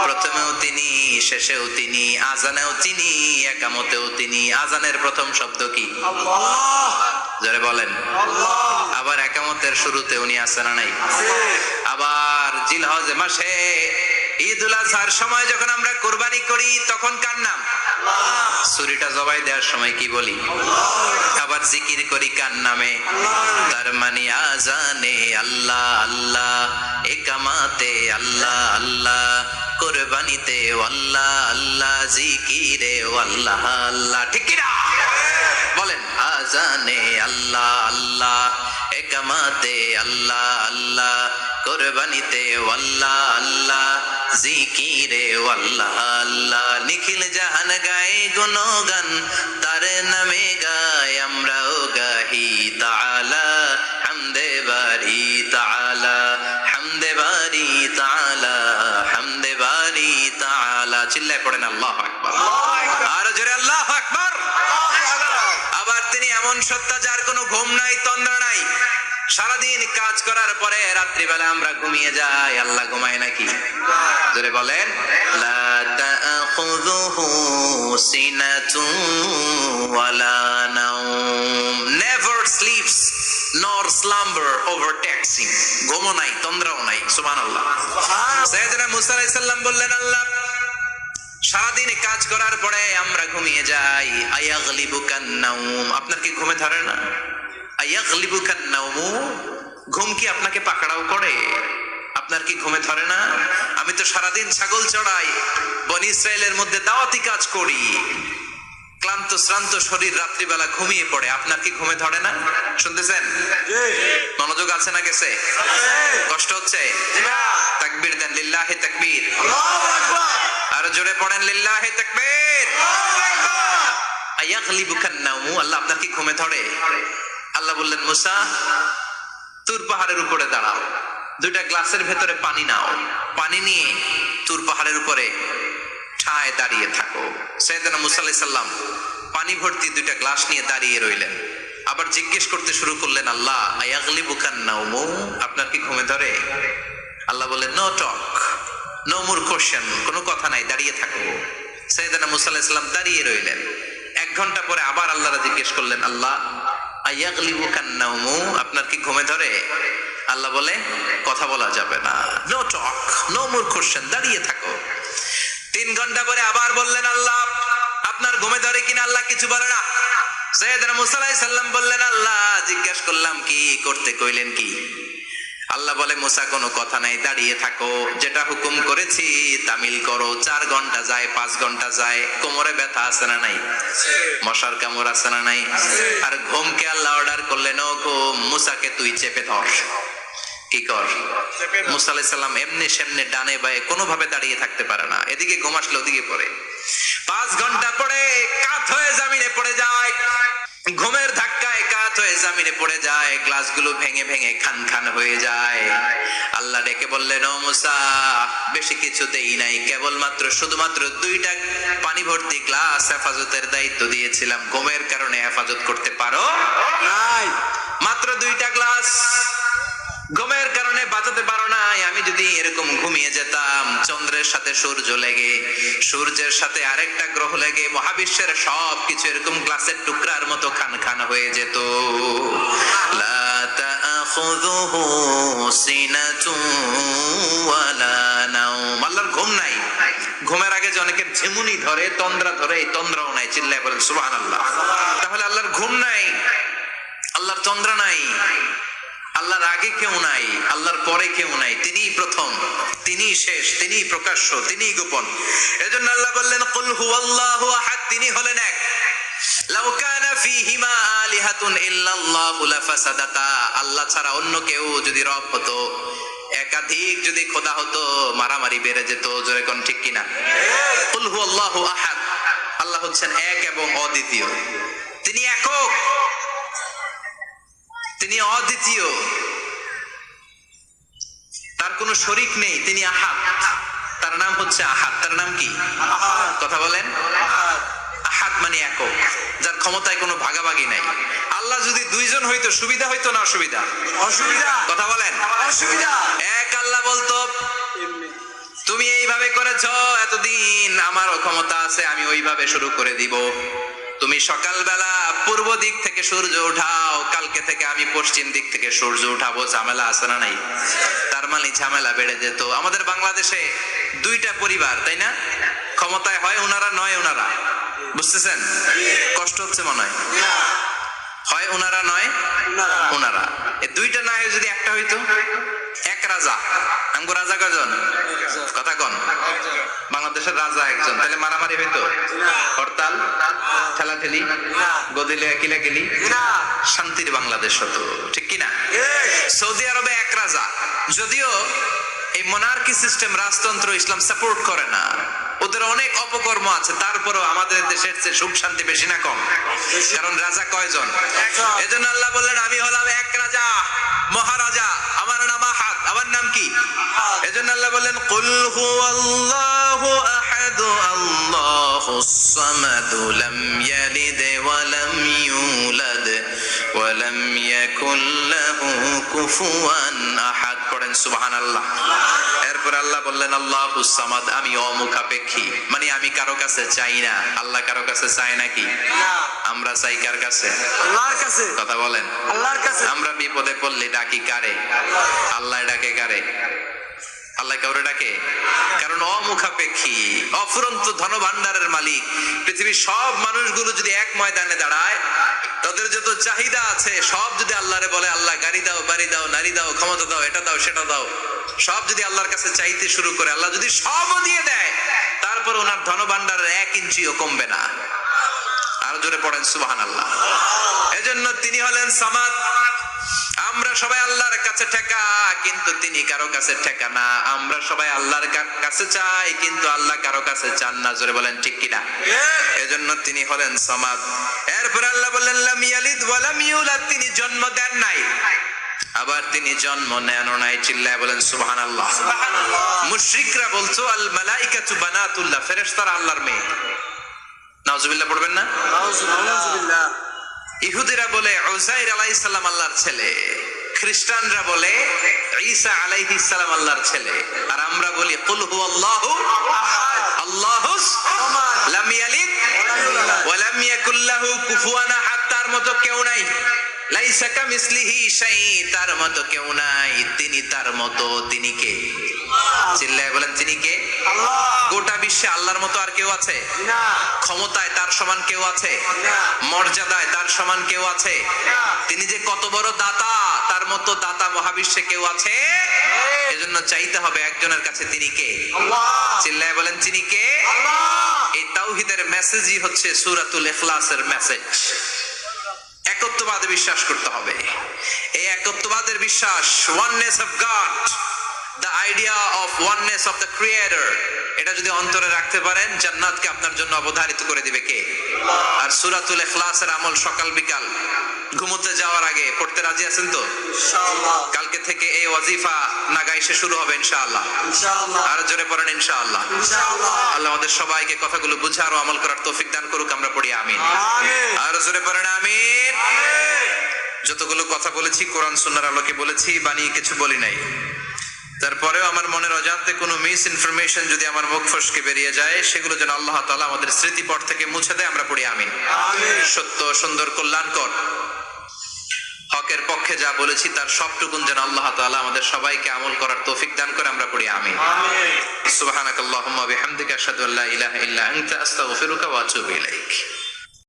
প্রথমেও তিনি, শেষেও তিনি, আজানেও তিনি, একামতেও তিনি। আজানের প্রথম শব্দ কি? আল্লাহ। জোরে বলেন আল্লাহ। আবার একামতের শুরুতে উনি আছেন না নাই? আবার জিলহজ মাসে ঈদুল আজহার সময় যখন আমরা কুরবানি করি তখন কার নাম? আল্লাহ। ছুরিটা জবাই দেওয়ার সময় কি বলি? আল্লাহ। আবার জিকির করি কার নামে? আল্লাহ। তার মানে আজানে আল্লাহ আল্লাহ, একামাতে আল্লাহ আল্লাহ, কুরবানিতে আল্লাহ আল্লাহ, জিকিরে আল্লাহ আল্লাহ। ঠিক কি না? বলেন আজানে আল্লাহ আল্লাহ, একামাতে আল্লাহ আল্লাহ, কুরবানিতে আল্লাহ আল্লাহ, জিকিরে আল্লাহ আল্লাহ। নিখিল জাহান গায়ে গুণগান, তার নামে গায় আমরাও গাহি তাআলা, হামদে বারি তাআলা, হামদে বারি তাআলা, হামদে বারি তাআলা। চিল্লায় পড়েন আল্লাহু আকবার। আর জোরে আল্লাহু আকবার। আবার তিনি এমন সত্তা যার কোনো ঘুম নাই, তন্দ্রা নাই। সারাদিন কাজ করার পরে রাত্রিবেলা আমরা ঘুমিয়ে যাই, আল্লাহ ঘুমায় নাকি? জোরে বলেন লা তাখুযুহু সিনাতুন ওয়ালা নাওম, নেভার স্লিপস নর nor slumber overtaxing, ঘুমও নাই তন্দ্রাও নাই, সুবহানাল্লাহ। সাইয়েদনা মুসা আলাইহিস সালাম বললেন, আল্লাহ সারাদিন কাজ করার পরে আমরা ঘুমিয়ে যাই, আয়াগলিবুকান নাউম, আপনার কি ঘুমে ধরে না? আয়াগলিবুকান নাউম, ঘুম কি আপনাকে পাকড়াও করে? আপনার কি ঘুমে ধরে না? আমি তো সারাদিন ছাগল চড়াই, বনি ইসরায়েলের মধ্যে দাওয়াতি কাজ করি, ক্লান্ত শ্রান্ত শরীর রাত্রিবেলা ঘুমিয়ে পড়ে, আপনার কি ঘুমে ধরে না? শুনতেছেন? মনোযোগ আছে না গেছে? কষ্ট হচ্ছে? তাকবীর দেন, লিল্লাহি তাকবীর। আর জোরে পড়েন, লিল্লাহি তাকবীর। আয়াগলিবুকান নাউম, আল্লাহ আপনার কি ঘুমে ধরে? আল্লাহ বললেন, মুসা তুর পাহাড়ের উপরে দাঁড়াও, দুইটা গ্লাসের ভেতরে পানি নাও, পানি নিয়ে তুর পাহাড়ের উপরে ঠায় দাঁড়িয়ে থাকো। সাইয়েদনা মুসা আলাইহিস সালাম পানি ভর্তি দুইটা গ্লাস নিয়ে দাঁড়িয়ে রইলেন। আবার জিজ্ঞেস করতে শুরু করলেন, আল্লাহ আয়াগলিবুকান নাউম, আপনার কি ঘুমে ধরে? আল্লাহ বললেন, no talk, no more question, কোনো কথা নাই, দাঁড়িয়ে থাকো। সাইয়েদনা মুসা আলাইহিস সালাম দাঁড়িয়ে রইলেন। 1 ঘন্টা পরে আবার আল্লাহরা জিজ্ঞেস করলেন, আল্লাহ আয়াগলিবুকান নাউম, আপনার কি ঘুমে ধরে? আল্লাহ বলে, কথা বলা যাবে না, no talk, no more question, দাঁড়িয়ে থাকো। 3 ঘন্টা পরে আবার বললেন, আল্লাহ আপনার ঘুমে ধরে কিনা? আল্লাহ কিছু বলে না। সাইয়েদনা মুসা আলাইহিস সালাম বললেন, আল্লাহ জিজ্ঞেস করলাম কি করতে কইলেন কি? আল্লাহ বলে, মুসা কোনো কথা নাই, দাঁড়িয়ে থাকো, যেটা হুকুম করেছি তামিল করো। 4 ঘন্টা যায়, 5 ঘন্টা যায়, কোমরে ব্যথা আছে না নাই? মশার কামড় আছে না নাই? আর ঘুমকে আল্লাহ অর্ডার করলেন, ও ঘুম, মুসাকে তুই চেপে ধর। কি কর? মুসা আলাইহিস সালাম এমনি সেমনি ডানে বায়ে কোনোভাবে দাঁড়িয়ে থাকতে পারে না, এদিকে ঘুম আসলে ওদিকে পড়ে। 5 ঘন্টা পরে কাত হয়ে জমিনে পড়ে যায়, ঘুমের ধাক্কায় কাত হয়ে জমিনে পড়ে যায়, গ্লাসগুলো ভেঙে ভেঙে খান খান হয়ে যায়। আল্লাহ ডেকে বললেন, ও মুসা বেশি কিছু দেই নাই, কেবলমাত্র শুধুমাত্র 2টা পানি ভর্তি গ্লাস হেফাজতের দায়িত্ব দিয়েছিলাম, ঘুমের কারণে হেফাজত করতে পারো নাই, মাত্র 2টা গ্লাস, ঘুমের কারণে বাঁচাতে পারো নাই। আমি যদি এরকম ঘুমিয়ে যেতাম, চন্দ্রের সাথে সূর্য লেগে, সূর্যের সাথে আরেকটা গ্রহ লেগে মহাবিশ্বের সব কিছু এরকম গ্লাসের টুকরার মতো খান খান হয়ে যেত। লা তাআখুযুহু সিনাতুন ওয়ালা নাওম, আল্লাহর ঘুম নাই। ঘুমের আগে যে অনেকের ঝিমুনি ধরে, তন্দ্রা ধরে, এই তন্দ্রাও নাই, চিল্লায় বলেন সুবহানাল্লাহ। তাহলে আল্লাহর ঘুম নাই, আল্লাহর তন্দ্রা নাই, আল্লাহর আগে কেউ নাই, আল্লাহর পরে কেউ নাই, তিনিই প্রথম, তিনিই শেষ, তিনিই প্রকাশ্য, তিনিই গোপন। এজন্য আল্লাহ বললেন, কুল হুয়াল্লাহু আহাদ, তিনি হলেন এক। লাউ কানা ফীহিমা আলিহাতুন ইল্লাল্লাহু লাফাসাদাতা, আল্লাহ ছাড়া অন্য কেউ যদি রব হতো, একাধিক যদি খোদা হতো, মারামারি বেড়ে যেত। জোরে কোন ঠিক কিনা? কুল হুয়াল্লাহু আহাদ, আল্লাহ হচ্ছেন এক এবং অদ্বিতীয়, তিনি একক, তিনি অদ্বিতীয়, তার কোনো শরীক নেই, তিনি আহাদ, তার নাম হচ্ছে আহাদ। তার নাম কি? কথা বলেন। আহাদ মানে একক, যার ক্ষমতায় কোনো ভাগাভাগি নাই। আল্লাহ যদি 2 জন হইতো সুবিধা হইতো না অসুবিধা? অসুবিধা। কথা বলেন। অসুবিধা। এক আল্লাহ বলতো, তুমি এইভাবে করেছো এতদিন, আমারও ক্ষমতা আছে, আমি ওইভাবে শুরু করে দিব। তুমি সকালবেলা পূর্ব দিক থেকে সূর্য উঠাও, কালকে থেকে আমি পশ্চিম দিক থেকে সূর্য উঠাবো। ঝামেলা আছে না নাই? তার মানে ঝামেলা বেড়ে যেত। আমাদের বাংলাদেশে 2টা পরিবার, তাই না? ক্ষমতায় হয় ওনারা, নয় ওনারা। বুঝতেছেন? কষ্ট হচ্ছে মনে হয়। হয় ওনারা, নয় ওনারা। এই 2টা না হয়ে যদি একটা হইতো, এক রাজা। আমগো রাজা কয়জন? কথা কন। বাংলাদেশের রাজা একজন, তাহলে মারামারি হইতো? হরতাল, ঠেলাঠেলি, গদিলে কিলাকিলি, শান্তির বাংলাদেশ হতো, ঠিক কিনা? সৌদি আরবে এক রাজা, যদিও এই মোনার্কি সিস্টেম, রাজতন্ত্র ইসলাম সাপোর্ট করে না, ওদের অনেক অপকর্ম আছে, তারপরেও আমাদের দেশের চেয়ে সুখ শান্তি বেশি না কম? কারণ রাজা কয়জন? এজন্য আল্লাহ বললেন, আমি হলাম এক রাজা, মহারাজা, আমার নাম আহাদ। আমার নাম কি? এজন্য আল্লাহ বললেন, কুল হুয়াল্লাহু আহাদ, আল্লাহুস সামাদ, লাম ইয়ালিদ ওয়া লাম ইউলাদ ওয়া লাম ইয়াকুল লাহু কুফুয়ান আহাদ। পড়েন সুবহানাল্লাহ। এরপর আল্লাহ বললেন আল্লাহুস সামাদ, আমি অমুখাপেক্ষী, মানে আমি কারো কাছে চাই না। আল্লাহ কারো কাছে চায় নাকি? আমরা চাই কার কাছে? আল্লাহর কাছে। কথা বলেন। আল্লাহর কাছে। আমরা বিপদে পড়লে ডাকি কারে? আল্লাহ ডাকে কারে? আল্লাহ কাউরে ডাকে? কারণ অমুখাপেক্ষী, অফুরন্ত ধনভাণ্ডারের মালিক। পৃথিবীর সব মানুষগুলো যদি এক ময়দানে দাঁড়ায়, তাদের যত চাহিদা আছে সব যদি আল্লাহরে বলে, আল্লাহ গাড়ি দাও, বাড়ি দাও, নারী দাও, ক্ষমতা দাও, এটা দাও, সেটা দাও, সব যদি আল্লাহর কাছে চাইতে শুরু করে, আল্লাহ যদি সবও দিয়ে দেয়, তারপর ওনার ধনভাণ্ডারের 1 ইঞ্চিও কমবে না। আরো জোরে পড়েন সুবহানাল্লাহ। এজন্য তিনি হলেন সামাদ। আমরা সবাই আল্লাহর কাছে ঠেকা, কিন্তু তিনি কারো কাছে ঠেকা না। আমরা সবাই আল্লাহর কাছে চাই, কিন্তু আল্লাহ কারো কাছে চান না। জোরে বলেন ঠিক কিনা? এজন্য তিনি হলেন সামাদ। এরপর আল্লাহ বললেন লাম ইয়ালিদ ওয়া লাম ইউলাদ, তিনি জন্ম দেন নাই, আবার তিনি জন্ম নেন নাই। চিল্লায় বলেন সুবহানাল্লাহ। মুশরিকরা বলতো আল মালাইকাতু বানাতুল্লাহ, ফেরেশতারা আল্লাহর মেয়ে। নাউজুবিল্লাহ পড়বেন না? নাউজুবিল্লাহ। ইহুদিরা বলে উযাইর আলাইহিস সালাম আল্লাহর ছেলে, খ্রিস্টানরা বলে ঈসা আলাইহিস সালাম আল্লাহর ছেলে, আর আমরা বলি কুল হুয়াল্লাহু আহাদ আল্লাহুস সামাদ লাম ইয়ালিদ ওয়া লাম ইয়াকুল লাহু কুফুয়ান আহাদ। তার মতো কেউ নাই। লাইসা কামিসলিহি শাই, তার মতো কেউ নাই। তিনি তার মতো, তিনি কে? চিল্লায় বলেন তিনি কে? আল্লাহ। গোটা বিশ্বে আল্লাহর মতো আর কেউ আছে? না। ক্ষমতায় তার সমান কেউ আছে? না। মর্যাদায় তার সমান কেউ আছে? না। তিনি যে কত বড় দাতা, তার মতো দাতা মহাবিশ্বে কেউ আছে? এজন্য চাইতে হবে একজনের কাছে, তিনি কে? আল্লাহ। চিল্লায় বলেন তিনি কে? আল্লাহ। এই তাওহীদের মেসেজই হচ্ছে সূরাতুল ইখলাসের মেসেজ। একত্ববাদে বিশ্বাস করতে হবে। এই একত্ববাদের বিশ্বাস, oneness of god, the idea of oneness of the creator, এটা যদি অন্তরে রাখতে পারেন, জান্নাতকে আপনার জন্য অবধারিত করে দিবে কে? আর সূরাতুল ইখলাসের আমল সকাল বিকাল ঘুমোতে যাওয়ার আগে পড়তে রাজি আছেন তো? ইনশাআল্লাহ। কালকে থেকে এই ওয়াজিফা নাগাইশে শুরু হবে ইনশাআল্লাহ। ইনশাআল্লাহ। আর জোরে পড়েন ইনশাআল্লাহ। ইনশাআল্লাহ। আল্লাহ আমাদের সবাইকে কথাগুলো বুঝার ও আমল করার তৌফিক দান করুক। আমরা পড়ি আমিন। আমিন। আর জোরে পড়েন আমিন। যতগুলো কথা বলেছি কোরআন সুন্নাহর আলোকে বলেছি, বানিয়ে কিছু বলি নাই। তারপরেও আমার মনের অজান্তে কোনো মিস ইনফরমেশন যদি আমার মুখ ফসকে বেরিয়ে যায়, সেগুলো যেন আল্লাহ তাআলা আমাদের স্মৃতিপট থেকে মুছে দেয়। আমরা পড়ি আমিন। আমিন। সত্য, সুন্দর, কল্যাণকর, হকের পক্ষে যা বলেছি তার সবটুকুন যেন আল্লাহ তাআলা আমাদের সবাইকে আমল করার তৌফিক দান করে। আমরা পড়ি আমিন। আমিন। সুবহানাকাল্লাহুম্মা বিহামদিকা আশহাদু আল্লা ইলাহা ইল্লা আনতা আস্তাগফিরুকা ওয়া আতুবু ইলাইক।